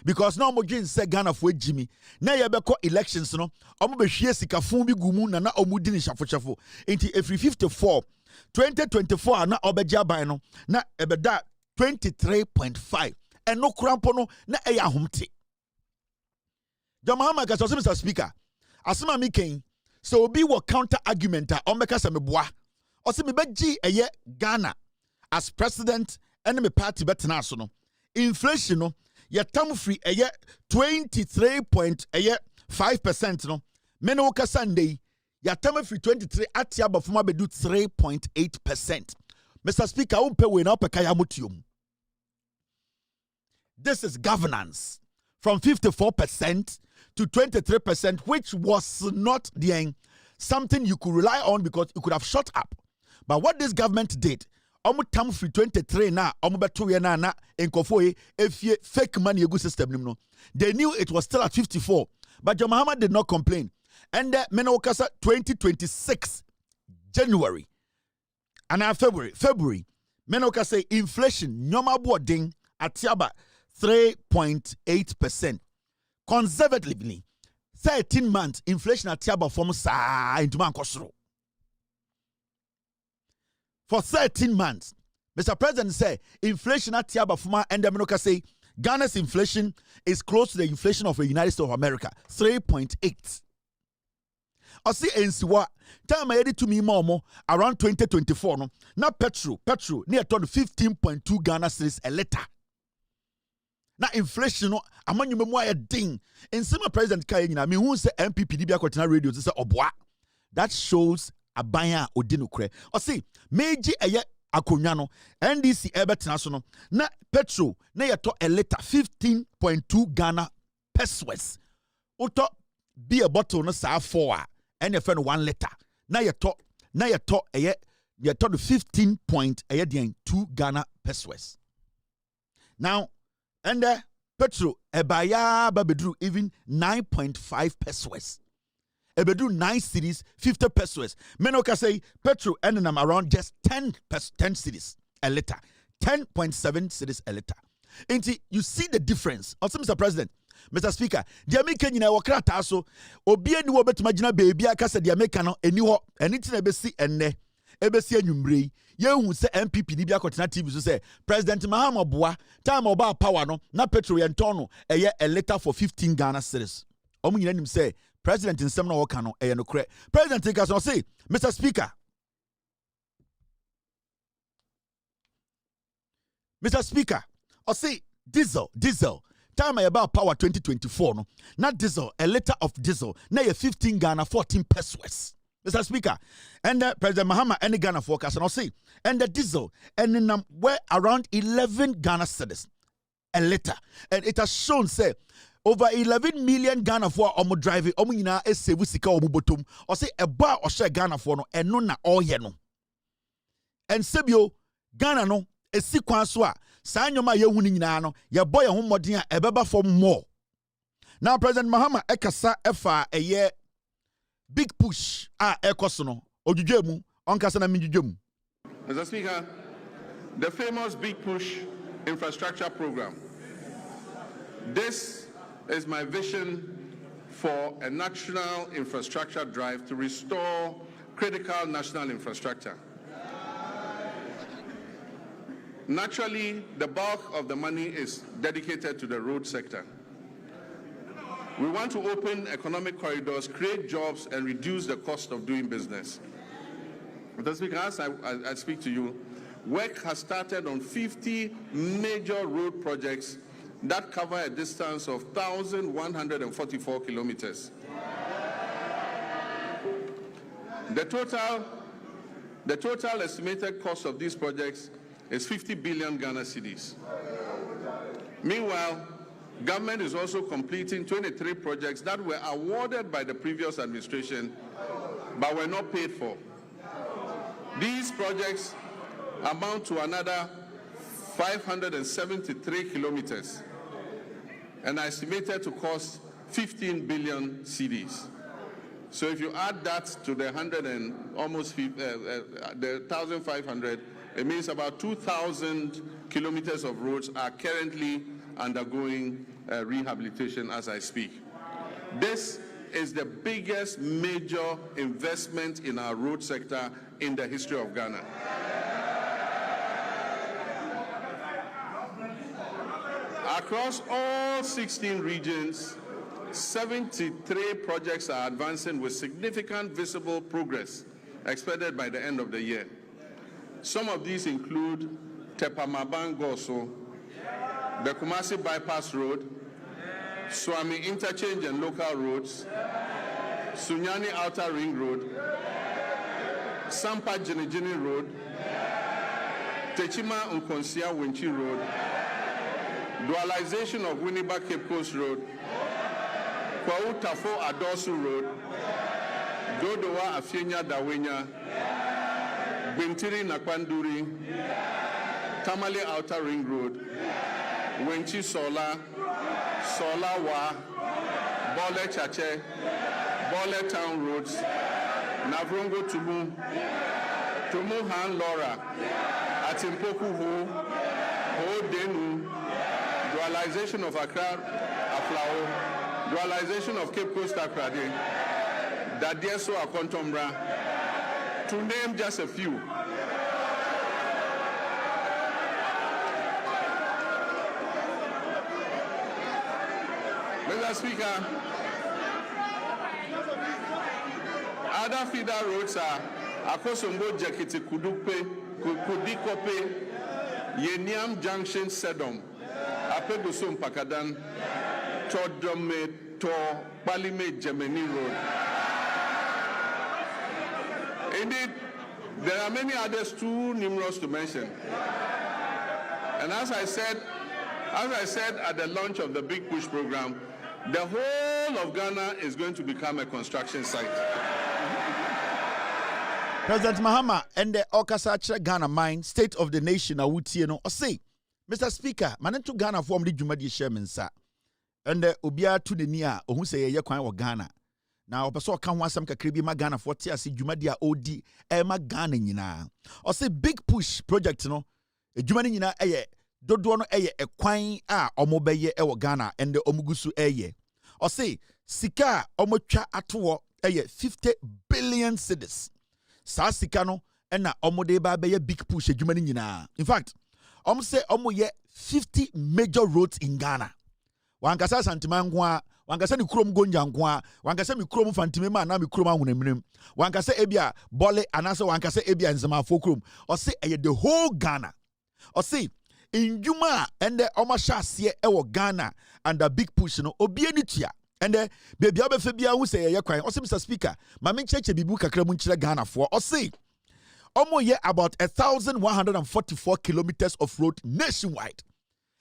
[SPEAKER 13] Because now omo gin say Ghana for Jimmy na yebeko elections no omo be hwie sikafon bi gumu na omo di ni shafo enti every 54 2024 na obeja ban no na ebeda 23.5 eno krampo no na eya ahomte Jamahama gaso Mr. Speaker asema mi ken so obi wo counter argument a ombeka se meboa o se me beji eye Ghana as president and me party betena so no inflation no ye tam free eye 23.5% no me no ka Sunday ye tam free 23 atia bafuma bedu 3.8%. Mr. Speaker umpe we na opeka ya motium. This is governance from 54% to 23%, which was not something you could rely on because it could have shot up. But what this government did, tam free 23 na beto ye na enkofo e fake money egu system nim no. They knew it was still at 54, but John Muhammad did not complain. And Menokasa 2026 January and February Menokasa inflation nyoma boarding at Tiaba 3.8%. Conservatively, 13 months inflation at Tiaba from sa into Mankosro. For 13 months, Mr. President said inflation at Tiaba Fuma and Menoka say Ghana's inflation is close to the inflation of the United States of America, 3.8. I see NCWA time I edit to me more around 2024 no. Now petrol near to 15.2 Ghana cedis a liter. Now inflation no among you a ding. In some President Kayina, me who say Npp Graduands radio say obwa. That shows abaya odinukre. O see meji eye akonyano NDC ebetina so no na petrol na yeto a liter 15.2 Ghana pesos. Oto be a bottle no sa 4 and you find 1 liter. Na yeto eye yeto 15.2 Ghana pesos. Now and petrol ebaya babedru even 9.5 pesos. Ebedu 9 cedis 50 pesos. Menoka say petrol ending them around just 10 cedis a liter. 10.7 cedis a liter. And you see the difference. Also, Mr. President, Mr. Speaker, the American in our crataso, Obia ni wobetumagina baby, I said the American and you are anything ebesi ene. Ebesi enyumbre ye hu se MPP ni bia kotina TV so say President Mahama Boa time oba power no na petrol yenton no eye a liter for 15 Ghana cedis. Omu nyina nim say President in some no work no eye no kre. President take us say Mr. Speaker, I say diesel time about power 2024 no. Not diesel a liter of diesel na ye 15 Ghana 14 pesos. Mr. Speaker, and President Mahama and the Ghana forecast, and I'll say, and the diesel, and then we're around 11 Ghana cedis a liter. And it has shown, say, over 11 million Ghana for omo driving, omo yina e sevu sika omo bottom, or say a bar or share Ghana for no, and no na all yeno. And Sebio, Ghana no, a sequence, Sanyoma ye winning nano, your boy a home modia, a beba for more. Now, President Mahama Ekasa Efa a year. Big push ekosono ojujemu onkasa na minjujemu.
[SPEAKER 16] Mr. Speaker, the famous Big Push infrastructure program. This is my vision for a national infrastructure drive to restore critical national infrastructure. Naturally, the bulk of the money is dedicated to the road sector. We want to open economic corridors, create jobs, and reduce the cost of doing business. Mr. Speaker, as I speak to you, work has started on 50 major road projects that cover a distance of 1,144 kilometers. The total estimated cost of these projects is 50 billion Ghana cedis. Meanwhile, government is also completing 23 projects that were awarded by the previous administration but were not paid for. These projects amount to another 573 kilometers and are estimated to cost 15 billion cedis. So if you add that to the 1,500, it means about 2,000 kilometers of roads are currently undergoing rehabilitation as I speak. This is the biggest major investment in our road sector in the history of Ghana. Across all 16 regions, 73 projects are advancing with significant visible progress expected by the end of the year. Some of these include Tepamaban-Goso, the Kumasi Bypass Road, Swami Interchange and Local Roads, Sunyani Outer Ring Road, Sampa Jinijini Road, Techima Nkonsia Winchi Road, dualization of Winneba Cape Coast Road, Kwau Tafo Adosu Road, Dodowa Afienya Dawenya, Bintiri Nakwanduri, Tamale Outer Ring Road, Wenchi Sola, Sola Wa, Bole Chache, Bole Town Roads, Navrongo Tumu, Tumu Han Laura, Atimpoku Ho, Ho Denu, dualization of Accra, Aflao, dualization of Cape Coast Akrade, Dadieso Akontombra, to name just a few. Mr. Speaker, other feeder roads are Akosombo Jakiti Kudupe, Kudikope, Yeniam Junction Sedom, Apegusum Pakadan, Todome to Palime Gemini Road. Indeed, there are many others too numerous to mention. And as I said at the launch of the Big Push program, the whole of Ghana is going to become a construction site.
[SPEAKER 13] President Mahama and the Okasa Ghana Mine, State of the Nation, Awutieno, or say, Mr. Speaker, Manento Ghana form the Jumadi Sherman, sir. And the Ubia to the Nia, or who say a Yakwan or Ghana. Now, Paso can want some Kakribi Magana for Tiasi Jumadia OD, Emma Ghana, yina. Or say Big Push project, no, a Jumanina, Dodono a quine omobeye ewo Ghana and the omugusu eye. Or say Sika omocha atwo 50 billion cedis. Sa Sika no na omodeba beye Big Push ejumani nyina. In fact, say omoye 50 major roads in Ghana. Wankasa santimangwa, wankasa ni krom gonjangwa, wankasa mi krom fantimema na mi krom ahuneminem. Wankasa ebia bole anasa wankasa ebia nzema fokrom. Or say the whole Ghana. Or say in Juma and the Omashasye ewo Ghana and the Big Push no obienitia And baby Abefebia who say ya kwan. Ose Mr. Speaker, ma me cheche bibu kakra mu nkyere Ghana for. Ose omo ye about 1,144 kilometers of road nationwide.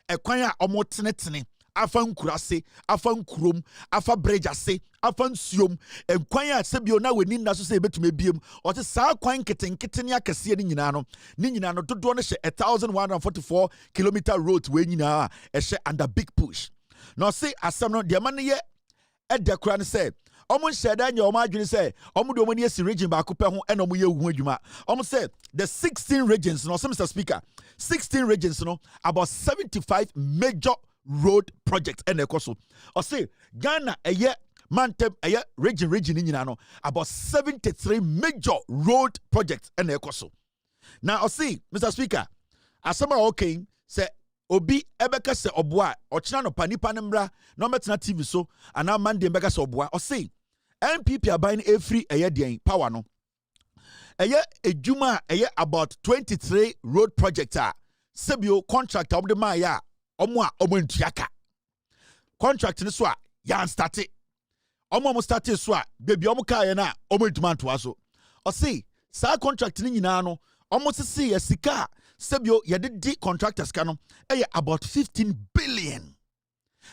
[SPEAKER 13] Ekwan a omo tenetene afa nkurase, afa nkurom, afa bridge ase, afa nsuom, ekwan a sebio na weni na so se betume biem. Ose saa kwan ketenkete ne akese ni nyina no dodo no hye 1,144 kilometer road we nyina a hye under big push. No say asem no de man ye edekura ne say omo nhyeda nya omo adwene say omo de omo ne esi region ba kopɛ ho ena omo ye hu adwuma. Omo say the 16 regions no, Mr. Speaker, 16 regions no, about 75 major road projects ena ekoso. O say Ghana eye mantem eye region ni nyina no, about 73 major road projects ena ekoso. Now o say Mr. Speaker, asema okay say obi ebeka se oboa ochina no panipa ne mra no metena TV so ana Monday ebeka se oboa o say NPP aban every eye den power no eye ejuma eye about 23 road projects a sebio contract of the maya omo a omo ntuaka contract ne so a yan start omo start so a baby omo ka ye na omo ntuma ntoa so o say sa contract ne nyina no omo sisi ya sika sebio yede di contractors kano about 15 billion.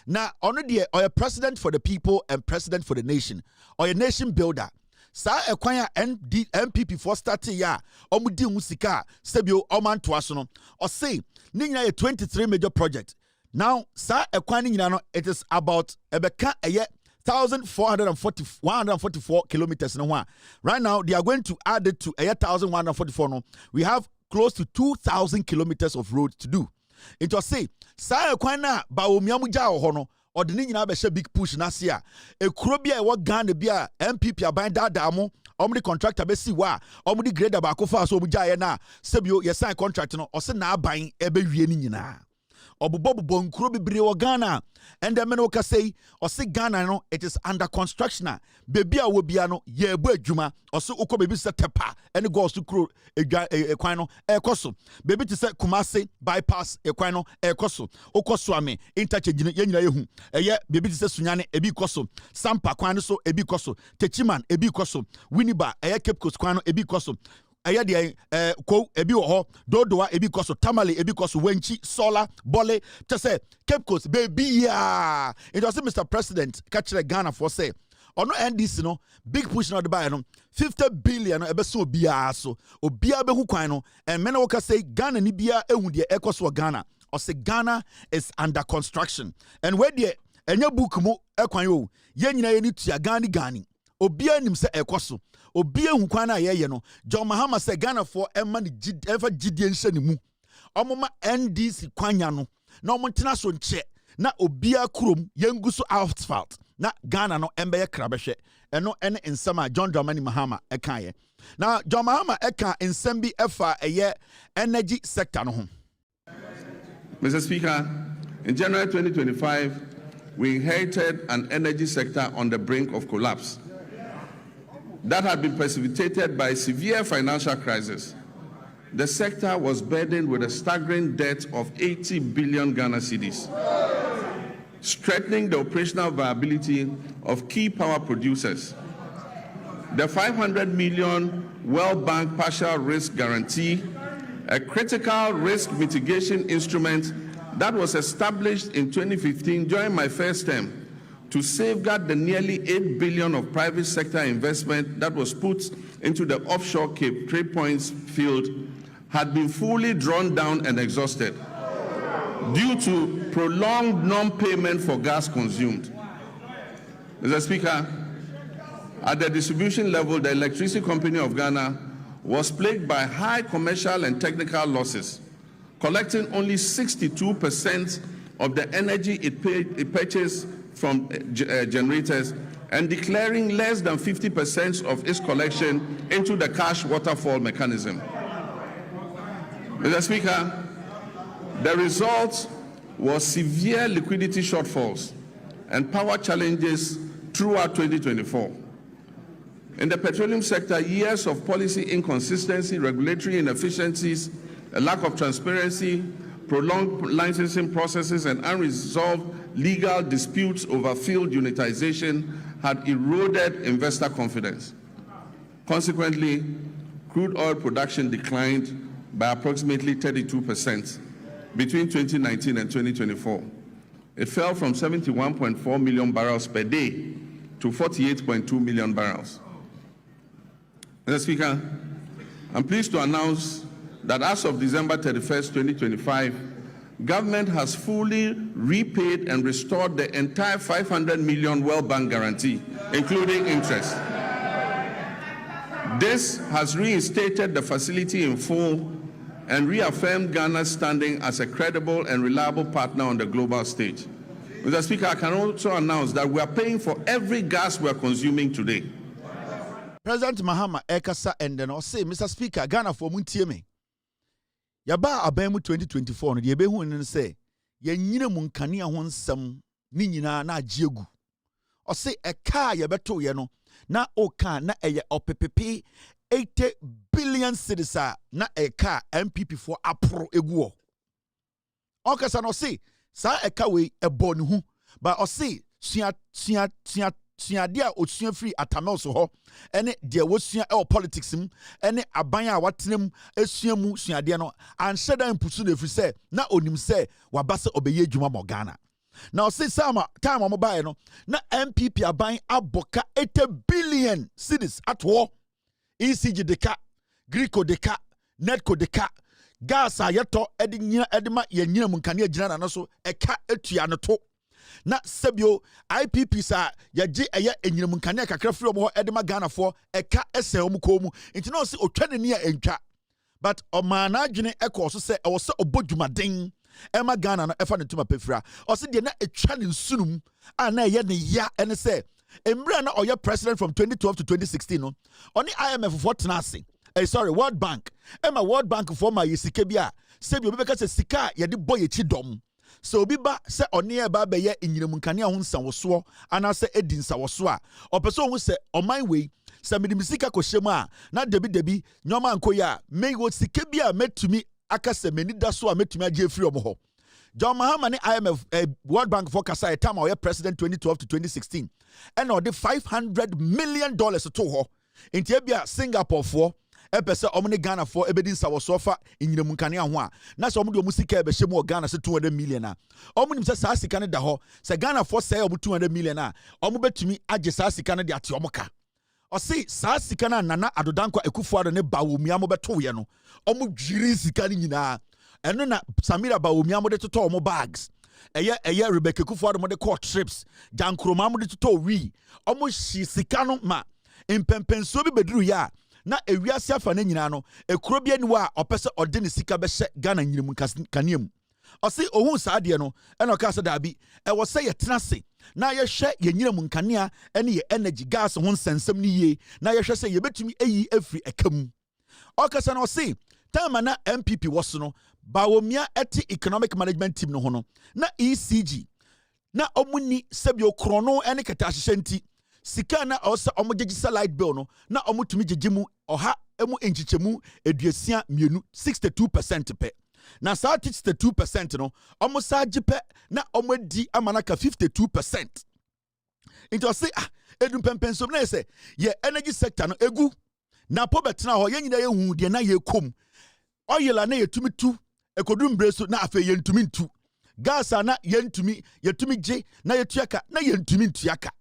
[SPEAKER 13] Now already or a president for the people and president for the nation or a nation builder. Sa ekwanya NPP for start ya omudi musika sebio oman toasono or say ni nyina 23 major projects. Now sa ekwanya nyina no it is about ebeka 1,444 kilometers no one. Right now they are going to add it to 1,144 no. We have close to 2,000 kilometers of road to do. It was say, sa ekwana ba omiamuja ohono, or the nyina be big push na sia. E kurobia e wa Ghana bia MPP aban dada mo, omudi contractor be si wa, omudi grader ba kofa so omuja ye na, sebio ye sign contract no, or se na aban ebe wie ni nyina. Obubobo nkuro bebre wo Ghana and the men say or say Ghana no it is under construction baby a wo bia no ye ebu adwuma or so uko baby se tepa and go to kuro ekwan no ekoso baby to say Kumasi bypass ekwan no ekoso okoso ame interchange ye nyina yehu eye baby to say Sunyane ebi koso Sampa kwan so ebi koso Techiman ebi koso Winneba eye Cape Coast kwan no ebi koso ayade ko ebi wo ho dodoa ebi koso Tamale ebi koso Wenchi Sola Bole to say Cape Coast baby ya it was Mr. President catch Ghana for say ono NDC no big push no the buy no 50 billion no ebeso obia so obia behu kwan no and men wo ka say Ghana ni bia ehu de ekoso Ghana or say Ghana is under construction and where de enya book mu ekwan yo ye nyina ye ni tua Ghana obia nim se ekoso obia hu kwan na ye no John Mahama say Ghana for emma ni ever gidie nse ni mu omoma NDC kwanya no na omontena so nche na obia krom yengu so asphalt na Ghana no embe ye krabehwe eno ene nsema John Dramani Mahama eka ye na John Mahama eka nsem bi efa eye energy sector no ho.
[SPEAKER 16] Mr. Speaker, in January 2025 we inherited an energy sector on the brink of collapse that had been precipitated by a severe financial crisis. The sector was burdened with a staggering debt of 80 billion Ghana cedis, strengthening the operational viability of key power producers. The 500 million World Bank partial risk guarantee, a critical risk mitigation instrument that was established in 2015 during my first term, to safeguard the nearly 8 billion of private sector investment that was put into the offshore Cape Trade Points field, had been fully drawn down and exhausted due to prolonged non-payment for gas consumed. Mr. Speaker, at the distribution level, the Electricity Company of Ghana was plagued by high commercial and technical losses, collecting only 62% of the energy it purchased from generators and declaring less than 50% of its collection into the cash waterfall mechanism. Mr. Speaker, the result was severe liquidity shortfalls and power challenges throughout 2024. In the petroleum sector, years of policy inconsistency, regulatory inefficiencies, a lack of transparency, prolonged licensing processes, and unresolved legal disputes over field unitization had eroded investor confidence. Consequently, crude oil production declined by approximately 32% between 2019 and 2024. It fell from 71.4 million barrels per day to 48.2 million barrels. Mr. Speaker, I'm pleased to announce that as of December 31st, 2025, government has fully repaid and restored the entire 500 million World Bank guarantee, including interest. This has reinstated the facility in full and reaffirmed Ghana's standing as a credible and reliable partner on the global stage. Mr. Speaker, I can also announce that we are paying for every gas we are consuming today.
[SPEAKER 13] President Mahama Ekasa and then say, Mr. Speaker, Ghana for Muntieme. Yaba Abemu 2024, the Yebehu and say, Yenina Munkania won some Nina na Jiegu. Or say a car Yabeto Yano, na oka na eye OPPP 80 billion cedis na a car MPP for apro eguo. Okasa no say, sa a car we a bonu, but or say, sia dia otua free atamel so ho ene de wosua e politics mu ene abanya watinem esua mu suade no anhyeda impusu na free say na onim say wabase obeye dwuma mo Ghana na o say sama time mo bae no na MPP aban aboka 80 billion cedis atwo ECG deka Greco deka Netco deka gas ayeto edina edema yanyina mu nkane agina na so eka etua no to na sebio IPP sa yaje eye enyinam nkane kakra firi omo ho edema Ghana for eka ese omo komu nti no se otwane ne entwa but omana adwene ekoso se ewo se obodwumaden ema Ghana no efa ne tuma pefira o se de na etwa ne nsunum ana eye ne ya ene se emra na oye president from 2012 to 2016 no oni IMF for tenase World Bank ema World Bank for ma yesike bia sebio bebeka se sika ye de boy echi dom so biba se onye ba be ye enyinam nkane ho nsawoso ana se edi nsawoso a opeso hu se oman we se medimisika kohyem a na debi nyoma ankoya me wo sika bia metumi aka se menida so a metumi age free omo ho John Mahama ne IMF World Bank for kasa e time our president 2012 to 2016 and or the $500 million to ho intia bia Singapore for epese omne Ghana for ebedi nsawoso fa enyinam nkane ho a na se omde omusika ebehye mu Ghana se 200 million a omnim se saa sika ne da ho se Ghana for say omu 200 million a omu betumi age saa sika ne de ate omuka o se saa sika na nana adodankwa ekufuado ne bawomia mo beto ye no omu dwiri sika ne nyina eno na Samira bawomia mo de toto omu bags eye Rebecca Kufuado mo de court trips jankroma mo de toto wi omu hyi sika no ma impempenso bi beduru ya na ewiase afa na nyina no ekuro bia ni wa opese ode ne sika be hye Ghana nyinam kaneam o se ohun saade no ena o ka se dabi e wo se ye tenase na ye hye ye nyinam nkanea ene ye energy gas ho nsensem ni ye na ye hye se ye betumi eyi afri ekam o ka se no se time na MPP woso no bawomia eti economic management team no ho no na ECG na omuni sebio krono ene kata hye nti sika na osa omogegisa light bill no na omutumi gegimu oha emu enchichemu eduasia mienu 62% pe na sa 62% no omosa gipe na omodi amanaka 52% into say edum pempensom na say ye energy sector no egu na po betena ho ye nyina ye hu de na ye kom oyela na ye tumi tu ekodum breso na afa ye ntumi ntu gas na ye ntumi ye tumi ge na ye tuaka na ye ntumi ntuaka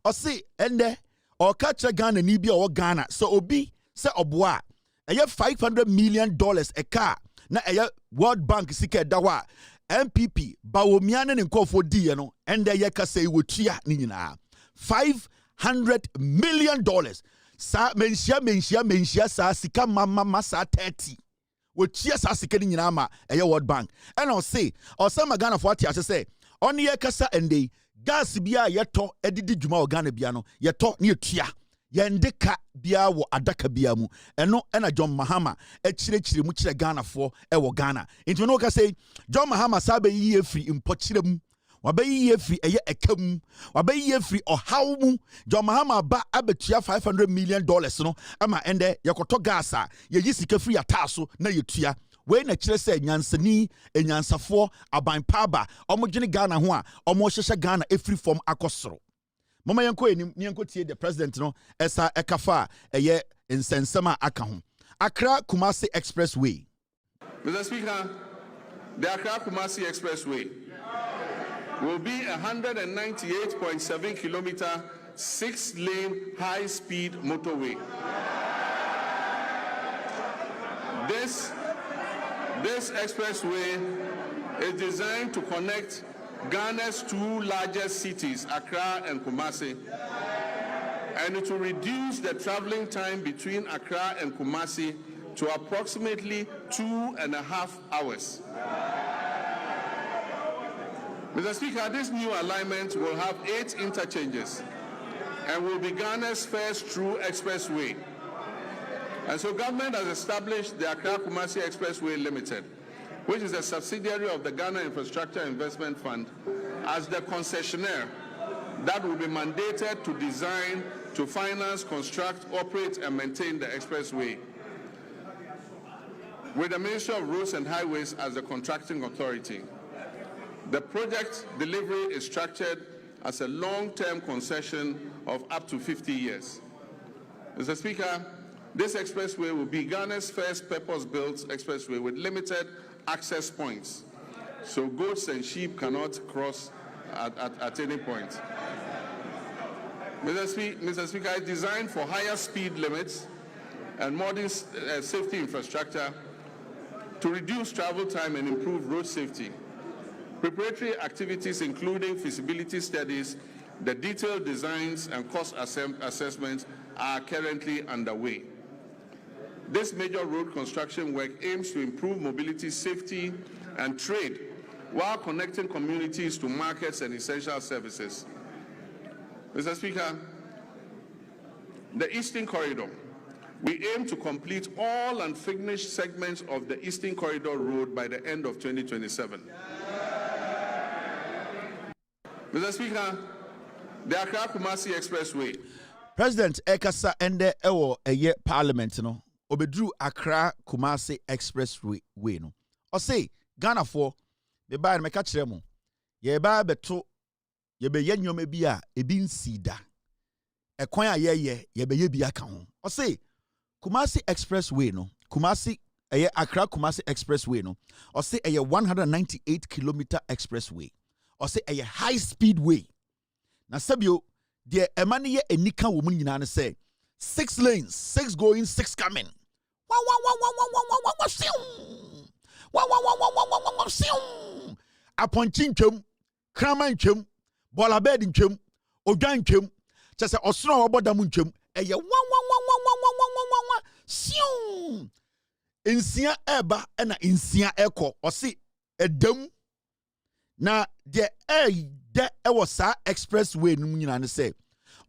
[SPEAKER 13] o se ende o kacha Ghana ni bia o Ghana so obi se oboa eye $500 million a car na eye World Bank sika dawa MPP bawomia ne nkofo die no ende ye kasa iwotua ni nyina $500 million sa menhia sa sika mama sa 30 wotua sa sika ni nyina ma eye World Bank and o se Ghana for atia se on ye kasa ende gas bia yeto edidi dwuma o Ghana bia no yeto ne etua yendeka bia wo adaka bia mu eno ena John Mahama ekirechire mu kire Ghana for e wo Ghana into no ka say John Mahama sabe yi free impokire mu wabayi free eye ekam wabayi free ohaw mu John Mahama ba abetua $500 million no ama ende yekoto gas a ye sika free ataso na yetua we na kyerɛ sɛ nyansani enyansafo aban paba ɔmo dwene Ghana ho a ɔmo hyehyɛ Ghana efiri fam akɔsoro mama yenko enim yenko tie the president no esa ekafa eye nsensema aka ho Accra Kumasi Expressway.
[SPEAKER 16] Mr. Speaker, the Accra Kumasi Expressway will be 198.7 kilometer 6-lane high-speed motorway. This expressway is designed to connect Ghana's two largest cities, Accra and Kumasi, and it will reduce the traveling time between Accra and Kumasi to approximately 2.5 hours. Mr. Speaker, this new alignment will have 8 interchanges and will be Ghana's first true expressway. And so government has established the Accra Kumasi Expressway Limited, which is a subsidiary of the Ghana Infrastructure Investment Fund, as the concessionaire that will be mandated to design, to finance, construct, operate, and maintain the expressway, with the Ministry of Roads and Highways as the contracting authority. The project delivery is structured as a long-term concession of up to 50 years. Mr. Speaker, this expressway will be Ghana's first purpose-built expressway with limited access points, so goats and sheep cannot cross at any point. Mr. Speaker, it's designed for higher speed limits and modern safety infrastructure to reduce travel time and improve road safety. Preparatory activities including feasibility studies, the detailed designs and cost assessments are currently underway. This major road construction work aims to improve mobility, safety, and trade while connecting communities to markets and essential services. Mr. Speaker, the Eastern Corridor. We aim to complete all unfinished segments of the Eastern Corridor Road by the end of 2027. Mr. Speaker, the Accra Kumasi Expressway.
[SPEAKER 13] President Ekasa ende ewo eye parliament no obedru Accra Kumasi Expressway no. O say Ghana for be ba na meka kire mo. Ye ba beto ye be yanyoma bi a ebi nsida. Ekwan a ye be ye bi aka ho. O say Kumasi Expressway no. Kumasi Accra Kumasi Expressway no. O say 198 kilometer expressway. Or say a high speed way. Na sabio the emani ye enika wo mu nyina ne say 6 lanes, 6 going, 6 coming. Aponchin twem, kraman twem, bola bed twem, odwan twem, chese osoro oboda mu twem. Eye sium. Insia eba na insia eko. O say edam. Na the was sa expressway no nyina ne say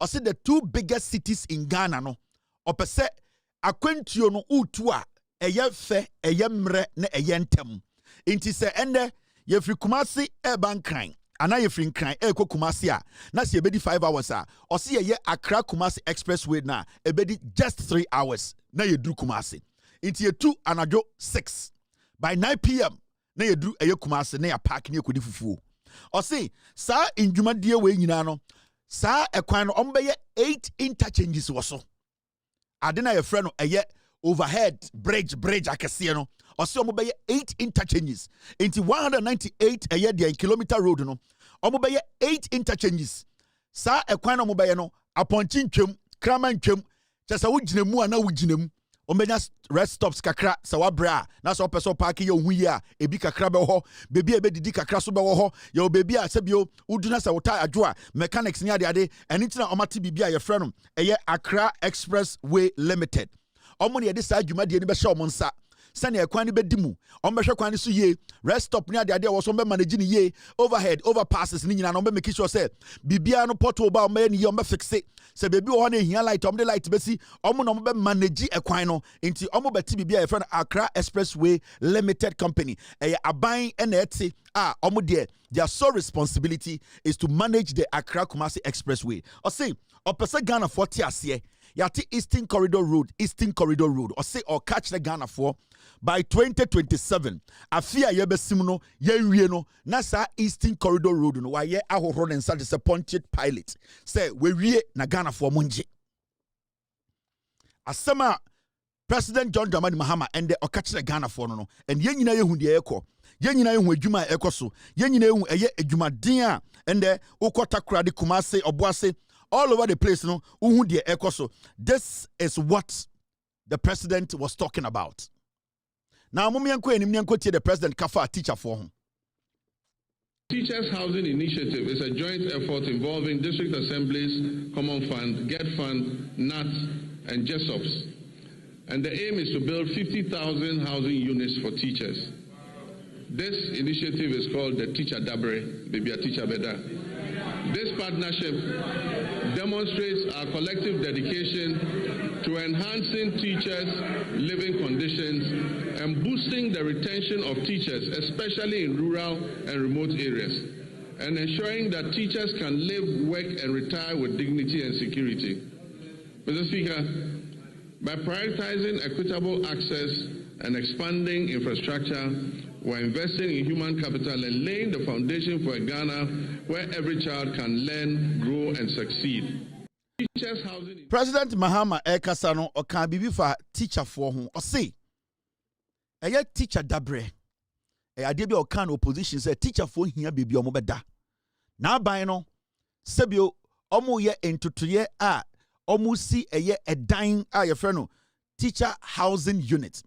[SPEAKER 13] o say the 2 biggest cities in Ghana no opese akwantuo no utu a eye fe eye mre na eye ntem inti se ende ye firi Kumasi Bankran ana ye firi Nkran ekɔ Kumasi a na se ebedi 5 hours a o say ye Accra Kumasi Expressway na ebedi just 3 hours na ye duru Kumasi inti ye 2 anajo 6 by 9 p.m. na yedru eye Kumasi na ya park ne ekodi fufuo o say sa indwumadie we nyina no sa ekwan no ombeye 8 interchanges wo so ade na ye frɛ no eye overhead bridge akese no o say ombeye 8 interchanges into 198 eye de kilometer road no ombeye 8 interchanges sa ekwan no ombeye no aponchin twem kraman twem chesa wo ginemu ana wo ginemu Omenya rest stops kakra sa wabra na so person park ye ohu yi a ebi kakra be ho bebi ebe didi kakra so be ho ye bebi a sebio uduna sa wota adwo a mechanics ni ade enitina omate bibia ye frɛ no eye Accra Expressway Limited omo ne ye de sa adwuma de ni be hye omo nsa sani ekwan ni bedi mu omo hwe kwan ni so ye rest stop ni ade wo so be manage ni ye overhead overpasses ni nyina no be make sure say bibia no portal ba omo ye ni ye omo fix it se bebi wo na ehia light omo de light besi omo no be manage ekwan no nti omo beti bibia ye friend Accra Expressway Limited Company aban na eti a omo de their sole responsibility is to manage the Accra Kumasi Expressway. Or say, or person Ghana for TSA, yati Eastern Corridor Road, or say, or catch the Ghana for by 2027. Afia yebe simuno, ye no, nasa Eastern Corridor Road, no, why ye ahoron and such as a pointed pilot. Say, we na Ghana for munje. Asema, President John Dramani Mahama and the Okachina Ghana for no, and yen yina yehu de eko. Yen yina yehu ejuma ekoso. Yen yina yehu eye ejuma dia and the Okota Kradi Kumase Obuase all over the place no uhu de ekoso. This is what the president was talking about. Now mumianko enimnianko tie the president kafa teacher for him.
[SPEAKER 16] Teachers Housing Initiative is a joint effort involving district assemblies, Common Fund, Get Fund, NAT, and JESOPs. And the aim is to build 50,000 housing units for teachers. This initiative is called the Teacher Dabre, Baby Teacher Beda. This partnership demonstrates our collective dedication to enhancing teachers' living conditions and boosting the retention of teachers, especially in rural and remote areas, and ensuring that teachers can live, work, and retire with dignity and security. Mr. Speaker, by prioritizing equitable access and expanding infrastructure, we're investing in human capital and laying the foundation for a Ghana where every child can learn, grow, and succeed.
[SPEAKER 13] President Mahama Ekasano okan bibi fa teacher for home or say a teacher dabre a debi okan opposition say teacher for here bibi omo beda na ban no sebio omo ye entotoye a omo si a dying a ye friend no teacher housing unit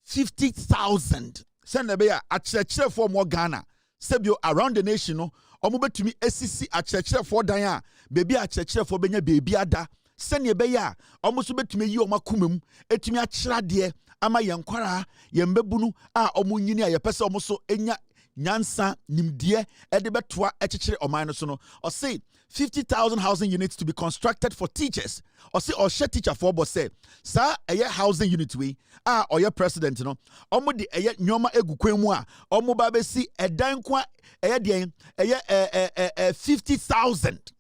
[SPEAKER 13] 50,000 send the bear a church for more Ghana sebio around the nation no omo betumi esisi a church for dan baby a church for benya baby ada send ye bear omo so betumi yi omo kumem etumi a chira de ama yenkwara yembebunu a omo nyini a ye pese omo so enya nyansa nimdie ede betoa echechire oman no so no or say 50,000 housing units to be constructed for teachers or say or share teacher for boss say sa eye housing unit we or your president no omo de eye nyoma egukwan mu a omo ba be si edan kwa eye de eye 50,000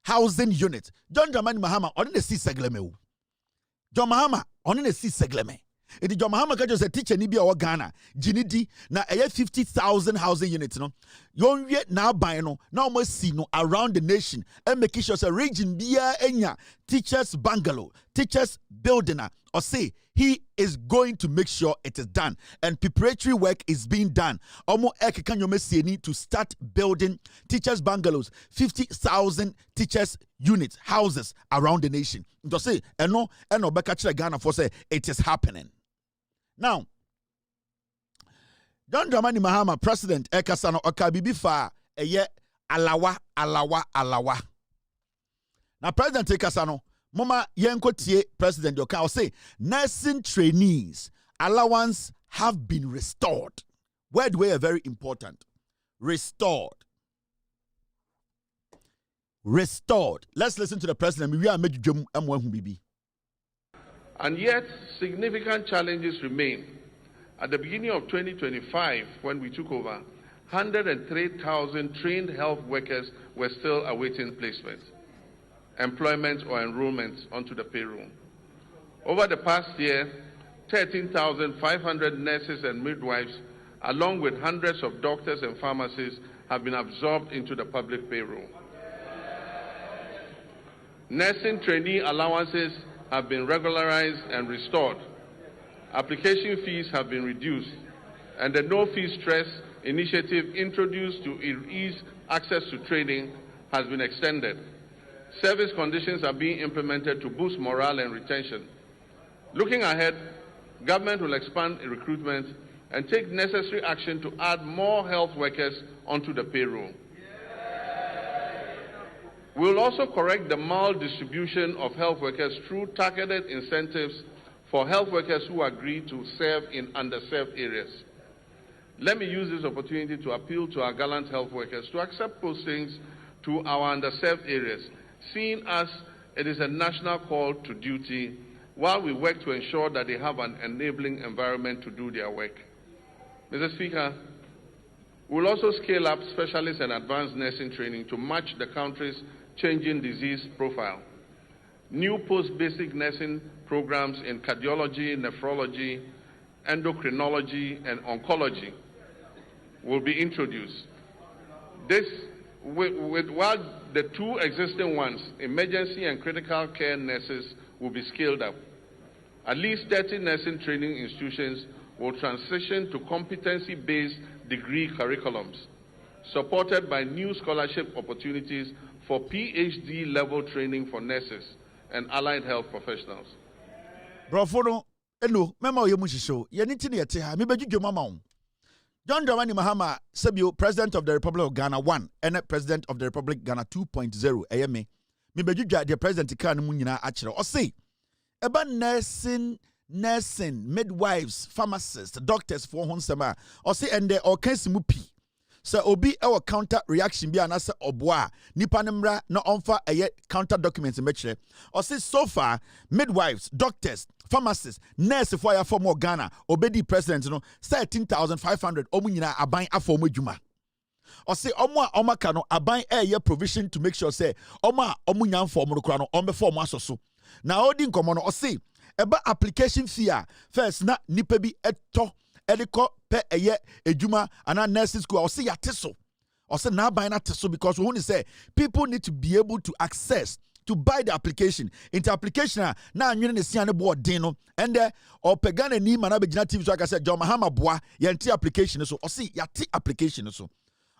[SPEAKER 13] housing units. John Dramani Mahama on the sea segleme. John Mahama on the sea segleme. It is John Mahama just a teacher nibi or Ghana. Jinidi na 50,000 housing units no. Yon yet now buy no almost see no around the nation and making sure a region bia enya teachers bungalow, teachers building or say he is going to make sure it is done and preparatory work is being done. Omo need to start building teachers bungalows, 50,000 teachers units, houses around the nation. To say eno beka Ghana for say it is happening. Now, John Dramani Mahama, President Ekasano Okabibi fa eye alawa. Now, President Ekasano, Mama Yenko tie President Yoka will say nursing trainees allowance have been restored. Word way very important. Restored. Let's listen to the president. We are making
[SPEAKER 16] And yet, significant challenges remain. At the beginning of 2025, when we took over, 103,000 trained health workers were still awaiting placement, employment, or enrollment onto the payroll. Over the past year, 13,500 nurses and midwives, along with hundreds of doctors and pharmacists, have been absorbed into the public payroll. Nursing trainee allowances have been regularized and restored. Application fees have been reduced, and the no-fee stress initiative introduced to ease access to training has been extended. Service conditions are being implemented to boost morale and retention. Looking ahead, government will expand recruitment and take necessary action to add more health workers onto the payroll. We will also correct the maldistribution of health workers through targeted incentives for health workers who agree to serve in underserved areas. Let me use this opportunity to appeal to our gallant health workers to accept postings to our underserved areas, seeing as it is a national call to duty while we work to ensure that they have an enabling environment to do their work. Mr. Speaker, we'll also scale up specialist and advanced nursing training to match the country's changing disease profile. New post-basic nursing programs in cardiology, nephrology, endocrinology, and oncology will be introduced. This, while the two existing ones, emergency and critical care nurses, will be scaled up. At least 30 nursing training institutions will transition to competency-based degree curriculums, supported by new scholarship opportunities for PhD level training for nurses and allied health professionals.
[SPEAKER 13] Brofono, eno, memo yemushisho, yeniti ni yete ha, mibejujo mama. John Dramani Mahama, Sebio, President of the Republic of Ghana 1, and President of the Republic Ghana 2.0, ayeme. Mibejuja, the President Ikan Munina Achero, or say, eba nursing, midwives, pharmacists, doctors for Honsema, or say, and they or Kensimupi. So obi our counter reaction be anasa obwa nipa nemra no onfa a counter documents metre or say so far midwives, doctors, pharmacists, nurses for ya for more Ghana obedi president no 13,500 omunyina aban afọ modwuma or say omo ka no aban air provision to make sure say omunya for omukra no ombe for asoso na odi nkomo no or say eba application fee first na nipa bi eto ediko pe eye ejuma ana nursing school or say yateso or say na buy na teso because we want to say people need to be able to access to buy the application into application na anwene ne sia ne board din no and or pegana ni mana begina TV so aka say John Mahama boa yenti application so or say yati application so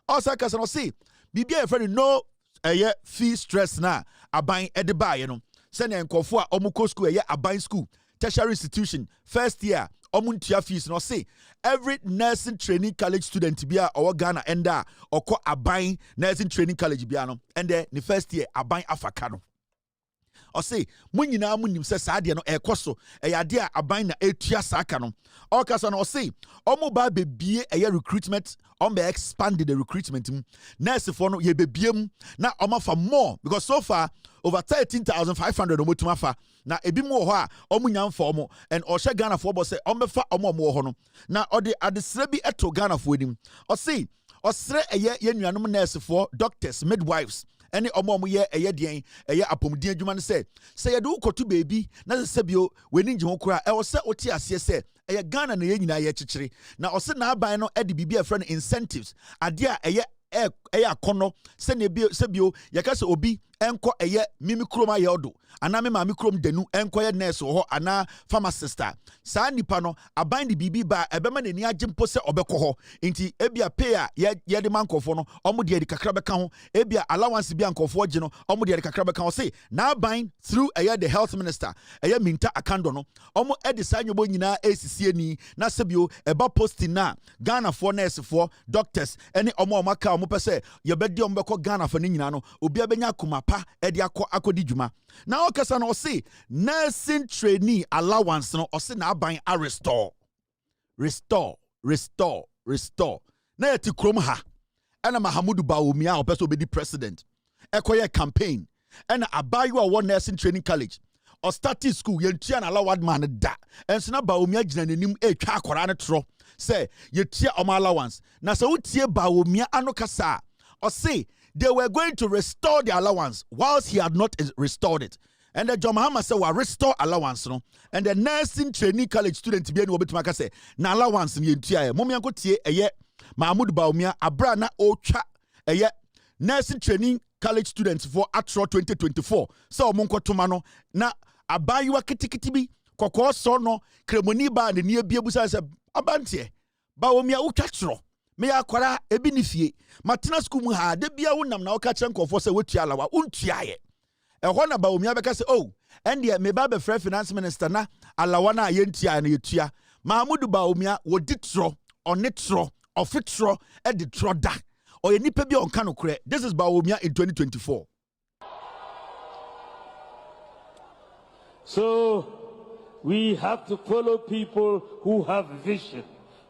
[SPEAKER 13] also aka say no say bibia e friend no eye fee stress na aban ede buy no say na nkofo a omuko school eye aban school tertiary institution first year omuntia fees no say every nursing training college student bia or Ghana enda or ko aban nursing training college bia no and the first year aban afaka no or say munyina munim se saade no ekoso eyade a aban na etua saka no or kasa no say omo ba bebie eye recruitment on be expand the recruitment nurse for no ye bebiem na omo for more because so far over 13,500 omotuma fa na ebi mo ho a omunya mfa omo and ohye Ghana for bo say ombefa omo ho no na ode adesre bi eto Ghana for enim o say osre eye yenuanom nurse for doctors midwives any omo ye eye den eye apomdin adwuma ne say ye do koto baby na se bio weni nje ho kura e wo se oti ase se eye Ghana na ye nyina ye chichiri na o se na aban no e de bibia friend incentives ade a eye akono se ne bio se bio yakase obi enko eye mimi kroma yodo ana me mami krom denu enko ye nurse ho ana pharmacist sa nipa no aban de bibi ba ebema nani agimpo se obekọ ho nti ebia pay a ye de mankofo no omo de kakra beka ho ebia allowance bia nkofo agi no omo de kakra beka ho say na aban through eye the health minister eye minta akando no omo e de sanyobo nyina esisie ni na sebio eba posting na Ghana for nurse for doctors any omo maka omo pese ye bedi omo beko Ghana for ni nyina no obi abenya kuma pa edi akodi dwuma na okasa no say nursing trainee allowance no o say na aban a restore na yeti krom ha ena Mahamudu Bawumia opeso obedi president ekoye campaign ena abayu a one nursing training college or starting school yentia na allowed man da enso na Bawumia gina nanim etwa akora ne tro say yetia o allowance na se utie Bawumia anokasa or say they were going to restore the allowance whilst he had not restored it. And the John Mahama said, well, restore allowance. No? And the nursing training college student be able to say, na allowance in the Mommy uncle tie a ye, Mahmoud Baumia, Abrana Ocha, a ye, nursing training college students for Atro 2024. So, Monko Tomano, na Abayua Kitikitibi, Koko Sono, Cremoniba, and the near Biabusa said, Abantie, Baumia Uchatro. Me akwara ebinifie matina school mu ha de bia wonam na oka kyen kofo se wetua lawa untua ye ehọ na ba omia beka se oh ende me ba be free finance minister na alawa na ye ntua na yetua Mahamudu ba omia wodi tro onetro ofitro e de tro da oye nipa bi onka no kure. This is ba omia in 2024.
[SPEAKER 17] So we have to follow people who have vision.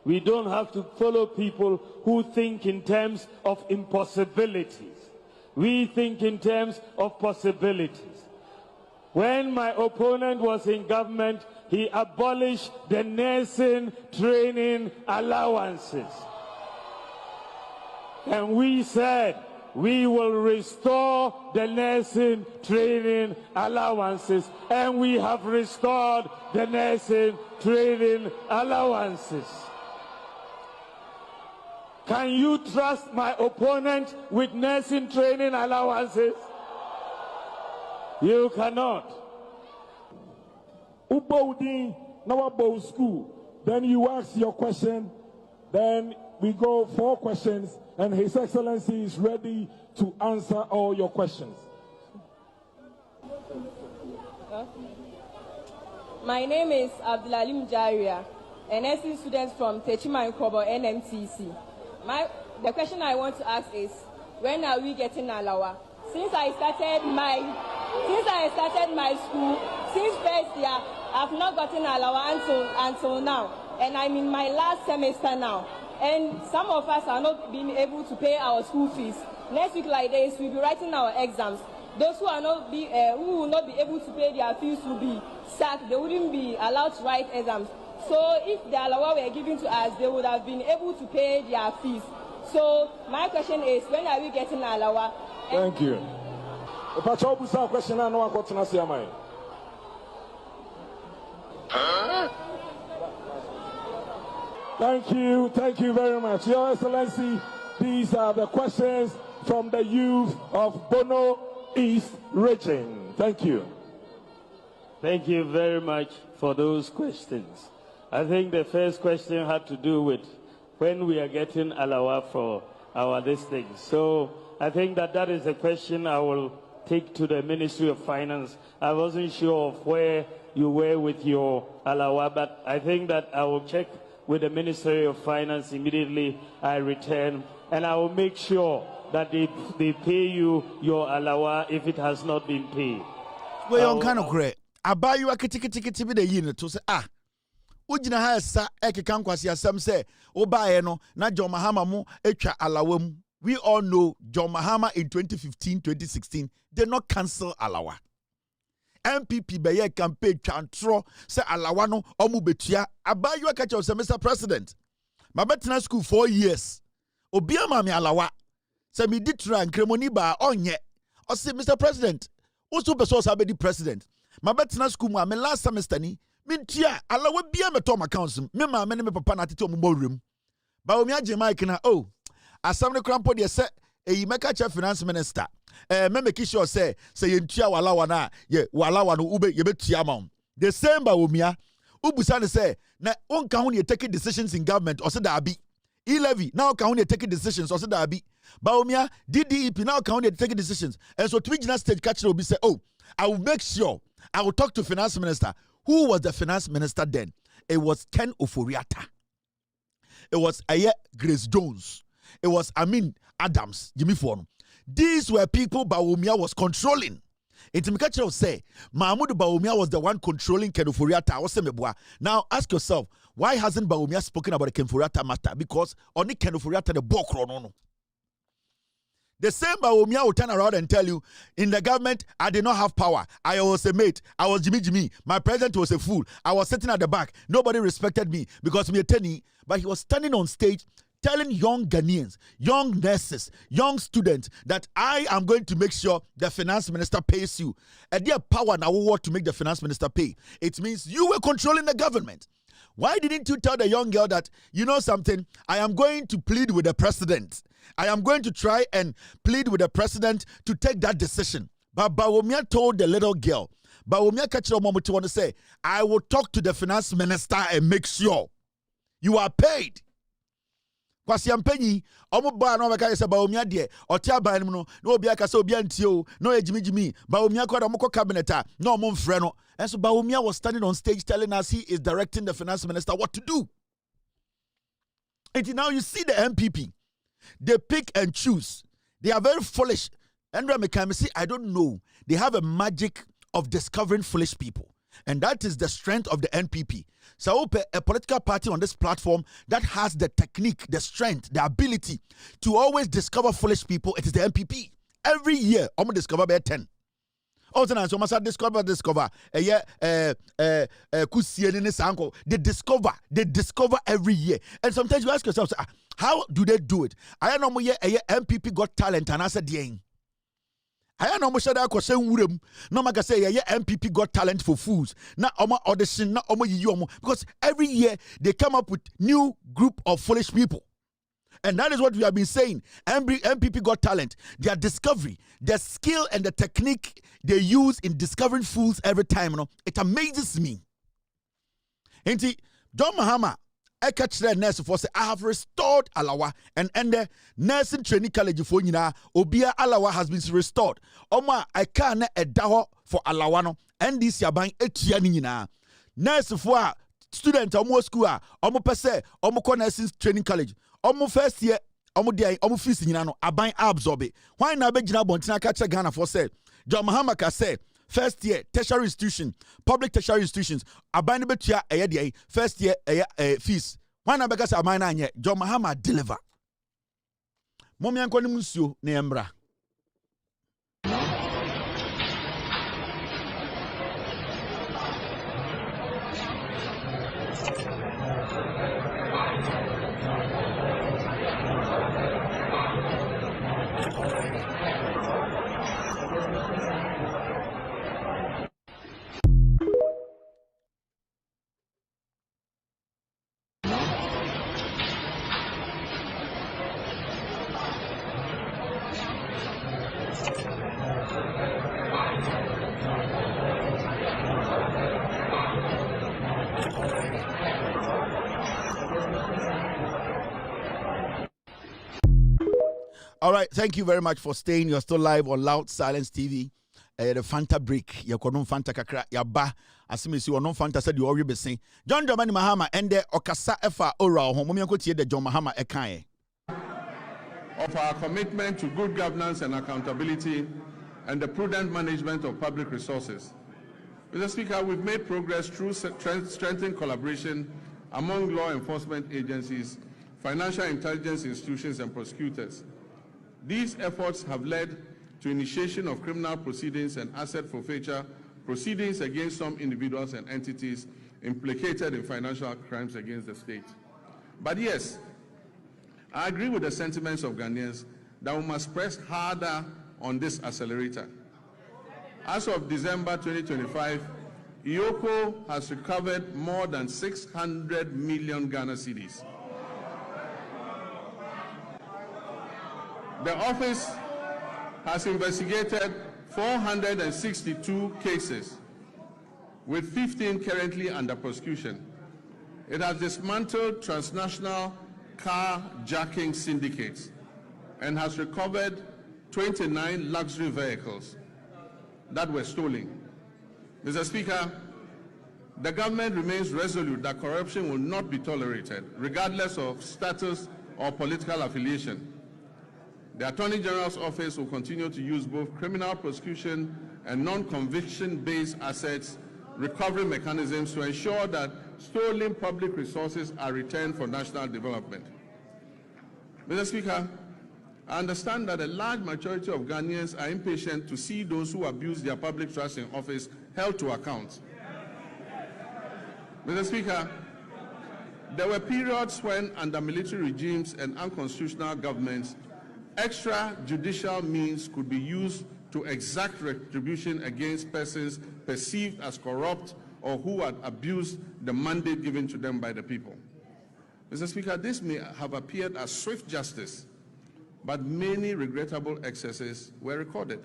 [SPEAKER 17] We don't have to follow people who think in terms of impossibilities. We think in terms of possibilities. When my opponent was in government, he abolished the nursing training allowances. And we said we will restore the nursing training allowances. And we have restored the nursing training allowances. Can you trust my opponent with nursing training allowances? You cannot.
[SPEAKER 18] Ubodin, now about school. Then you ask your question. Then we go 4 questions, and His Excellency is ready to answer all your questions.
[SPEAKER 19] My name is Abdulalim Jaria, an NC student from Techima Nkobo NMTC. The question I want to ask is, when are we getting Alawa? Since I started my school, since first year, I've not gotten Alawa until now, and I'm in my last semester now. And some of us are not being able to pay our school fees. Next week like this, we'll be writing our exams. Those who will not be able to pay their fees will be sacked. They wouldn't be allowed to write exams. So if the Alawa were given to us, they would have been able to pay their fees. So my question is, when are we getting Alawa?
[SPEAKER 18] Thank you. Question I know Thank you very much. Your Excellency, these are the questions from the youth of Bono East region. Thank you.
[SPEAKER 17] Thank you very much for those questions. I think the first question had to do with when we are getting Alawa for our listings. So I think that is a question I will take to the Ministry of Finance. I wasn't sure of where you were with your Alawa, but I think that I will check with the Ministry of Finance immediately I return, and I will make sure that they pay you your Alawa if it has not been paid.
[SPEAKER 13] Well, you kind of great. I buy you a kitty with the unit to say, Ujina has sa ekikan kwasi asem say, Obaye no, na John Mahama mu echa Alawam. We all know John Mahama in 2015, 2016 did not cancel Alawa. MPP beye campaign chantro se Alawa no omu betua abayu akacha se Mr. President. Ma betina school 4 years. Obia ma me Alawa. Se mi ditra nkremoni ba onye. O se Mr. President, usu beso sa be di president. Ma betina school mu me last semester ni mintia Alawa bia me tom accounts me ma me papa na tete omu room. Ba omi agye mic na asam ne krampo de se eyi meka cha finance minister. Me make sure say yentua walawa na ye walawa no ube ye betua ma. The same ba omia ubusa ne say na onka ho ne take decisions in government or say da abi e-levy now ka ho ne take decisions or say da abi ba omia DDEP now ka ho ne take decisions. And so to regional stage catch will be say, oh, I will make sure I will talk to finance minister. Who was the finance minister then? It was Ken Oforiatta. It was Aye Grace Jones. It was Amin Adams, Jimmy Fono. These were people Bawumia was controlling. Intimikachi say, Mahmoud Bawumia was the one controlling Ken Oforiatta. Now ask yourself, why hasn't Bawumia spoken about the Ken Oforiatta matter? Because only Ken Oforiatta the bokro. The same Bawumia will turn around and tell you, in the government, I did not have power. I was a mate. I was Jimmy. My president was a fool. I was sitting at the back. Nobody respected me because me a tenny. But he was standing on stage telling young Ghanaians, young nurses, young students that I am going to make sure the finance minister pays you. And their power now what to make the finance minister pay. It means you were controlling the government. Why didn't you tell the young girl that, you know something, I am going to plead with the president. I am going to try and plead with the president to take that decision. But Bawumia told the little girl, Bawumia Kachiro Momuti want to say, I will talk to the finance minister and make sure you are paid. Kwasi ampenyi omo ba no beka yesa Bawumia de oti aban mu no na obi aka se obi antio no ejimi Bawumia kwa da moko cabinet no omo mfre no. And so Bawumia was standing on stage telling us he is directing the finance minister what to do. And now you see the MPP. They pick and choose. They are very foolish. Andrea McCamsey, I don't know. They have a magic of discovering foolish people. And that is the strength of the NPP. So a political party on this platform that has the technique, the strength, the ability to always discover foolish people, it is the NPP. Every year, I'm going to discover about 10. Also, now so must discover. They discover every year, and sometimes you ask yourself, how do they do it? I know more MPP got talent, and I said, "Dang." I know more that question wurem. No matter say MPP got talent for foods. Now audition, now because every year they come up with new group of foolish people. And that is what we have been saying. MPP got talent. Their discovery, their skill and the technique they use in discovering fools every time, it amazes me. And John Mahama, I catch the nurse for say I have restored Alawa and the nursing training college for Nina Obia Alawa has been restored. Oma I can't a daho for Alawano and this yaban etianina. Nurse for student almost school almost per se almost nursing training college. Almost first year, almost fees in Yano, Aban absorb it. Why not be Jina Bontina catch a Ghana for say? John Mahama say, first year, tertiary institution, public tertiary institutions, Aban Betia a first year fees. Why not because Abana yet? John Mahama deliver. Momian Konimusio, Neembra. All right, thank you very much for staying. You're still live on Loud Silence TV. The Fanta break. You kono Fanta kakra yaba. Asimisi wono Fanta said you already be saying. John Dramani Mahama and the Okasa Efa Ora ho. Momi anko tie the John Mahama ekae.
[SPEAKER 16] Of our commitment to good governance and accountability and the prudent management of public resources. Mr. Speaker, we've made progress through strengthened collaboration among law enforcement agencies, financial intelligence institutions, and prosecutors. These efforts have led to initiation of criminal proceedings and asset forfeiture proceedings against some individuals and entities implicated in financial crimes against the state. But yes, I agree with the sentiments of Ghanaians that we must press harder on this accelerator. As of December 2025, IOCO has recovered more than 600 million Ghana cedis. The office has investigated 462 cases, with 15 currently under prosecution. It has dismantled transnational carjacking syndicates and has recovered 29 luxury vehicles that were stolen. Mr. Speaker, the government remains resolute that corruption will not be tolerated, regardless of status or political affiliation. The Attorney General's office will continue to use both criminal prosecution and non-conviction-based assets recovery mechanisms to ensure that stolen public resources are returned for national development. Mr. Speaker, I understand that a large majority of Ghanaians are impatient to see those who abuse their public trust in office held to account. Mr. Speaker, there were periods when, under military regimes and unconstitutional governments, extrajudicial means could be used to exact retribution against persons perceived as corrupt or who had abused the mandate given to them by the people. Mr. Speaker, this may have appeared as swift justice, but many regrettable excesses were recorded.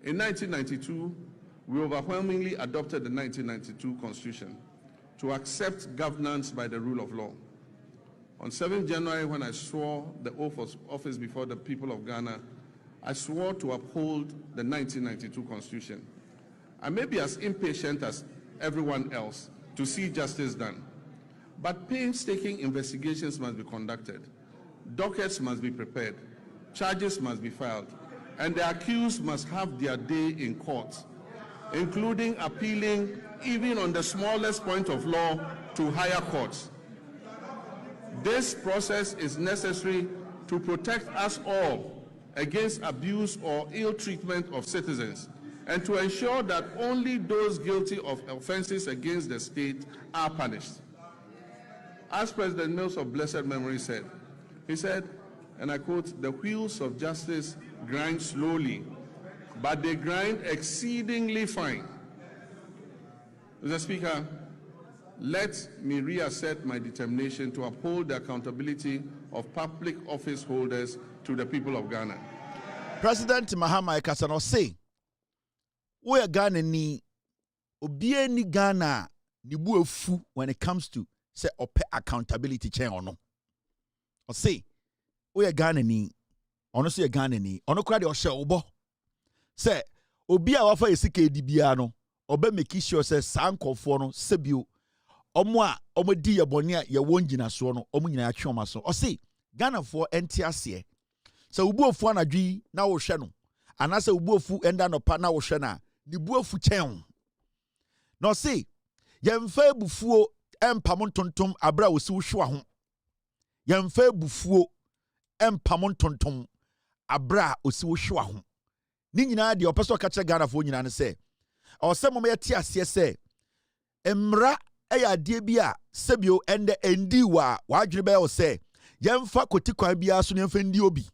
[SPEAKER 16] In 1992, we overwhelmingly adopted the 1992 Constitution to accept governance by the rule of law. On 7th January, when I swore the oath of office before the people of Ghana, I swore to uphold the 1992 Constitution. I may be as impatient as everyone else to see justice done, but painstaking investigations must be conducted, dockets must be prepared, charges must be filed, and the accused must have their day in court, including appealing, even on the smallest point of law, to higher courts. This process is necessary to protect us all against abuse or ill treatment of citizens, and to ensure that only those guilty of offenses against the state are punished. As President Mills of blessed memory said, he said, and I quote, "The wheels of justice grind slowly, but they grind exceedingly fine." Mr. Speaker, let me reassert my determination to uphold the accountability of public office holders to the people of Ghana.
[SPEAKER 13] President Mahama Ekasano say, "We are Ghana ni obie ni Ghana ni buefu when it comes to say ope accountability chain or no." Or say, "We are Ghana ni ono say Ghana ni ono kra de o she obo say obi a wafa esika edibia no obe make sure say sankofo no sebio omo a omo di ye bone a ye wongyina so no omo nyina atwe oma so." Or say Ghana for enti ase sɛ ubuofu anadwi na wo hwɛ no anase ubuofu enda no pa na wo hwɛ na ni buofu kyɛn no ɔse yɛmfa ebufuo empam ntontom abra wo si wo hwa ho yɛmfa ebufuo empam ntontom abra o si wo hwa ho ni nyina de ɔpɛ sɛ ɔka kyerɛ Ghana fo nyina ne sɛ ɔsɛ mom yɛte aseɛ sɛ emra ɛyɛ adeɛ bi a sɛbio ɛnde endi wa wadwene bɛyɛ wo sɛ yɛmfa kotikwan bia so ne yɛmfa ndi obi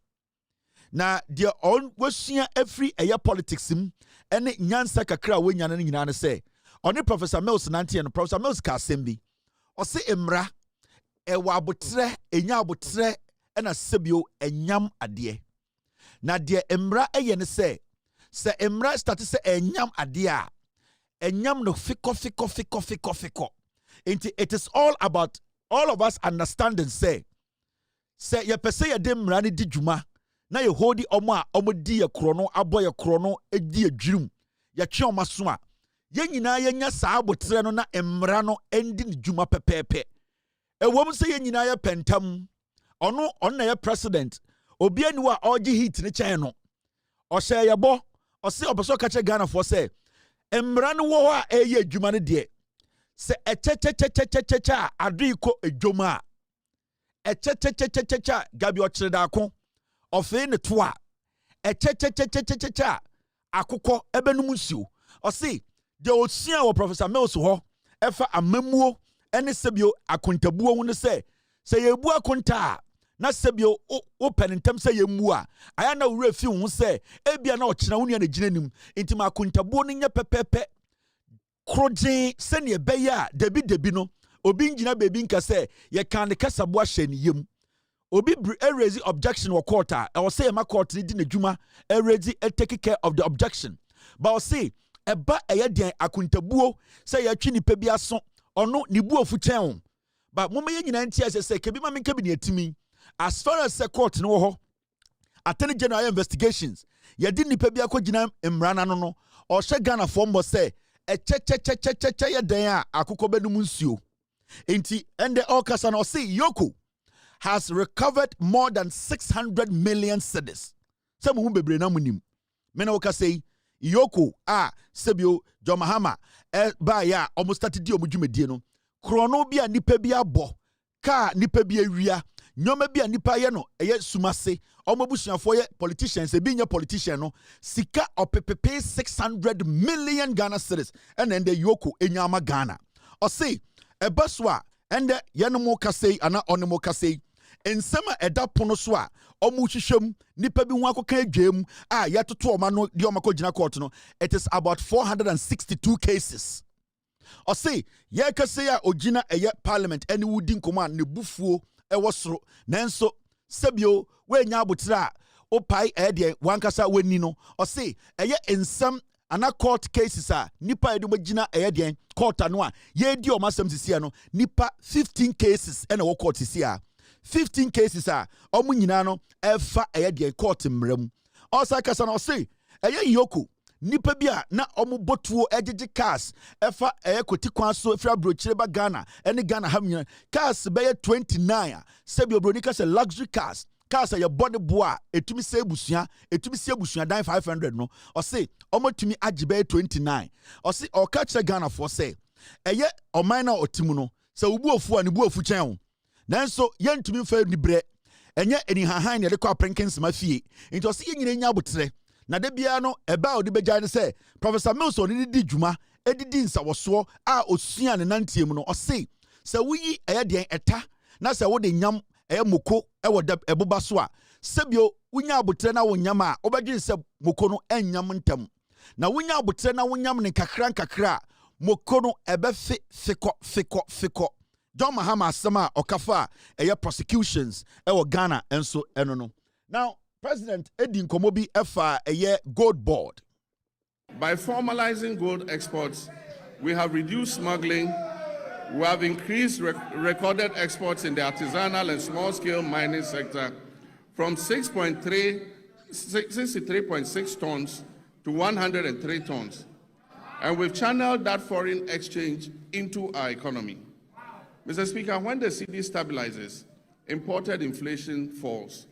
[SPEAKER 13] na deɛ on wasua every aya politics ene nyansa kakra we nyane nyina ne se oni Professor Mills nante no Professor Mills ka sembi o se emra ewa abotre enya abotre na sebio enyam ade na deɛ emra eye ne se emra start se enyam ade a enyam no fiko it is all about all of us understanding say ye pese ye de emra ne di dwuma na ye hodi omo a omo di ye krono abo ye krono edi adwirum ye twe omo so a ye nyina ye nya saa abotre no na emra no endi ne dwuma pepepe ewom se ye nyina ye pentam ono na ye president obi ani wa ogi hit ne chen no o hye ye bo o se obeso ka che Ghana for say emra no wo a eye adwuma ne de se echechechechechecha aduiko edwoma echechechechecha gabi o kire da ko ofe ne toa echechechechecha akukọ ebenum nsuo o se de osia wo Professor Mills ho efa amamuo ene sebio akontabuo hu ne se yebu akonta na sebio o penentem se yemu a aya na wura fi hu se ebia na okina hu ne ginanim intima akontabuo ne nya pepepe kroje se ne beya debi no obi ngina bebi nka se ye kan ne kasabo ahye ne yem obi raise objection or court I will say my court ni di n'adwuma raise take care of the objection but I say eba eyeden akuntabuo say ya twi nipa bi aso ono ni buofu chen but mama ye nyina ntia say kebi ma menka bi ne atimi as far as the court no ho attorney general investigations ye di nipa bi akogina emrana no no o hye Ghana for say che ye den a akukọ benum nsuo enti ende all kasa na o say yoko has recovered more than 600 million cedis. Some who be brainamunim. Menoka say, Yoko, Sebio, John Mahama, Baya, almost started the Omujumediano. Chronobia nipebia bo, ka nipebia ria, nyomebia nipayano, sumase, omobushia for politicians, a being a politician, no, sika or pepe 600 million Ghana cedis, and then the Yoko enyama Ghana. Or say, a baswa, and the Yanomoka say, ana onomoka say, ensema eda pono so a omu hwehwem nipa bi hu akoka adwam a yetoto oma no de oma kogina court no it is about 462 cases o say ye kase ya ogina eye parliament ene wudi nkoma ne bufuo ewo soro nanso sebio we nya abotra o pai de wankasa wani no o say eye ensem ana court cases a nipa edu magina eye de court no a ye di oma sem sisia no nipa 15 cases ene wo court sisia 15 cases are omu nyina no efa eye de court mram osa kasa no say eye yoko nipa bia na omu botuo egege cars efa eye kotikwan so efra brochire ba Ghana ene Ghana ha nyina cars be 29 sebi obronika se luxury cars ya body boa etumi se ebusua dan 500 no o say omo tumi agibe 29 o say o ka kire Ghana for say eye oman na otimu no se ubu ofu ani bu ofu chen nanso yentumi fa ni bre enye eni hahan ne rekwa prenkins ma fie nti o se nyina nya abotre na de bia no eba odi beja ne say Professor Mills oni di dwuma edidi nsawoso a osua ne nantiem no ɔse sɛ wuyi ɛyɛ deɛn ɛta na sɛ wo de nyam ɛyɛ moko ɛwɔ de ɛboba so a sɛbio wunya abotre na wo nyam a obɛgye sɛ moko no ɛnyam ntam na wunya abotre na wo nyam ne kakra moko no ɛbɛfe fikɔ John Mahama asema okafa ɛyɛ prosecutions ɛwɔ Ghana enso ɛno no. Now President Edin Komobi efa ɛyɛ gold board.
[SPEAKER 16] By formalizing gold exports, we have reduced smuggling, we have increased recorded exports in the artisanal and small-scale mining sector from 63.6 tons to 103 tons. And we've channeled that foreign exchange into our economy. Mr. Speaker, when the cedi stabilizes, imported inflation falls,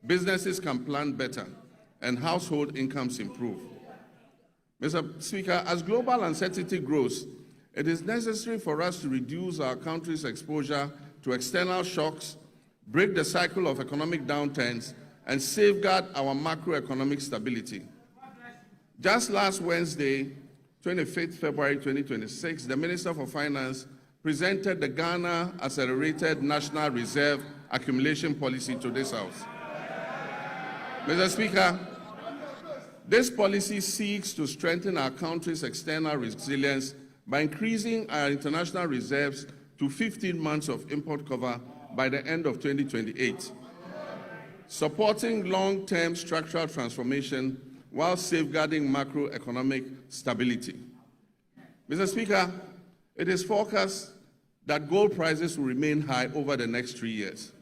[SPEAKER 16] businesses can plan better, and household incomes improve. Mr. Speaker, as global uncertainty grows, it is necessary for us to reduce our country's exposure to external shocks, break the cycle of economic downturns, and safeguard our macroeconomic stability. Just last Wednesday, 25th February 2026, the Minister for Finance presented the Ghana Accelerated National Reserve Accumulation Policy to this House. Mr. Speaker, this policy seeks to strengthen our country's external resilience by increasing our international reserves to 15 months of import cover by the end of 2028, supporting long-term structural transformation while safeguarding macroeconomic stability. Mr. Speaker, it is forecast that gold prices will remain high over the next 3 years.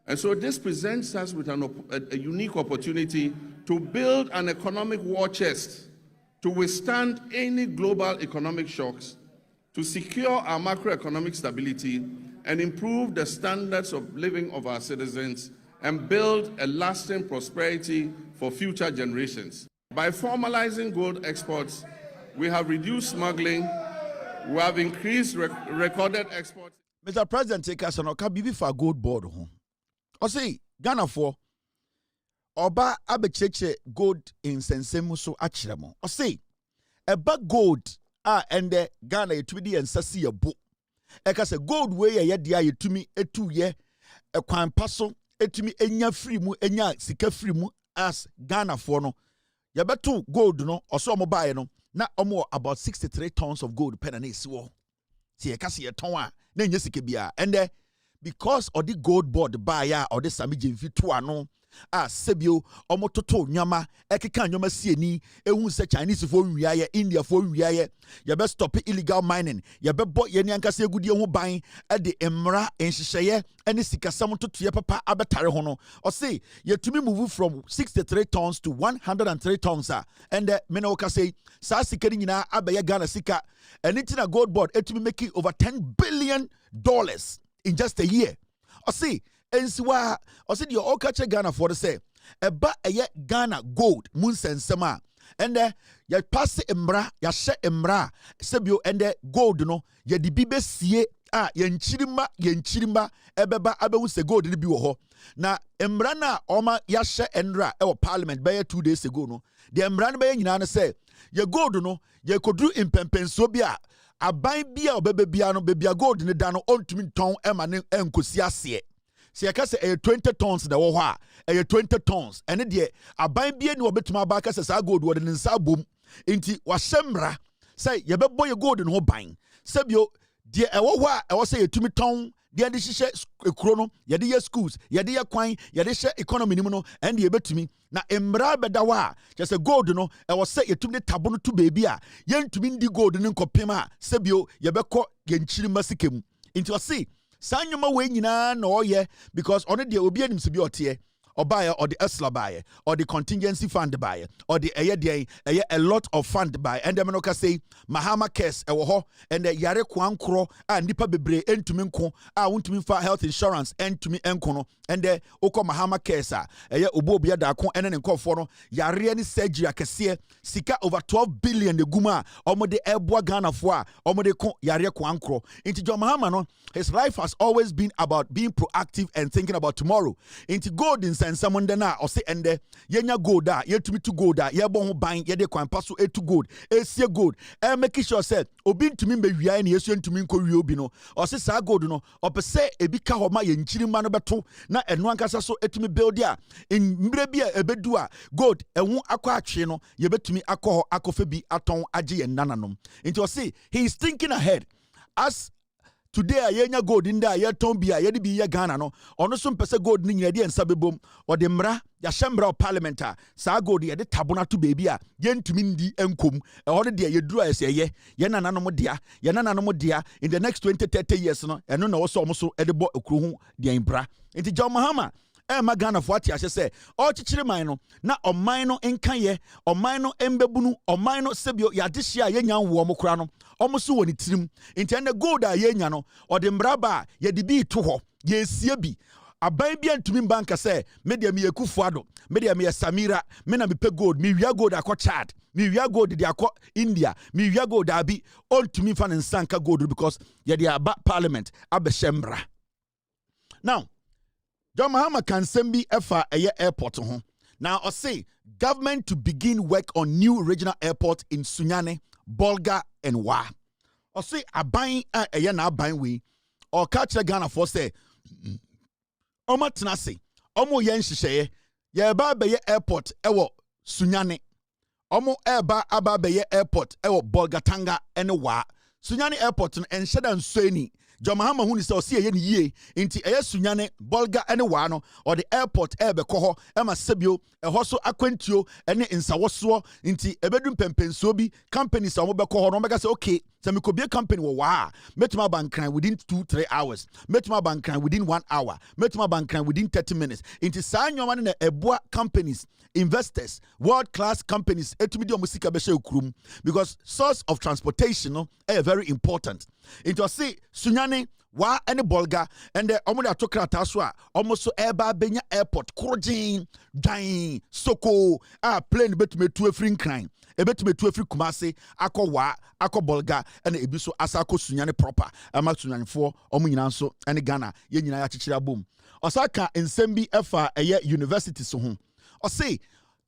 [SPEAKER 16] And so this presents us with a unique opportunity to build an economic war chest to withstand any global economic shocks, to secure our macroeconomic stability and improve the standards of living of our citizens and build a lasting prosperity for future generations. By formalizing gold exports, we have reduced smuggling, we have increased recorded exports.
[SPEAKER 13] Mr. President, take us on a bibi for gold board. I say, Ghana for Oba abecheche gold in sensemu so achiremo. I say, eba gold ende Ghana yetumi and sasi yebo. Eka se gold way ye dia yetumi etu ye ekwan paso etumi enya free mu enya sika free mu as Ghana for no. Yabeto gold no oso mo bae no na omo about 63 tons of gold pen na esiwo. Ti e kase ye ton a na nya sika bia ende because of the gold board buyer or the sami jemfi to ano sebio omo toto nyama ekeka nyama sieni ehun se Chinese for wiaye India for wiaye ye be stop illegal mining ye be bo ye ni ankasa egudie ho ban e de emra enhyehyeye ene sikasam toto ye papa abetare ho no o say ye tumi move from 63 tons to 103 tons and me no ka say sa sika ni nyina abaye Ghana sika anything a gold board etumi making over $10 billion in just a year. I see, and so I said, you all catch a Ghana for the say, eba eye Ghana gold, moon sensema, and ya pass embra, ya she embra, sebio and gold no, ya di bibe siye, yen chirima, ebeba abe se gold ni biwo. Na embra na oma ya she endra, ewa parliament, by 2 days ago no, the embra na baye nyina say, ya gold no, ya kodru impempensobia. Aban bia obebe bia no bebia gold ne da no ontumi ton ema ne enkosi ase se yaka se 20 tons da wo ho a 20 tons ene de aban bia ne obetuma ba ka se sa gold wo de nsa bom enti wahemra se yebebo ye gold ne ho ban se bio de ewo ho a ewo se yetumi ton de ade hihye ekuro no ye de ye schools ye de ye kwan ye de hye economy ni mu no ene de yebetumi na emra beda wa just gold no e was say yetumi tabo no to baby a yentumi ndi gold no nkopem a sebio yebekọ yenchiri masikemu into see sanyoma we nyina na oye because on the obi anim sebi ote or buy or the Esla buy or the contingency fund buy or the a lot of fund buy and the menoka say Mahama case ewo and the yare kwankro and nipa bebre entumi nko wontumi fa health insurance entumi enko no and the oko Mahama case obo bia da ko ene nkofo no yare ni surgery akese sika over 12 billion de guma omode eboa Ghana fo a omode ko yare kwankro into John Mahama no his life has always been about being proactive and thinking about tomorrow into gold in nsensam na o se ende yenya gold a yetumi to gold a yebo ho ban ye de kwan paso to gold esie gold make sure say obi ntumi mbewia na yesu ntumi nkowie obi no o se sa gold no opese ebi ka ho ma ye nchirima no beto na eno ankasa so etumi build a mbre bi a ebedu a gold ehu akọ atwe no ye betumi akọ akọfa bi aton age ye nananom nti o se he is thinking ahead as today ayenya gold nda ye ton bi a ye de bi ye Ghana no ono so mpese gold ni nyina de ensa bebom o de mra ya shembra parliament a sa gold ye de tabona to baby a ye ntumi ndi enkom e ho de ye duru ase ye nananom dia in the next 20-30 years no eno na wo so omo so e de bo ekuru hu de bra nti John Mahama ma Ghana fo ati ahye se o chichire man no na oman no enka ye oman no embebunu oman no sebio ya de hia ye nya wo mo kura no omo so woni tirim nti ene gold a ye nya no o de mbraba ye de bi to ho ye sie bi aban bi antumi banka se me de me yakufo ado me de me Samira me na me pe gold me wia gold akọ Chad me wia gold de akọ India me wia gold abi ontumi fa nsanka gold because ye de aba parliament abeshembra. Now John Mahama can send me efa eye airport ho. Now I say government to begin work on new regional airport in Sunyane, Bolga and Wa. I say aban eye na aban we or catch Ghana for say omo tenase omo ye nhihye ye ba be airport ewo Sunyane. Omo eba aba be airport ewo Bolga Tanga and Wa. Sunyane airport en sheda nsuani John Mahama hu ni se o se ye ni yie nti eye Sunyane Bolga ene wa no or the airport ebe ko ho e ma sebio e ho so akwantuo ene nsawoso nti ebedum pempensuo bi companies a mo be ko ho no mega say okay se me ko be company wo wa metuma bankran within 2-3 hours metuma bankran within 1 hour metuma bankran within 30 minutes nti sa nyoma ne eboa companies investors world class companies etumi di omusika be she okurum because source of transportation no very important into say Sunyane Wa any Bolga and the omo da tokrata so a omo so eba benya airport krojin dan soko plane betumi tu efri nkran ebetumi tu efri Kumasi akọ Wa akọ Bolga and ebi so asako Sunyane proper ama Sunyane for omo nyina so and Ghana ye nyina ya chichira bom osaka ensembi efa eye university so ho o say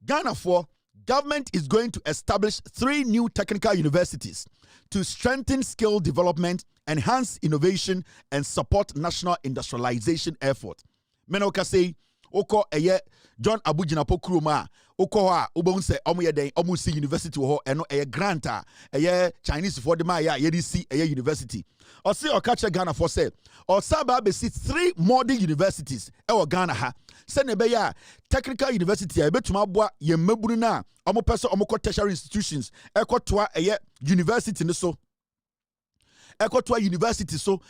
[SPEAKER 13] Ghana for government is going to establish 3 new technical universities to strengthen skill development, enhance innovation, and support national industrialization effort. Menoka say, Oko eye John Abujina Pokruma, Oko ha ubon se omuyeden omusi university ho eno eye granta eye Chinese for the maya yedisi eye university. Or say or catch Ghana for say or saba be 3 modern universities e Ghana ha. Senebeya technical university a betuma boa ye mabunu na omo pese omo tertiary institutions ekotoa eye university ne so ekotoa university so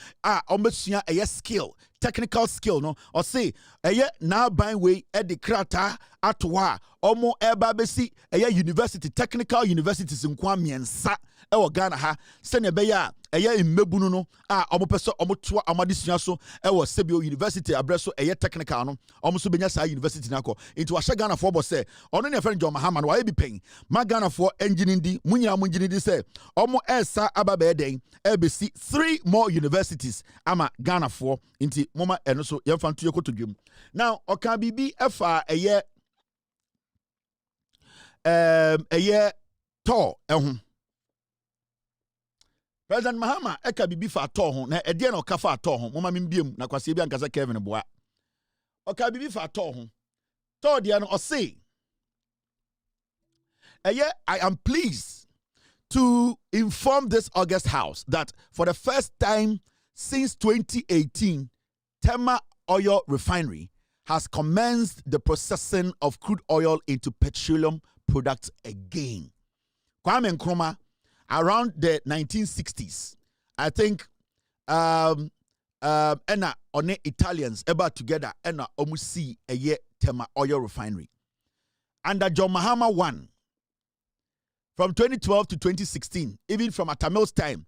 [SPEAKER 13] omesua eye skill technical skill no or say eye na ban we e de krata atoa omo eba besi eye university technical universities nkwa miensa e Ghana ha senebeya eye mmebunu no omo pese omo toa amadesua so e Sebio University abreso eye technical no omo so benya sa university nako into ahye Ghana for bo say ono ne friend John Mahama no waye bi pen ma Ghana for engineering di munyina mu engineering di say omo esa ababe den e be si 3 more universities ama Ghana for into mama eno so yemfa nto yekotodwem now oka bibi efa eye to ehun President Mahama eka bibi fa to ho na ede na oka fa to ho mama mbiem na kwase bi ankasa Kevin boa oka bibi fa to ho to de no o say I am pleased to inform this August House that for the first time since 2018 Tema Oil Refinery has commenced the processing of crude oil into petroleum products again. Kwame Nkrumah, around the 1960s, I think, ena one Italians about together ena omusi eye Tema Oil Refinery. Under John Mahama 1, from 2012 to 2016, even from Atamil's time,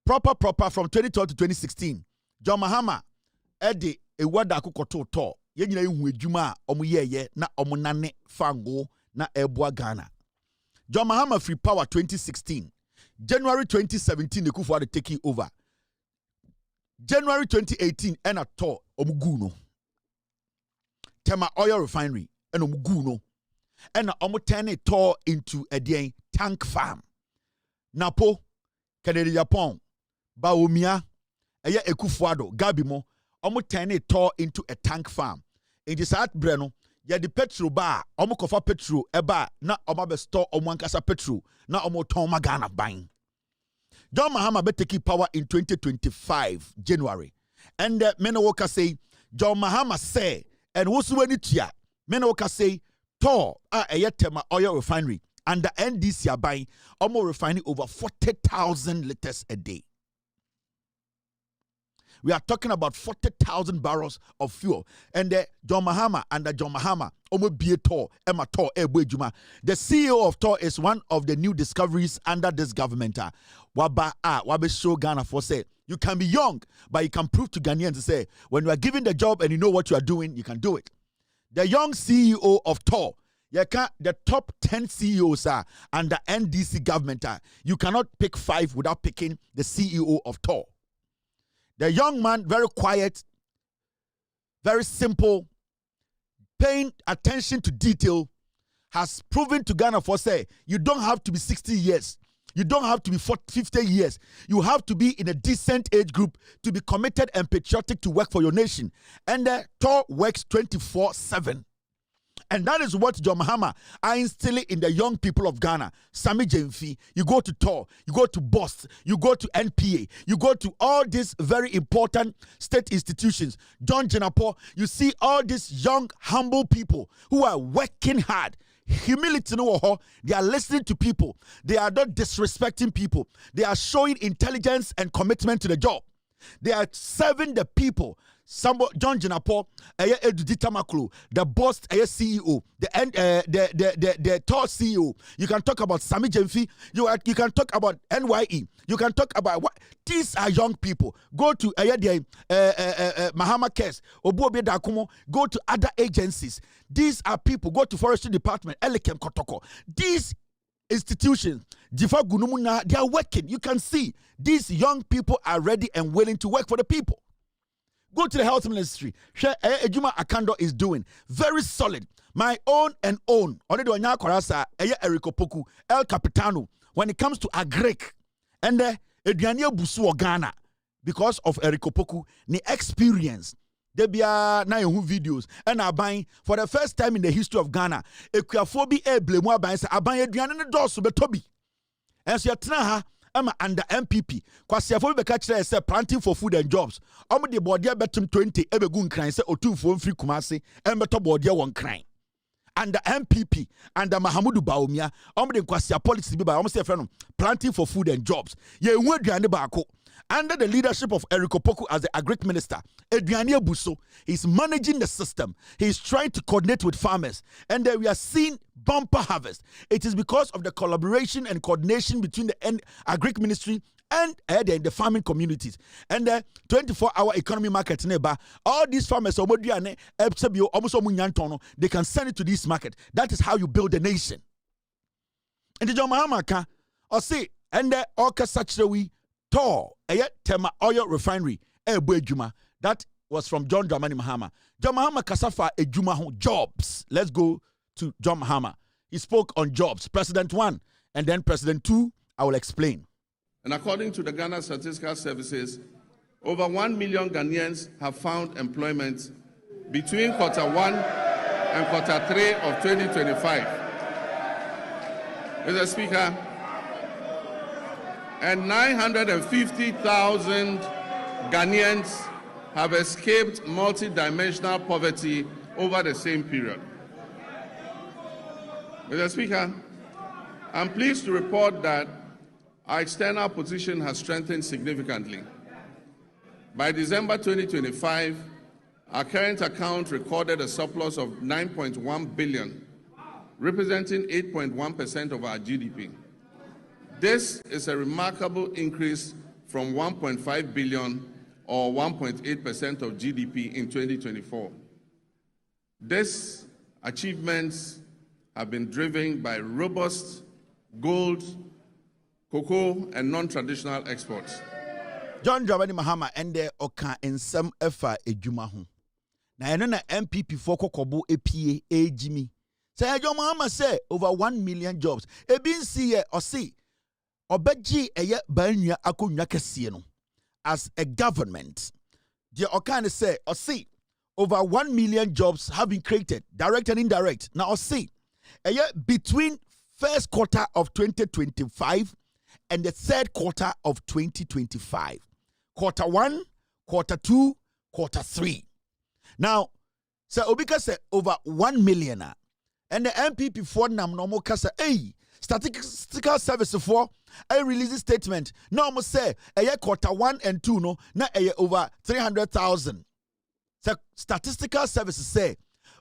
[SPEAKER 13] proper from 2012 to 2016, John Mahama edi ewada akokoto to ye nyina ehu adwuma omo ye na omo nane fango na eboa Ghana. John Mahama free power 2016, January 2017 the Kufuor taking over. January 2018 ena to omugu no. Tema Oil Refinery and Omuguno. And turn it tall into a tank farm. Napo, Canada Japan, Baumia, Aya Ekufuado, Gabimo, turn it tall into a tank farm. In this art Breno, the petrol bar, kofa petrol, eba, na be store kasa petrol, na ton magana buying. John Mahama be take power in 2025, January. And Menawoka say, John Mahama say, and who's when it ya, Menawoka say, Tor Tema Oil Refinery and the NDC are buying almost refining over 40,000 liters a day. We are talking about 40,000 barrels of fuel. And John Mahama and the John Mahama, Emma Tor, the CEO of Tor is one of the new discoveries under this government. Wabe show Ghana for say, you can be young, but you can prove to Ghanaians to say, when you are given the job and you know what you are doing, you can do it. The young CEO of Tor, the top 10 CEOs are under NDC government. You cannot pick 5 without picking the CEO of Tor. The young man, very quiet, very simple, paying attention to detail, has proven to Ghana for say, you don't have to be 60 years. You don't have to be 50 years. You have to be in a decent age group to be committed and patriotic to work for your nation. And the Tor works 24/7. And that is what John Mahama are instilling in the young people of Ghana. Sami Jemfi, you go to Tor, you go to BOST, you go to NPA, you go to all these very important state institutions. John Jenapo, you see all these young, humble people who are working hard. Humility, they are listening to people. They are not disrespecting people. They are showing intelligence and commitment to the job. They are serving the people. John Jenapo, the boss, CEO, the Tor CEO. You can talk about Sami Jemfi. You can talk about NYE. You can talk about what these are young people. Go to Mahama Kes, Obuobe Dakumo. Go to other agencies. These are people. Go to Forestry Department, Elikem Kotoko. These institutions, Jifa Gunumuna, they are working. You can see these young people are ready and willing to work for the people. Go to the health ministry. Ejuma Akando is doing very solid. My own. Only do anya korasa Eriko Poku El Capitano when it comes to agric and Ediania Busu Ghana because of Eriko Poku ni experience. There be na yehu videos and are buying for the first time in the history of Ghana. Ekuafobi blame buying say aban aduane ne doso betobi. And so yatna ha under Npp kwasiafo be ka kire say planting for food and jobs omo de bodia betum 20 ebegu nkran say otumfo mfiri kumase embeto bodia won kran under Npp under Mahamudu Baumia omo de kwasia policy bi ba omo say friend planting for food and jobs ye hu aduane baako under the leadership of Eriko Poku as the agric minister. Eduane Buso is managing the system. He's trying to coordinate with farmers. And we are seeing bumper harvest. It is because of the collaboration and coordination between the agric ministry and the farming communities. And the 24-hour economy market neighbor, all these farmers, they can send it to this market. That is how you build a nation. And the John Mahama or say, and the Orca Sachrewi Tor, Tema Oil Refinery, Juma. That was from John Dramani Mahama. John Mahama Kasafa Ejuma jobs. Let's go to John Mahama. He spoke on jobs. President 1 and then President 2. I will explain.
[SPEAKER 16] And according to the Ghana Statistical Services, over 1 million Ghanaians have found employment between quarter 1 and quarter 3 of 2025. Mr. Speaker, and 950,000 Ghanaians have escaped multidimensional poverty over the same period. Mr. Speaker, I'm pleased to report that our external position has strengthened significantly. By December 2025, our current account recorded a surplus of 9.1 billion, representing 8.1% of our GDP. This is a remarkable increase from 1.5 billion or 1.8% of GDP in 2024. These achievements have been driven by robust gold, cocoa, and non-traditional exports.
[SPEAKER 13] John Dramani Mahama and the Oka in some Efa Ejumahu. na eno na MPP for kokobo APA ejimi. Say John Mahama say over 1 million jobs. Ebin see or see obeji eye banua akonwa kese no as a government. The Okane say or see over 1 million jobs have been created, direct and indirect. Now or see between first quarter of 2025 and the third quarter of 2025. Quarter 1, quarter 2, quarter 3. Now, so Obika said over 1 million. And the MPP for Nam Nomo Kasa, statistical service for a release statement. No more say a year quarter 1 and 2, no, not a year over 300,000. So statistical services say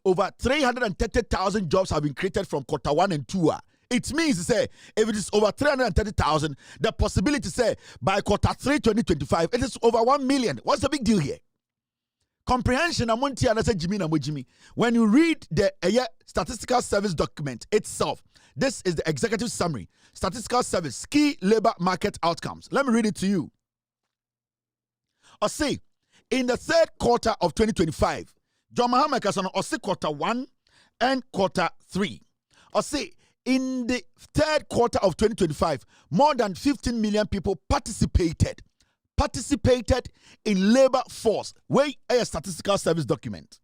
[SPEAKER 13] over 330,000 jobs have been created from quarter 1 and 2. It means say if it is over 330,000, the possibility say by quarter 3 2025 it is over 1 million. What's the big deal here? Comprehension amonti anase Jimmy na Mojimi. When you read the statistical service document itself, this is the executive summary. Statistical service key labor market outcomes. Let me read it to you. Or say in the third quarter of 2025, John Mahama Kasano or say quarter 1 and quarter 3. Or say in the third quarter of 2025, more than 15 million people participated in labor force. Where a statistical service document.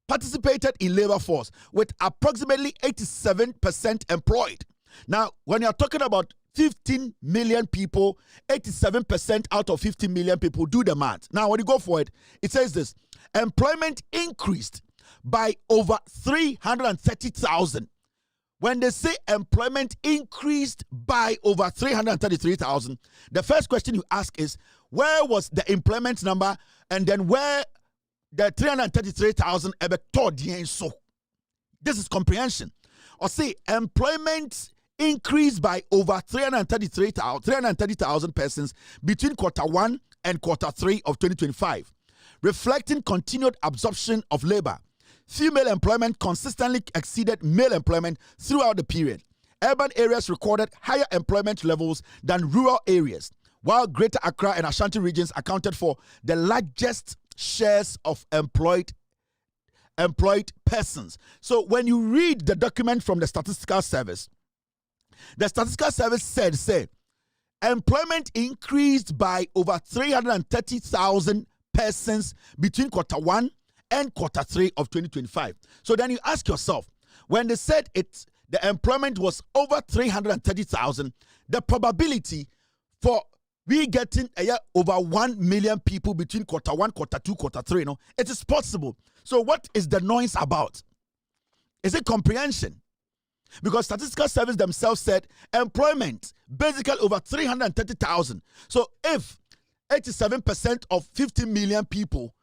[SPEAKER 13] Participated in labor force with approximately 87% employed. Now, when you're talking about 15 million people, 87% out of 15 million people, do the math. Now, when you go for it, it says this: employment increased by over 330,000. When they say employment increased by over 333,000, the first question you ask is, where was the employment number? And then where the 333,000 ever taught so? This is comprehension. Or say employment increased by over 330,000 persons between quarter 1 and quarter 3 of 2025, reflecting continued absorption of labor. Female employment consistently exceeded male employment throughout the period. Urban areas recorded higher employment levels than rural areas, while Greater Accra and Ashanti regions accounted for the largest shares of employed persons. So when you read the document from the Statistical Service said, employment increased by over 330,000 persons between quarter 1 and quarter 3 of 2025. So then you ask yourself, when they said the employment was over 330,000, the probability for we getting over 1 million people between quarter 1, quarter 2, quarter 3, it is possible. So what is the noise about? Is it comprehension? Because Statistical Service themselves said employment basically over 330,000. So if 87% of 50 million people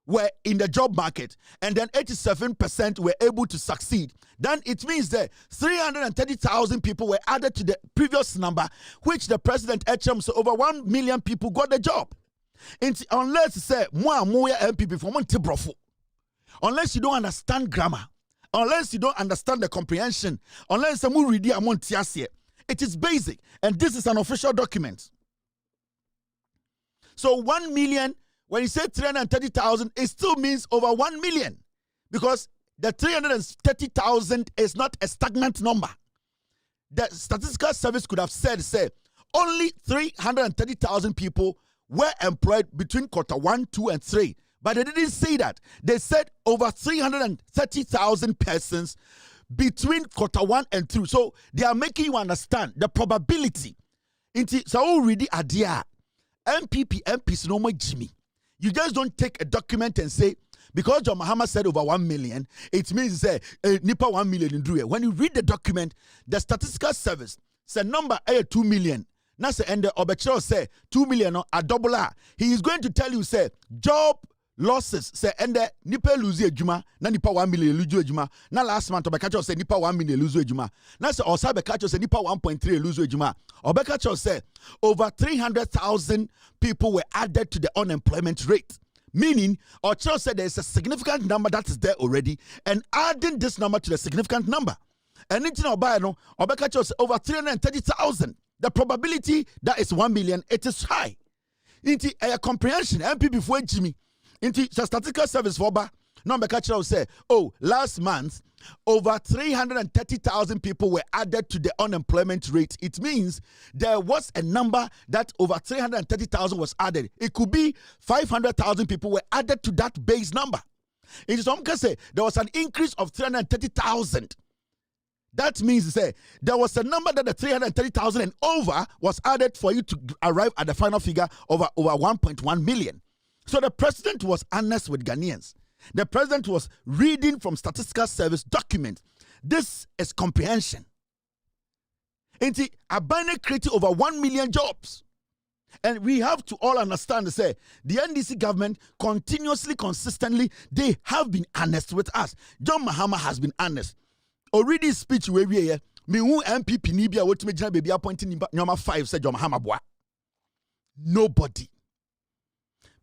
[SPEAKER 13] were in the job market and then 87% were able to succeed, then it means that 330,000 people were added to the previous number, which the president HM, so over 1 million people got the job. Unless say more MPP for Montebrofo, unless you don't understand grammar, unless you don't understand the comprehension, unless you read it is basic, and this is an official document. So 1 million. When you say 330,000, it still means over 1 million, because the 330,000 is not a stagnant number. The Statistical Service could have said, only 330,000 people were employed between quarter 1, 2, and 3. But they didn't say that. They said over 330,000 persons between quarter 1 and 2. So they are making you understand the probability. So already idea MPs no more Jimmy. You just don't take a document and say, because John Mahama said over 1 million, it means Nippa 1 million in Drew. When you read the document, the Statistical Service said number 2 million. Now say and the Obechero say 2 million a double R. He is going to tell you say job losses say and the Nippa lose ejuma na Nippa 1 million lose ejuma. Now last month Obekacho say Nippa 1 million lose ejuma. Now say Osabekacho say Nippa 1.3 lose ejuma. Obekacho say over 300,000 people were added to the unemployment rate. Meaning, Ocho said there is a significant number that is there already, and adding this number to the significant number. And in Obekacho said over 330,000. The probability that is 1 million, it is high. Into a comprehension, MPP for Jimmy. Into the Statistical Service for Number catcher will say, oh, last month, over 330,000 people were added to the unemployment rate. It means there was a number that over 330,000 was added. It could be 500,000 people were added to that base number. In some cases, there was an increase of 330,000. That means there was a number that the 330,000 and over was added for you to arrive at the final figure of over 1.1 million. So the president was honest with Ghanaians. The president was reading from Statistical Service document. This is comprehension. And Abane created over 1 million jobs. And we have to all understand, the NDC government continuously, consistently, they have been honest with us. John Mahama has been honest. Already speech where we are, me who MPP Nibia, what me jana baby appointing number 5 said John Mahama boy. Nobody.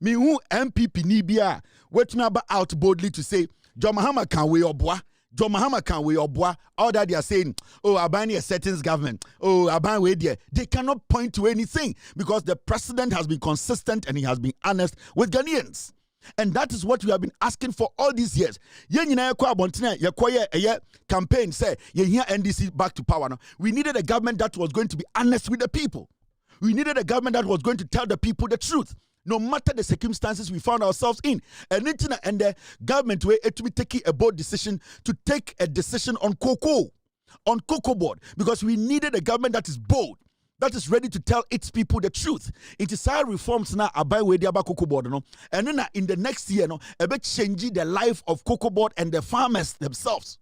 [SPEAKER 13] Me who MPP Nibia, what me about out boldly to say John Mahama can we or boy. John Mahama can we or boy. All that they are saying, oh, Abani a settings government. Oh, Abani we there. They cannot point to anything because the president has been consistent and he has been honest with Ghanaians. And that is what we have been asking for all these years. Campaign say NDC back to power. We needed a government that was going to be honest with the people. We needed a government that was going to tell the people the truth, no matter the circumstances we found ourselves in. And the government way to be taking a bold decision to take a decision on cocoa board, because we needed a government that is bold, that is ready to tell its people the truth. It is our reforms now about where they are cocoa board, and then in the next year, about changing the life of cocoa board and the farmers themselves.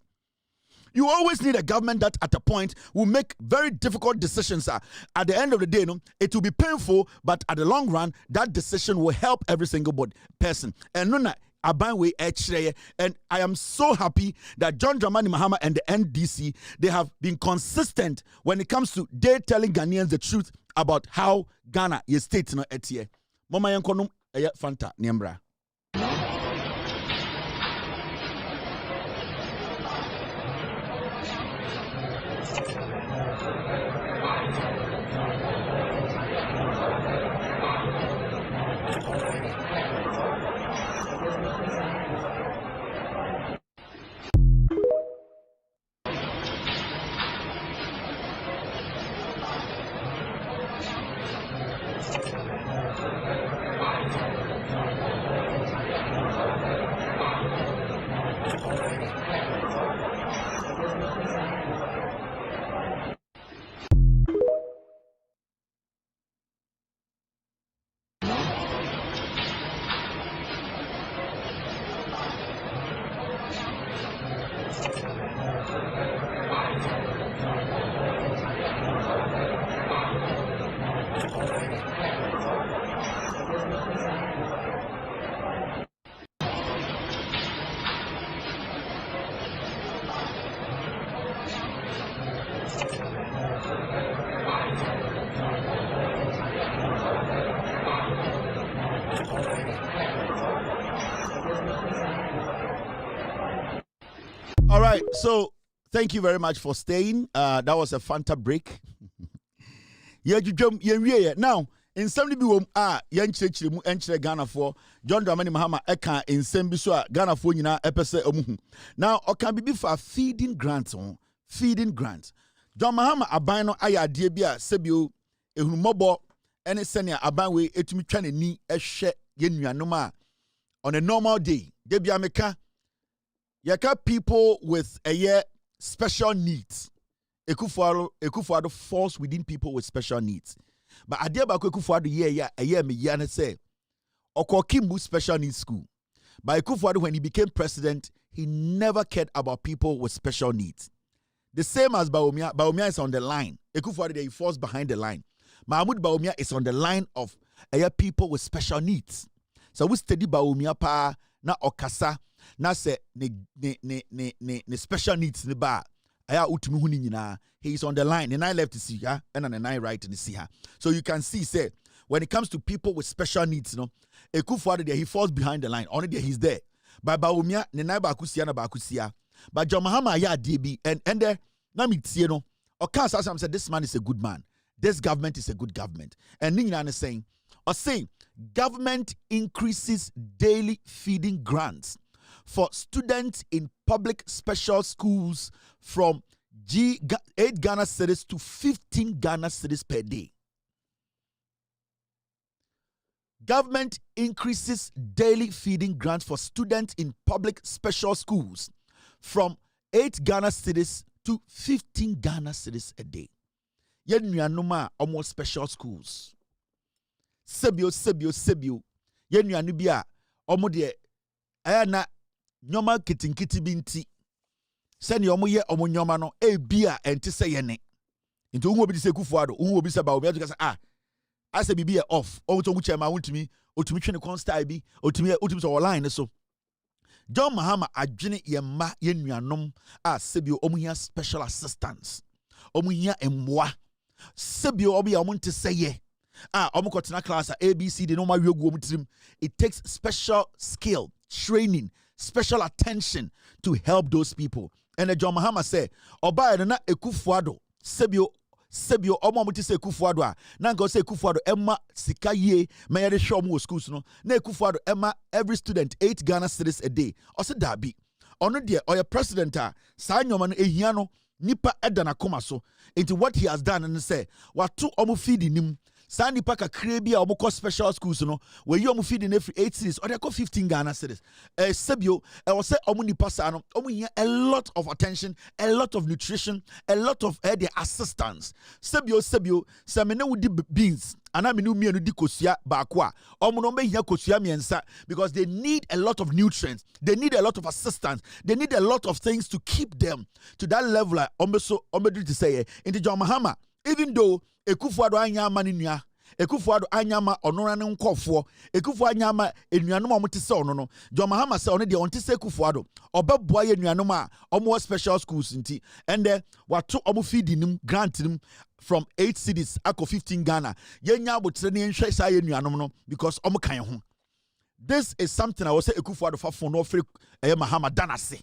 [SPEAKER 13] You always need a government that at a point will make very difficult decisions. At the end of the day, it will be painful, but at the long run, that decision will help every single person. And and I am so happy that John Dramani Mahama and the NDC, they have been consistent when it comes to they telling Ghanaians the truth about how Ghana is state no etie. Mama yankonum fanta niembra. All right, so thank you very much for staying. That was a Fanta break. Now, in some people Ghana for John Dramani Mahama eka in Sembiswa Ghana for episode now can be for feeding grants feeding grants. John Mahama abano aya diebia sebio ehumobo ene senia abanwe etumi twane ni ehwe yenuanoma on a normal day. Debia meka yaka people with a special needs. Ekufuado falls within people with special needs. But Adiaba Ekufuado me yana say Okokimbu special needs school. But Ekufuado, when he became president, he never cared about people with special needs. The same as Baumia. Baumia is on the line. Ekufuado, he falls behind the line. Mahmoud Baumia is on the line of people with special needs. So we study Baumia pa na okasa na se ne special needs ne ba. He is on the line. And I left to see her, and on the nine right to see her. So you can see, say, when it comes to people with special needs, Ekufuado there, he falls behind the line. Only there he's there. By Baumia, Nenai Bakusia na Bakusia. But John Mahama ya DB and there, Nami no. Okan Sasam said, this man is a good man. This government is a good government. And Nina is saying, government increases daily feeding grants for students in public special schools from 8 Ghana cedis to 15 Ghana cedis per day. Government increases daily feeding grants for students in public special schools from 8 Ghana cedis to 15 Ghana cedis a day. Yen nuanuma almost special schools. Sebio. Yen nuanubia omo de ayana nyoma kitinkiti binti. Send your moye omo nyoma no bia ente se yene. Into unwo bi se kufuado, unwo bi se ba obi atuka say I say be off. Oh, to much want to me, or to me train constant be, or to me online so. John Mahama adwene ye ma ye nuanom a sebio omuhia special assistance. Omuhia emwa. Sebio obi amunte say ye. Omukotena class ABC de no ma wiegu omutrim. It takes special skill, training, special attention to help those people. And John Mahama say, Oba na ekufuado sebio omo muti se kufuado a na nka se kufuado emma sika ye mayere show mu schools no na kufuado emma every student 8 Ghana cedis a day o se dabi ono de oya president a sa nyoma no ehia no nipa eda na koma so into what he has done and say watu omo feed nim sa nipa kakra bi a omo ko special schools no we yi omo feed in every 8 cities or they ko 15 Ghana cedis sebio o se omo nipa sa no omo hia a lot of attention, a lot of nutrition, a lot of their assistance. Sebio se me ne wudi beans ana me nu mienu di kosua baako a omo no be hia kosua miensa because they need a lot of nutrients, they need a lot of assistance, they need a lot of things to keep them to that level omo do to say into John Mahama even though Ekufuado anya ama ni nua Ekufuado anya ama onora ne nkofo Ekufuado anya ama enuanom omo tese ono no John Mahama se ono de on tese Ekufuado obeboa ye enuanom a omo special schools nti and then wato omo feeding nim grant nim from 8 cities ako 15 Ghana yenya abotre ne nhwe sa ye enuanom no because omo kan ho. This is something I was say Ekufuado fa fon no free Mahama danase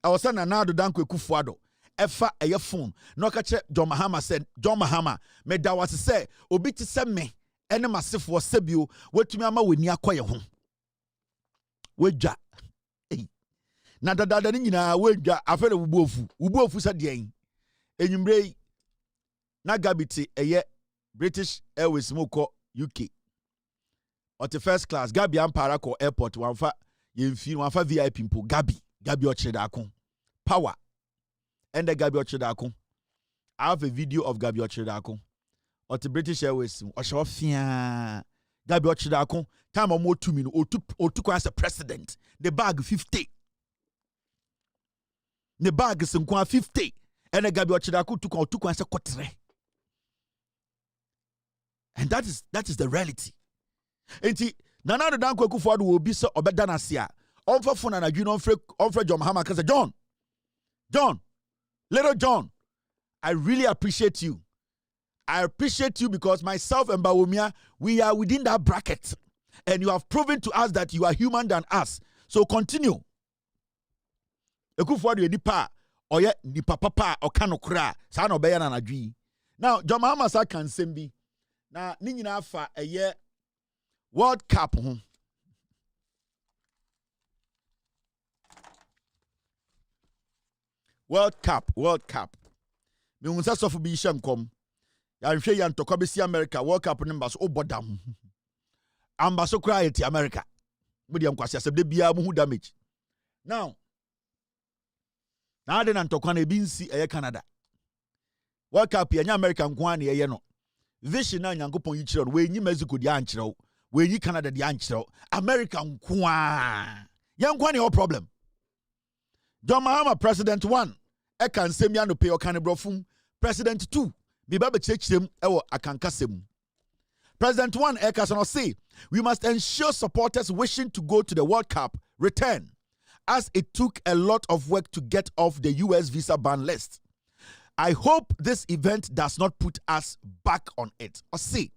[SPEAKER 13] I was say na do danko Ekufuado efa eye phone no ka che John Mahama said John Mahama me da was say obi ti se me ene masefo sebio wetumi ama weni akoye ho wedwa na dada ni nyina wedwa afere wubuofu sa de enyumre na gabiti eye British Airways moko UK or the first class Gabi ampara ko airport wanfa yemfi wanfa VIP mpo Gabi ocheda akon power and the Gabi Ochedako. I have a video of Gabi Ochedako. Or the British Airways. Or Shofia. Gabi Ochedako. Time or more 2 minutes. Or took as a president. The bag 50. The bag is 50. And the Gabi Ochedako took as a quarter. And that is the reality. And Nana the Danko Kufuado will be so obedanasia. On for phone and a junior on for John Mahama. Because John. Little John, I really appreciate you. I appreciate you because myself and Bawumia, we are within that bracket. And you have proven to us that you are human than us. So continue. Ekufuado nipa oye nipa papa okanokra sa no beya na nadwi. Now, John Mahama sa kan sembi. Na ni nyina fa eye World Cup ho. World Cup. Me unsa sofu bi hyenkom. Ya nhwe ya ntokwa besi America World Cup numbers obodam. Ambaso cry at America. Mudi amkwase asem de bia mu hu damage. Now de na ntokwa na ebi nsi eye Canada. World Cup ya nya America nko na eye no. Vision na nyankopon yi kire no we nyi Mexico di ankire we nyi Canada di ankire America nko a. Ye nko na your problem. John Mahama President 1 eka nsem ya no pe okanebrofum President 2 bi ba be chechirem ewo akankasem. President 1 eka so say we must ensure supporters wishing to go to the World Cup return as it took a lot of work to get off the US visa ban list. I hope this event does not put us back on it. Or see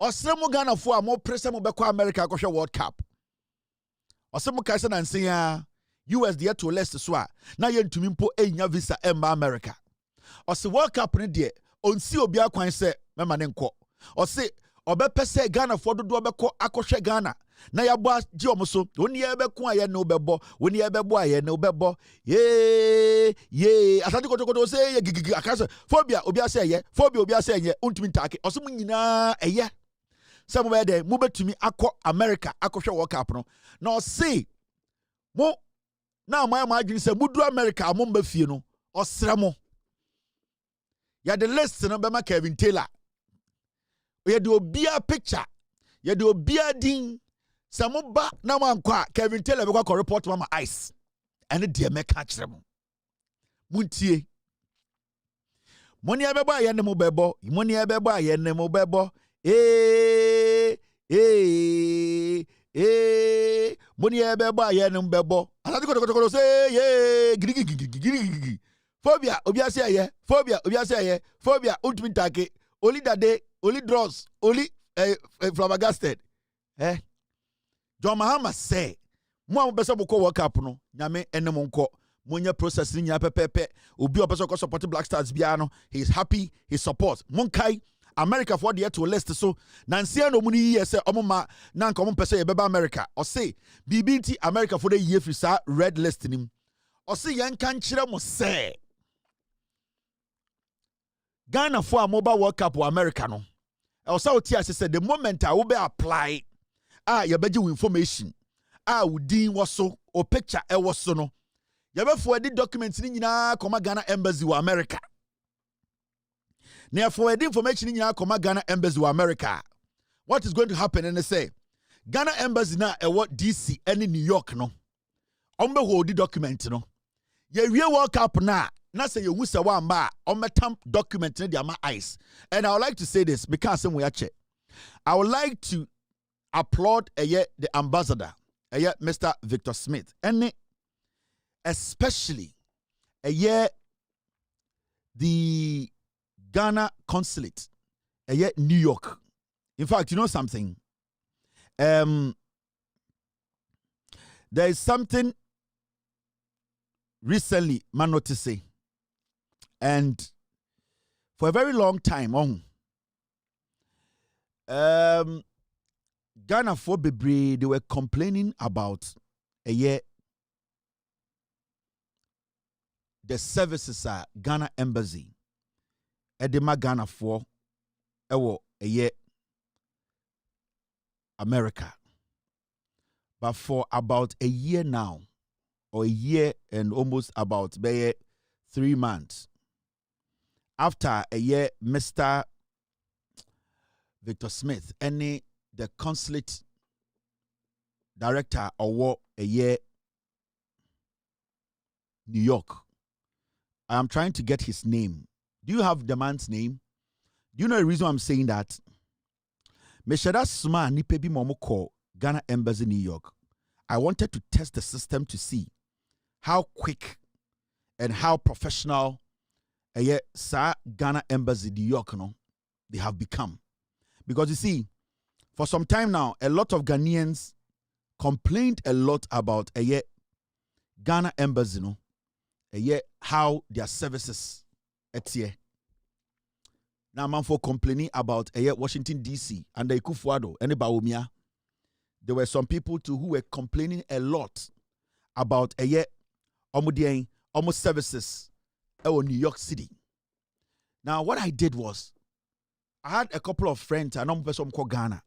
[SPEAKER 13] Osremo Ghana for a more pressure mo beko America go World Cup. Osremo kaisa na nsia US there to less so na yentumi mpo enya visa emba America. O se World Cup ne de onsi obi akwan se mema ne nko. O se obepese Ghana for dodo obeko akwohwe Ghana na ya bo ji omo so oni e be ku aye ne obebo oni e be bo aye ne obebo ye asante kotokoto say ye gigi akase phobia obi ase ye phobia obi ase ye untumi ntake oso mu nyina eye se mo be de mo betumi akọ America akọhwe World Cup no na o say mo na my adwene se mudu America mo mba fie no osre mo ya the list no be ma Kevin Taylor ya de obia picture ya de obia din samoba na mankwa Kevin Taylor be kwa report mama ice ene de meka kire mo muntie moni abebo aye ne mo bebo moni abebo aye ne mo bebo moni abebo aye ne mo bebo asati kotokoto say ye gigi phobia obi ase aye phobia obi ase aye phobia ultimate take only that day only draws only flabbergasted John Mahama say mo be so boko World Cup no nyame ene mo nko monya process ni nya pepepe obi obeso ko support Black Stars bia no he is happy he supports monkai America for the to list so nansia no mu ni ye say omoma na nka mo pese ye beba America o say BBT America for the year free sa red list nim o say yan kan kire mo say Ghana for a mobile World Cup or America no I was out here said the moment I will be apply you beji information udin was so or picture e was so no you be for the documents ni nyina koma Ghana embassy wa America now for the information ni nyina koma Ghana embassy wa America what is going to happen and they say Ghana embassy na e what DC and New York no ombe hold the document no ye wie World Cup na say you say one ba on metam document in the ice. And I would like to say this because I would like to applaud the ambassador, Mr. Victor Smith, and especially the Ghana consulate, New York. In fact, you know something? There is something recently man notice say. And for a very long time Ghana for Bebre, they were complaining about the services at Ghana embassy. Edema Ghana for America. But for about a year now, or a year and almost about 3 months, after a year, Mr. Victor Smith, the consulate director of a year, New York. I am trying to get his name. Do you have the man's name? Do you know the reason I'm saying that? Meshada Suma Npp Momoko, Ghana Embassy, New York. I wanted to test the system to see how quick and how professional Ghana Embassy, New York, they have become. Because you see, for some time now, a lot of Ghanaians complained a lot about Ghana Embassy, how their services here. Now, man for complaining about Washington DC and the Kufuado and the Baumia. There were some people too who were complaining a lot about almost services in New York City. Now, what I did was, I had a couple of friends, I know person called Ghana,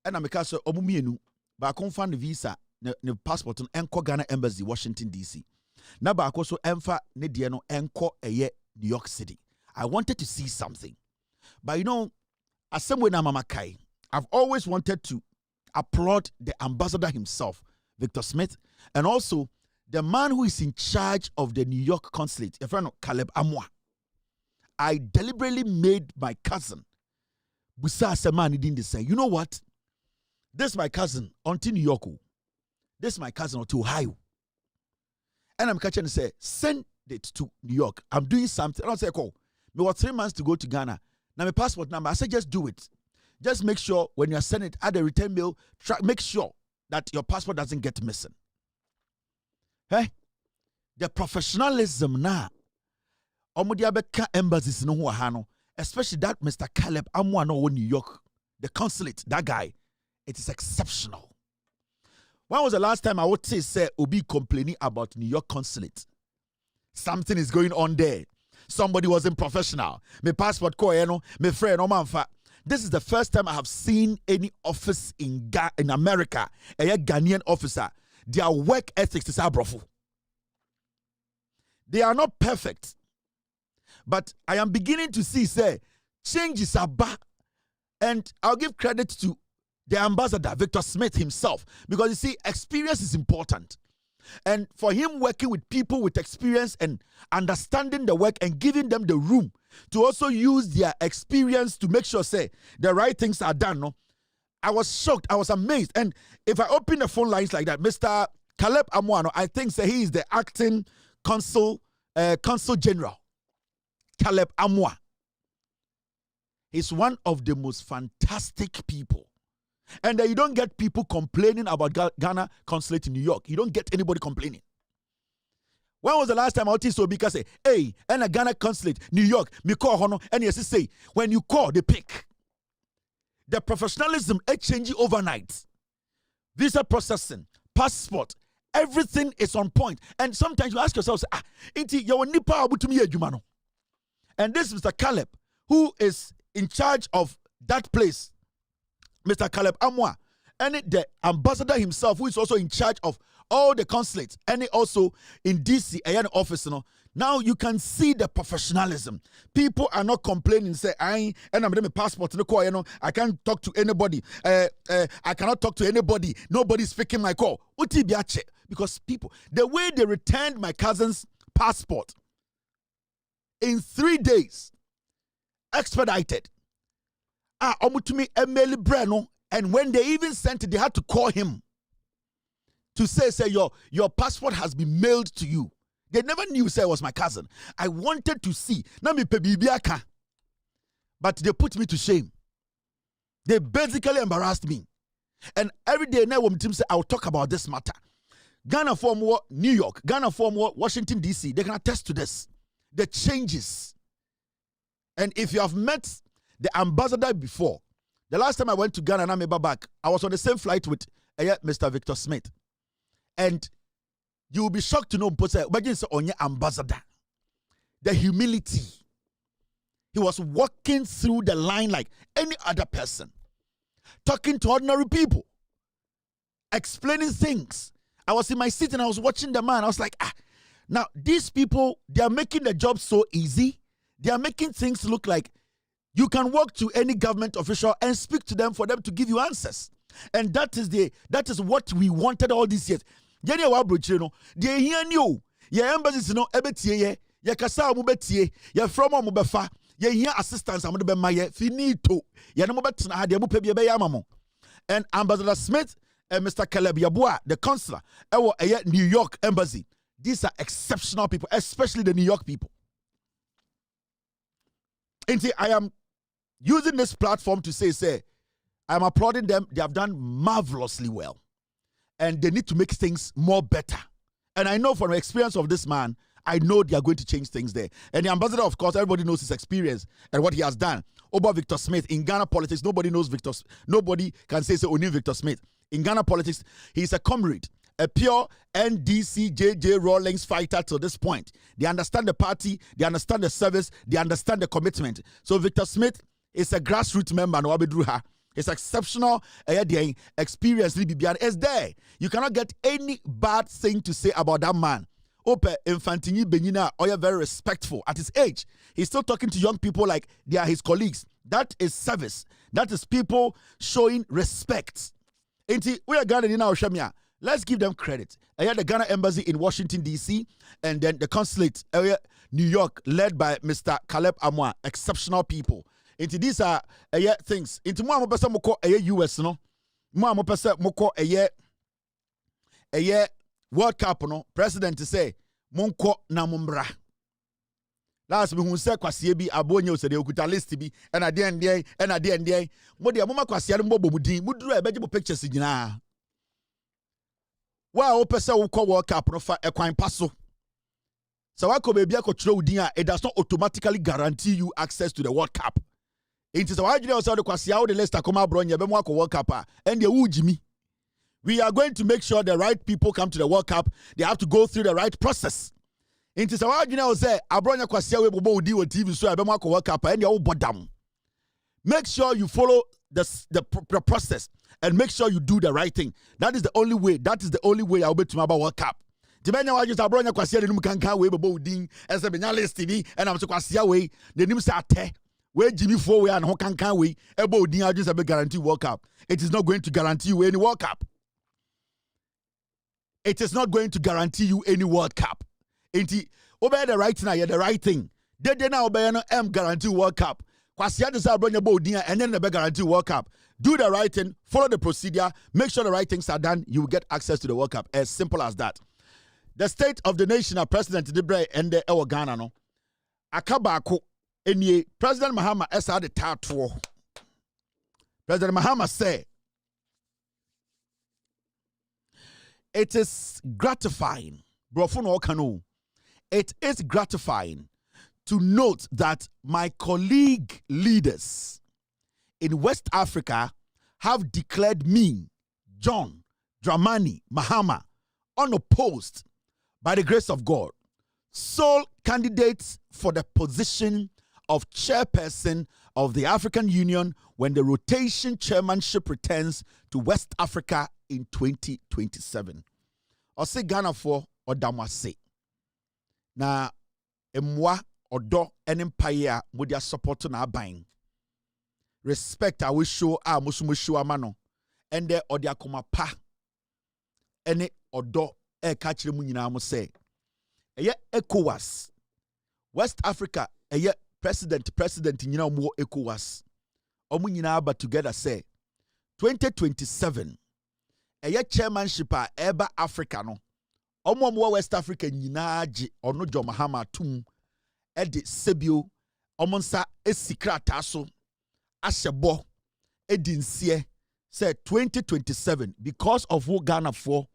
[SPEAKER 13] and I'm because but I can't find the visa, the passport, and Ghana Embassy, Washington DC. Now, but I also enfa Nediano enko New York City. I wanted to see something, but as someone Mama Kai, I've always wanted to applaud the ambassador himself, Victor Smith, and also the man who is in charge of the New York consulate, a friend of Caleb Amwa. I deliberately made my cousin, Busa Semani, didn't say, you know what? This is my cousin until New York. This is my cousin until Ohio. And I'm catching and say, send it to New York. I'm doing something. I don't say, call. Me was 3 months to go to Ghana. Now my passport number. I said, just do it. Just make sure when you're sending it, add a return bill. Make sure that your passport doesn't get missing. Hey, the professionalism now. Omudiabeka embassies no hano, especially that Mr. Caleb Amwano New York, the consulate, that guy, it is exceptional. When was the last time I would say Obi complaining about New York consulate? Something is going on there. Somebody wasn't professional. My passport my friend Omanfa. This is the first time I have seen any office in America, a Ghanaian officer, their work ethics is abrofu. They are not perfect. But I am beginning to see, change is about. And I'll give credit to the ambassador, Victor Smith himself, because you see, experience is important. And for him working with people with experience and understanding the work and giving them the room to also use their experience to make sure, the right things are done. No? I was shocked. I was amazed. And if I open the phone lines like that, Mr. Caleb Amuano, I think he is the acting consul general. Caleb Amwa. He's one of the most fantastic people. And you don't get people complaining about Ghana consulate in New York. You don't get anybody complaining. When was the last time I heard Sobika say, hey, and a Ghana consulate, New York, me call hono, and yes, say, when you call, they pick. The professionalism changing overnight. Visa processing, passport, everything is on point. And sometimes you ask yourself, inti you nipa abutumi ejumano. And this Mr. Caleb, who is in charge of that place, Mr. Caleb Amwa, and the ambassador himself, who is also in charge of all the consulates, and also in DC, an office. Now you can see the professionalism. People are not complaining, say, I'm my passport, I can't talk to anybody. I cannot talk to anybody. Nobody's picking my call. Because people, the way they returned my cousin's passport in 3 days, expedited. And when they even sent it, they had to call him to say your passport has been mailed to you. They never knew it was my cousin. I wanted to see. But they put me to shame. They basically embarrassed me. And every day now when team say I'll talk about this matter. Ghana form New York, Ghana form Washington DC, they can attest to this. The changes. And if you have met the ambassador before, the last time I went to Ghana and I'm back, I was on the same flight with Mr. Victor Smith. And you will be shocked to know, imagine on your ambassador. The humility. He was walking through the line like any other person. Talking to ordinary people. Explaining things. I was in my seat and I was watching the man. I was like, now these people, they are making the job so easy. They are making things look like you can walk to any government official and speak to them for them to give you answers. And that is what we wanted all these years. Yenya wa brochire no, de hia ni o. Ye embassies no ebetie ye, ye kasa mo betie, ye from mo befa, ye hia assistance am de be ma ye finito. Ye no mo betena ha de mo pa bi be ya amamo. And Ambassador Smith and Mr. Caleb Yabua, the consular, New York embassy. These are exceptional people, especially the New York people. And see, I am using this platform to say, I'm applauding them. They have done marvelously well. And they need to make things more better. And I know from the experience of this man, I know they are going to change things there. And the ambassador, of course, everybody knows his experience and what he has done. Over Victor Smith, in Ghana politics, nobody knows Victor. Nobody can say only Victor Smith. In Ghana politics, he's a comrade, a pure NDC JJ Rawlings fighter to this point. They understand the party, they understand the service, they understand the commitment. So Victor Smith is a grassroots member, no Abedruha. His exceptional experience is there. You cannot get any bad thing to say about that man. Ope Infantini Benina, or very respectful at his age. He's still talking to young people like they are his colleagues. That is service. That is people showing respect. We are Ghana in our Shamia. Let's give them credit. I had the Ghana embassy in Washington, D.C., and then the consulate area, New York, led by Mr. Caleb Amwa. Exceptional people. These are things. Into more person moko US no. More person moko World Cup no. President say monko na mumbra. Last me who say kwasie bi abonye osede okuta list bi and ade mo de mama kwasie no mbobo mudin muduru e beje pictures nyina. Wa o pese wo kọ World Cup no fa ekwan paso. So wa ko bebi akotro udin a it does not automatically guarantee you access to the World Cup. It is why you also the kwasia the list akoma bro nya be mo akọ World Cup and the wujimi We are going to make sure the right people come to the World Cup. They have to go through the right process. It is our you say Abronya Kwasia we bobo di on TV so Abema ko World Cup and you bodam. Make sure you follow the process and make sure you do the right thing. That is the only way. That is the only way I'll be to about World Cup. Dibenya wa just Abronya Kwasia no kan we bobo din as a benya list ni and am so Kwasia we the nim say ate we Jimmy 4 we and ho kan we ebo din I just a guarantee World Cup. It is not going to guarantee you any World Cup. It is not going to guarantee you any World Cup. Inti obey the right now, the right thing. They now obey no guarantee World Cup. Kwasia just bring your body and then the guarantee World Cup. Do the right thing, follow the procedure, make sure the right things are done. You will get access to the World Cup. As simple as that. The state of the nation, President Debre and the Ghana no. Akabako enye President Mahama esa the tattoo. President Mahama say it is gratifying. Brofuno Kanu. It is gratifying to note that my colleague leaders in West Africa have declared me, John Dramani Mahama, unopposed by the grace of God, sole candidate for the position of chairperson of the African Union when the rotation chairmanship returns to West Africa in 2027. Ose Ghana for Odamwase. Na emwa odo empire modia support na aban. Respect I will show a musumu show amano. Ende odia koma pa. Ene odo kachire mu nyina mo say. Eye ECOWAS. West Africa eye president nyina mo ECOWAS. Omu nyina aba together say 2027 eye chairmanship a eba Africa no. Omo West Africa nyina agi ono John Mahama tum edi sebio omonsa esikrata so ahyebo edi nsie say 2027 because of what Ghana for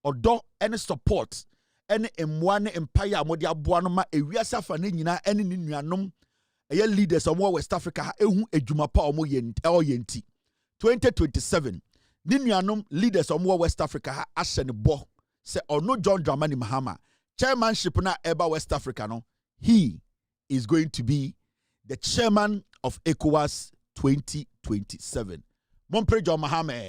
[SPEAKER 13] odo any support any emwa ne empire amodi aboa no ma ewiase afa ne nyina ene ne nuanom eye leaders omo West Africa ha ehu adwuma pa omo yenti 2027 ne nuanom leaders omo West Africa ha ahye ne bo say ono John Dramani Mahama chairmanship na eba West Africa no he is going to be the chairman of ECOWAS 2027. Mompre John Mahama.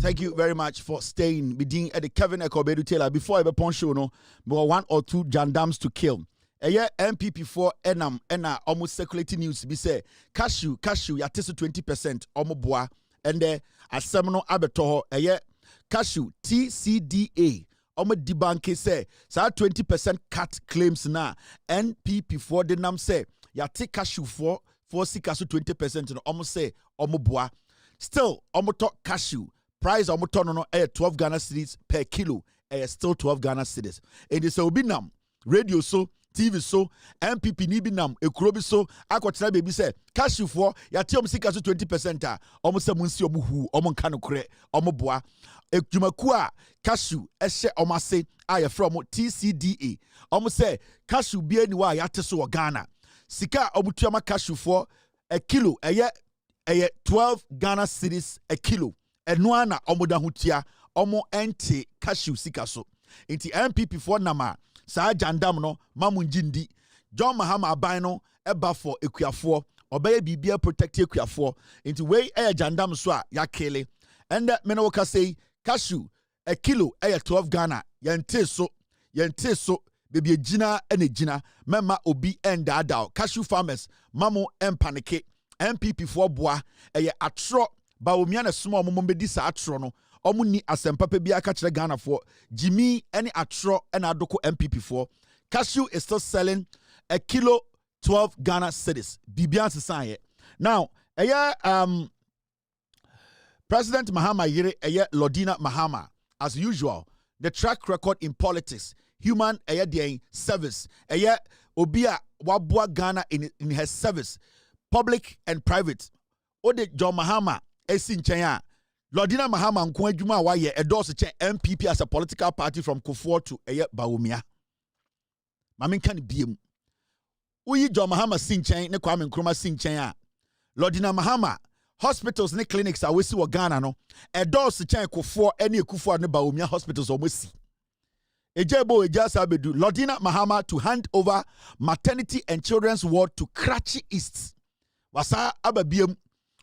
[SPEAKER 13] Thank you very much for staying. Being at the Kevin Ekobedu Taylor before I be pon show no, but 1 or 2 gendarmes to kill. A year MPP4 enam almost circulating news be say cashew yatese 20% omoboa and the asemno abetoho a year cashew TCDA omo dibanke say sa 20% cut claims na NPP4 de nam say yate cashew for sikasu 20% no omo say omoboa still omo talk cashew price omo no 12 Ghana cedis per kilo still 12 Ghana cedis and this will be nam radio so TV so MPP ni bi nam ekuro so akotena baby say cashew for yate sika so 20% a omo se munsi omo hu omo nka no kore omo boa edwumaku a cashew ehye omo ase a ye from TCDA omo say cashew bi ani wa yate so Ghana sika omo tuama cashew for a kilo eye 12 Ghana cedis a kilo eno ana omo da hutia omo ente cashew sika so inti MPP for nama sa jandam no mamunjindi John Mahama abano eba for ekuafo obeye bibia protect ekuafo into way jandam so a yakele and mena woka say cashew a kilo 12 Ghana yente so baby gina ene gina mema obi endadao cashew farmers mamo empanike MPP for boa atro Bawumia na small mombedi sa atro no omu ni asempapa bi aka kire Ghana for Jimmy any atro and adoko MPP for cashew is still selling a kilo 12 Ghana cedis. Bibian se now President Mahama yire Lodina Mahama as usual the track record in politics human service obia wabua Ghana in her service public and private ode John Mahama esin chen Lodina Mahama nko adwuma wa ye endorse chen MPP as a political party from Kufuor to Bawumia mamen kan biem uyi John Mahama sin chen ne Kwame Nkrumah sin chen Lodina Mahama hospitals ne clinics a wesi wo Ghana no endorse chen Kufuor ene Kufuor ne Bawumia hospitals omosi Ejebo Ejasa bedu Lodina Mahama to hand over maternity and children's ward to Karachi East wasa ababiem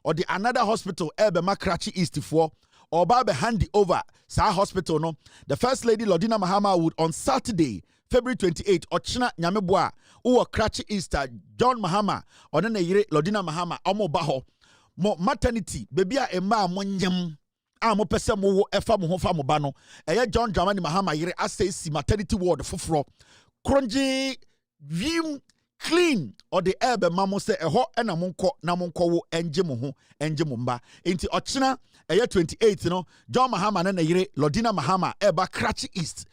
[SPEAKER 13] or the another hospital Ebema Karachi East for or Babe hand over sa hospital no the first lady Lodina Mahama would on Saturday February 28 Ochina Nyameboa uwa Karachi East John Mahama onene yire Lodina Mahama omo baho mo maternity baby a emma monyam mo pese mo wo efa mo ho fa mo ba no John Dramani Mahama yire asesi maternity ward foforo kronji vim clean or the herb mamo say eho na monko wo enje mo ho enje mo mba enti ochina 28 no John Mahama na yire Lodina Mahama eba Karachi East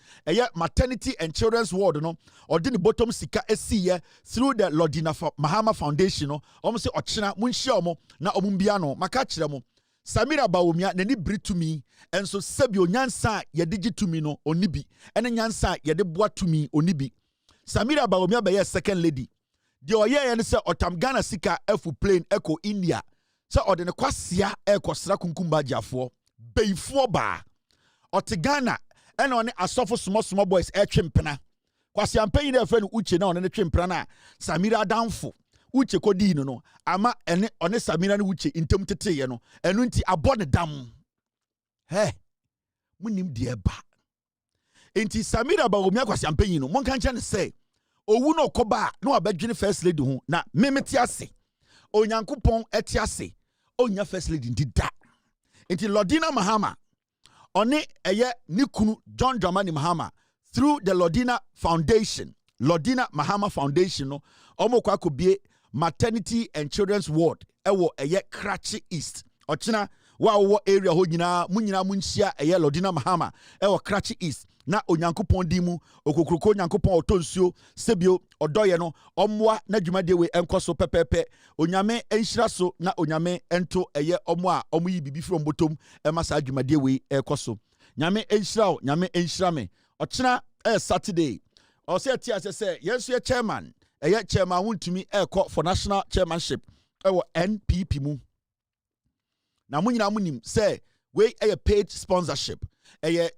[SPEAKER 13] maternity and children's ward no or the bottom sika esi through the Lodina Mahama Foundation no say ochina munhia omo na omumbia no maka kire mo Samira Bawumia nani bri to me and so sebio nyansa ye digi to me no onibi ene nyansa ye de boa to me onibi Samira Bawumia be second lady the oye ne se otam Ghana sika efu plane eko India se ode ne kwasia ekosra kunkumba jafo beifo ba ote Ghana ene one asofo small boys twempena kwasia mpanyi na efe no uche na one ne twempena na Samira danfo uche kodi no ama ene one Samira ne uche intem teteye no enu nti abode dam munim de ba enti Samira Bawumia kwasia mpanyi no monka nche ne say owu no koba no abadwene first lady ho na memeti ase onyankopon eti ase onya first lady ndida enti Lodina Mahama one nikunu John Dramani Mahama through the Lodina Mahama Foundation no omokwa kobie maternity and children's ward ewo Karachi East ochina wa area ho nyina munyina munhia Lodina Mahama ewo Karachi East na onyankopon dimu okokroko onyankopon otonsuo sebio odoye no omwa na dwumade we enkoso pepepe onyame enhyira so na onyame ento omo a omo yi bibi from bottom emasa dwumade we ekoso nyame enhyira o nyame enhyira me ochina Saturday o se tia se yenso ye chairman chairman wontumi eko for national chairmanship ewo NPP mu na munyina munim se we paid sponsorship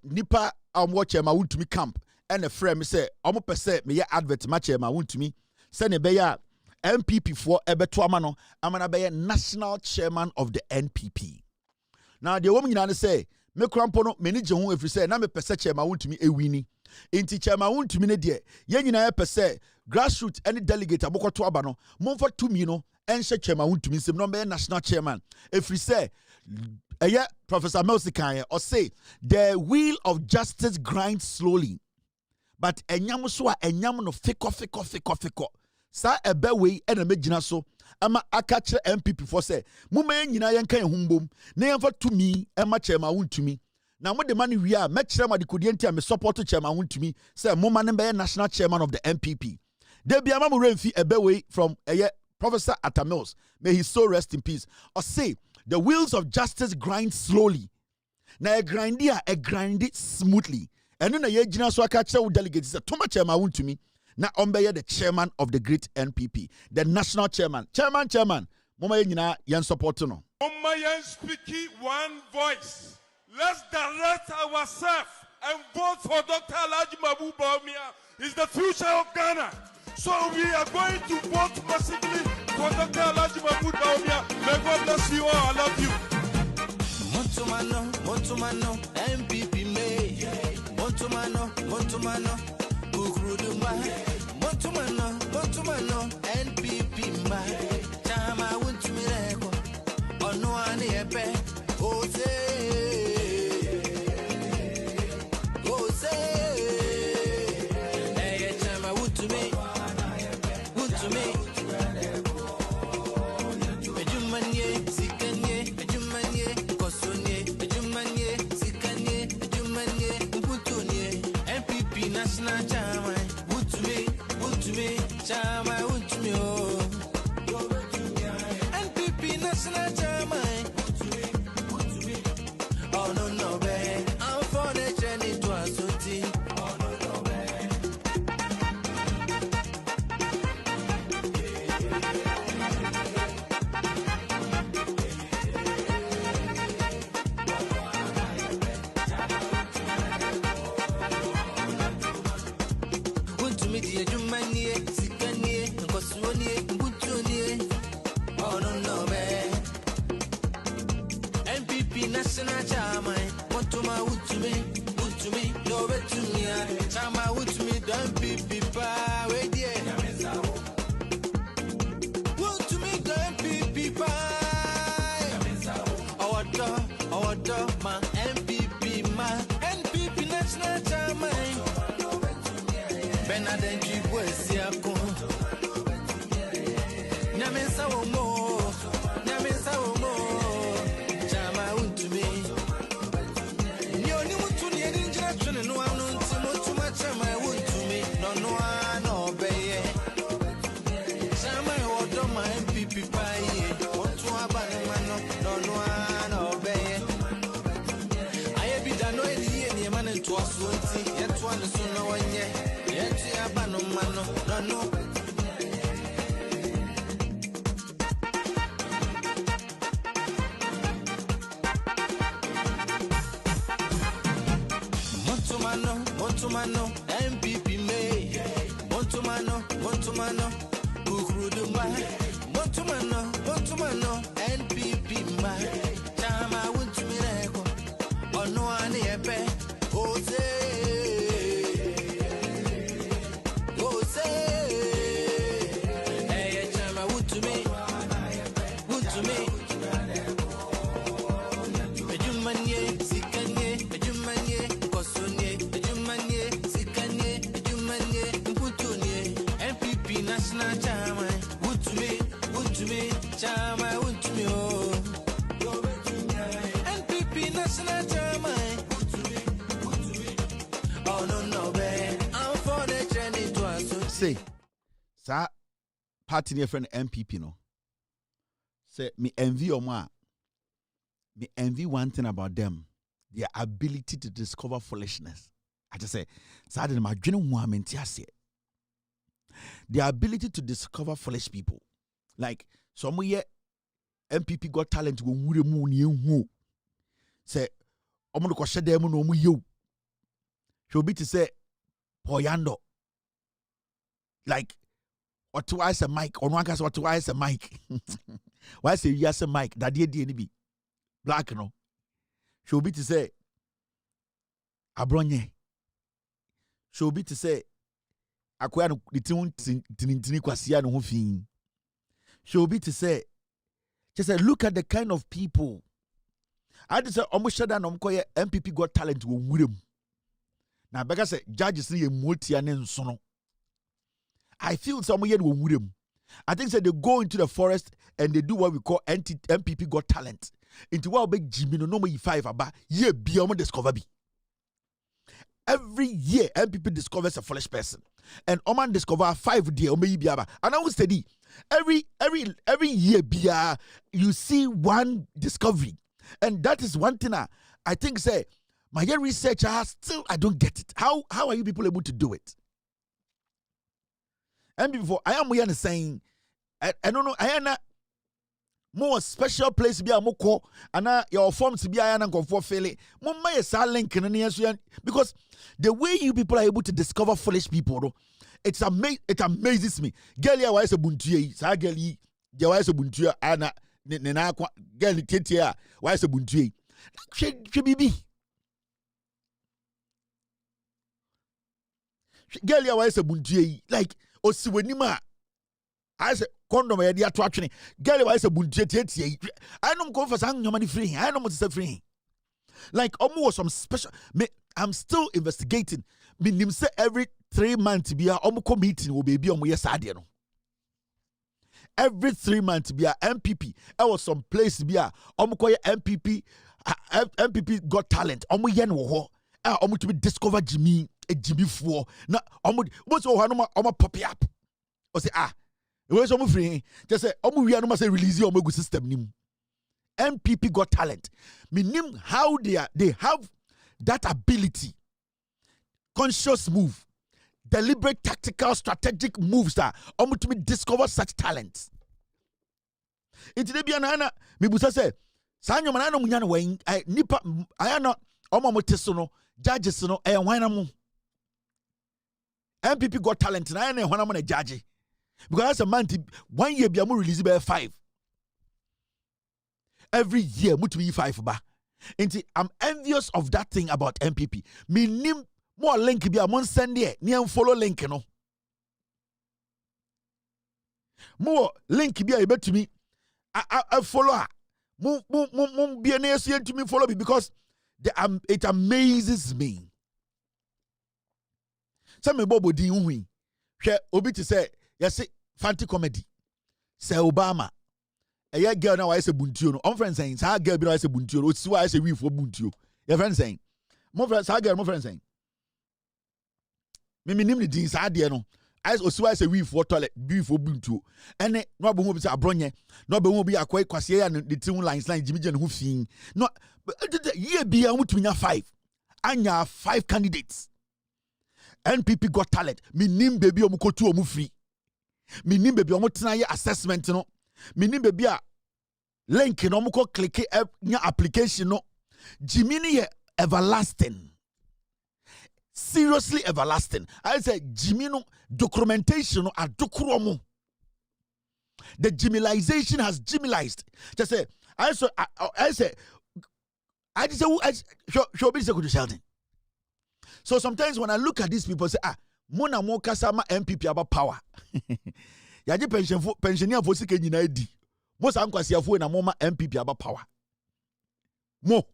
[SPEAKER 13] nipa watch ma wuntumi camp and a friend say omo pese me advert match ma wuntumi se ne be ya MPP for ebeto amano amana be national chairman of the NPP. Now the woman nyina say me krampo no me ni je ho efri say na me pese chairman wuntumi ewini enti chairman wuntumi ne de ye nyina pese grassroots any delegate abokoto aba no momfa tumi no enhye chairman wuntumi nsem no be national chairman efri say Professor Melsikan or say the wheel of justice grinds slowly, but enyam so a enyam no fiko sa ebe we ena megina so ama aka kire MPP for say muma nyina yenka yehumbom na yemfa tumi ema chema wuntumi na mo de mani wi a mekire ma de kodienti a me support chema wuntumi say muma ne be national chairman of the MPP de bia ma mo remfi ebe we from Professor Atamils, may his soul rest in peace, or say the wheels of justice grind slowly. Na grind it smoothly. And then a general so catch delegates say too much ma want to me. Na ombeye the chairman of the great NPP, the national chairman. Chairman. Mama yina yan support no.
[SPEAKER 20] Mama yan speaking one voice. Let's direct ourselves and vote for Dr. Alhaji Mahmoud Bawumia. He's the future of Ghana. So we are going to vote massively for Dr. Alhaji Mahmoud Bawumia. May God bless you all. I love you.
[SPEAKER 15] Montumano, MPP May. Montumano, Kukruduma. Montumano, NPP May. Chama wuntu mireko. Ono ani epe. Ose. Hey, chama wuntu me. Ejumanye, sikanye, kosonye, ejumanye, mputonye. MPP National Chama, wutume, chama wutume oh. MPP National Chama, oh no be. I'm for the journey to a soti. National Chama, Montuma Wutumi, no betumia, Chama Wutumi, don't be pipa, wait there. Wutumi, don't be pipa. Our door, my MPP, National Chama. Benaden Jibuesiako. Namesa Omo. Montumano, MPP May. Montumano, Kukruduma. Montumano, NPP May. Chama Wuntumireko. Ono ani epe. Ose. Hey, chama Wutumi. Ejumanye, sikanye, kosonye. MPP National Chama, Wutumi, Chama, Wutumi, oh. NPP National Chama, oh no, babe. I'm for the journey to us.
[SPEAKER 13] Say, sir, party near friend MPP, no. Say, me envy or ma. Me envy one thing about them, their ability to discover foolishness. I just say, sadly, my dream woman, the ability to discover foolish people. Like, somewhere MPP got talent when we moon you. Say, I'm going to question them no you. She'll be to say, Poyando. Like, what twice a mic, on one case, what twice a mic. Why say yes a mic? That did DNB. Black, no. She'll be to say, Abronye. She'll be to say, Akwaya no tini kwasia no ho fin. She'll be to say, just say, look at the kind of people. I just say, almost shut down MPP got talent wo wurem. Now, because say judges say multi and sono. I feel some year wo wurem. I think say they go into the forest and they do what we call MPP got talent. Into what big Jimmy no more 5 about ye be omo discover be. Every year, MPP discovers a foolish person, and Oman discover 5 day or maybe and I will study every year. You see one discovery, and that is one thing I think say my research still I don't get it. How are you people able to do it? And before I am saying I don't know I am not more special place be a moko ana your forms be a na nkonfo fele mumma ye sa link no ne because the way you people are able to discover foolish people it amazes me. Girl ya why say buntuye sa girl yi je why say buntuye ana ne na akwa girl tete a why say buntuye hwe bibi girl ya why say buntuye like osiwenima I say condom ya dia to atwene girl why say buntuye tete I know confess an nyoma ni free I know what is free like almost some special I'm still investigating me nim say every 3 months be a meeting will be yes no. Every 3 months be a MPP. I was some place be a MPP got talent. Yen wo ho. To be discover Jimmy for na what's pop up. Or say where's free? Just say we are say release your system nim. MPP got talent. Me nim how they have that ability. Conscious move. Deliberate, tactical, strategic moves that to me discover such talents. Into the biana, me busa say, Sanyo manano munyana wing, I nipa, I am not omotesono, judges no, and winamu. MPP got talent, and I am a judge. Because as a man, 1 year be a more release by 5. Every year, mutu be 5 ba. I'm envious of that thing about MPP. Me nim more link be a mon send there, near follow link no. More link be a bet to me. I follow her. Move be an ASN to me follow me because it amazes me. Some me bobo di unwi. She obi to say yes fancy comedy. Say Obama. A young girl now I say buntuo no. On friend saying sa girl be I say buntuo. O si wa I say we for buntuo. Your friend saying. Mo friend sa girl mo friend saying. Me nim the din sa de no. I o si wa I say we for toilet be for buntuo. Ene no bo be say abronye. No be be akwai kwase ya the tin line Jimmy Jen ho fin. No year be am to 5. Anya 5 candidates. NPP got talent. Me nim baby omo kotu omo free. Me nim baby omo tena ye assessment no. Me nim baby a link no omo ko click nya application no. Jimmy ni everlasting. Seriously everlasting. I say Jimmy no documentation no adokromo. The Jimmyization has Jimmyized. Just say I just show me to Sheldon. So sometimes when I look at these people, say, Mona Moka Sama MPP about power. Yaji pensioner for sick in ID. Most unquasia for na moma MPP about power. Mo.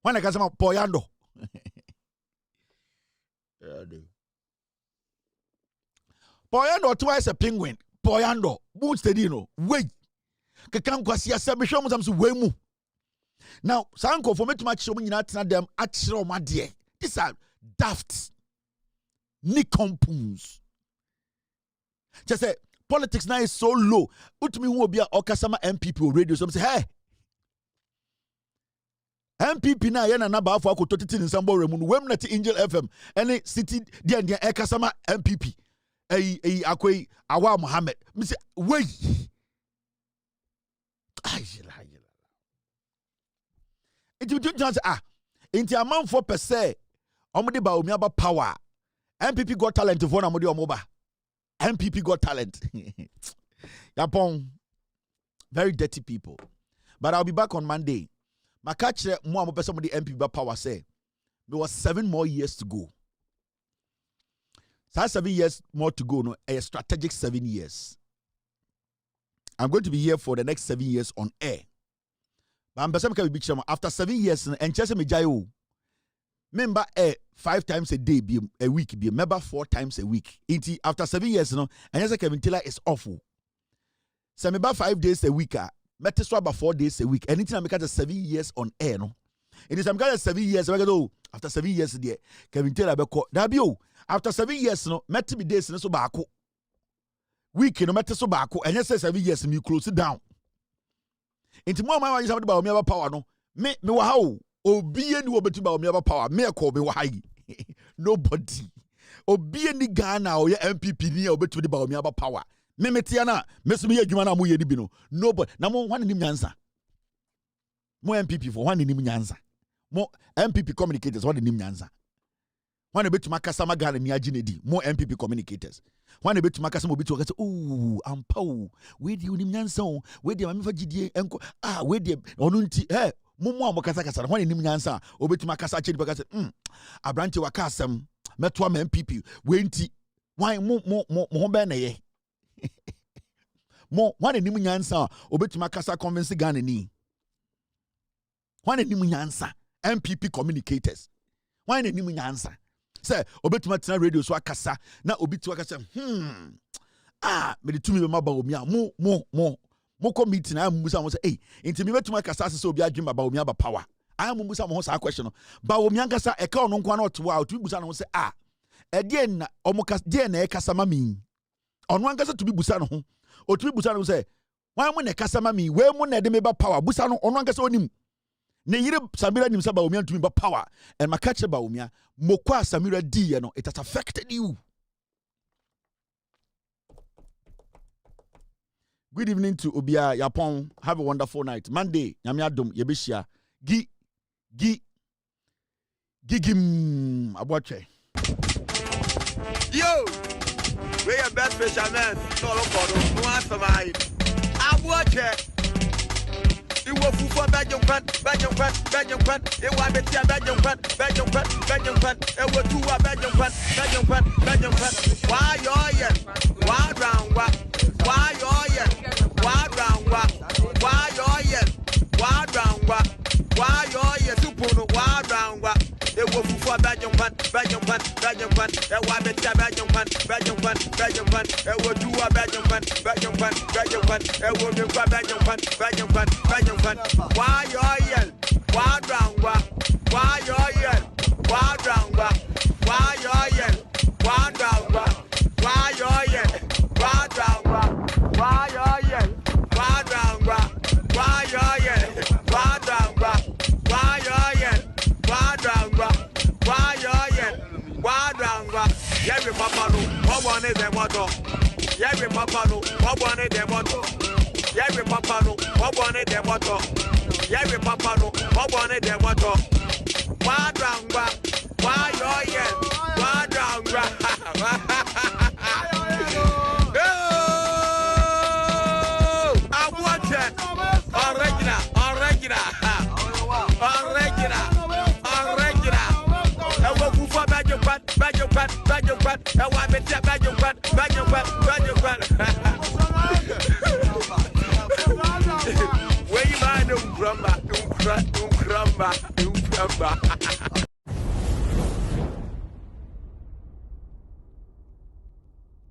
[SPEAKER 13] When I got some Poyando. Poyando twice a penguin. Poyando. Moon stedino. Wait. Kakam quasia submission was way mu. Now, Sanko for me to match showing not them at show my dear. These are daft nicompoons. Just say politics now is so low. Utmi who will be a Okasama MPP or radio. Some say, hey, MPP na yana na ba for ko in Sambo Remun. Wem na Angel FM. Any city dia Okasama MPP. Akwe Awa Muhammad. Me say, wait. It will just into a man 4%. Omudi ba omi aba power. MPP got talent for na modi omoba. MPP got talent. Yapon. Very dirty people. But I'll be back on Monday. My catch mo person somebody MPP ba power say. There was 7 more years to go. So 7 years more to go, no, a strategic 7 years. I'm going to be here for the next 7 years on air. But I'm after 7 years, and just me jayo. Member 5 times a day, be a week, be a member 4 times a week. After 7 years, and as a Kevin Taylor is awful. So member 5 days a week, Metaswa about 4 days a week. Anything I make it 7 years on air, no. It is I'm kind of 7 years. After 7 years, there Kevin Taylor be called. After 7 years, no, met me days so bako. Week no matter so bako, and yes, 7 years me close it down. Into more my somebody about me about power no. Me how obi any obeti about me about power. Me call me why. Nobody. Obi any Ghana or your MPP ni obeti about me about power. Memetiana, Mesumia Jumana Muye Dibino. Nobody, no one in him answer. More MPP for one in him answer. More MPP communicators, one in him answer. One a bit to Makasama Gala Niajinedi, more MPP communicators. One a bit to Makasamo bit to oh, I'm Pow, where do you name Yanson? Where do you have GDA? Where do you Onunti? Eh, Mumu Makasaka, one in him answer, or bit to Makasa Chip, a branch of a custom, Metwam MPP, Wenty, why more banner? More one in him answer, or bit to Makasa convince Ganani. One in him answer, MPP communicators. Why in him answer? Say, Obetumatina radio so akasa na obi tu akasa me de tumi be maba omi a mo committee na amusa mo say inti me betuma akasa se obi adwem ba omi aba power amusa mo sa question ba omi ankasa e ka ono nkwa na oto a otu busa no say e de na omoka de na e kasa mami ono ankasa to bi busa no ho otu bi busa no say wan mo na kasa mami we mo na de me ba power busa no ono ankasa onim ne yire Samira nim say ba omi antumi ba power and makache ba omi mokwa Samira di no it has affected you. Good evening to Obia Yapon. Have a wonderful night. Monday nyame adom yebeshia gigim aboche.
[SPEAKER 21] Yo, we are best fishermen. No look no answer my aboche. You will for Belgium fan. It was better Belgium fan. It was two Belgium fan. Why you why round what? Why you why round what? Why you super why round what? It was for Belgium fan. It was better Belgium fan. It was two Belgium fan. It was new Belgium fan. Why you yell? Why round what? Why you yell? Why round what? Why you yell? Why round what? Why you yell? Why round what? Why you yell? Why round what? Why you yell? Why round what? Why you yell? Why round what? Why you yell? Why round what? Yeah, we papa no. What one is the motto? Yeah, we papa no. What one is the motto? Yeah, we papa no. What one is the motto? Yeah, we papa no. What one is the motto? Why round what? Why you yell? Why round what? I want it. Original. I will go for Belgium fan. I want better Belgium fan. Where you mind? Don't crumble.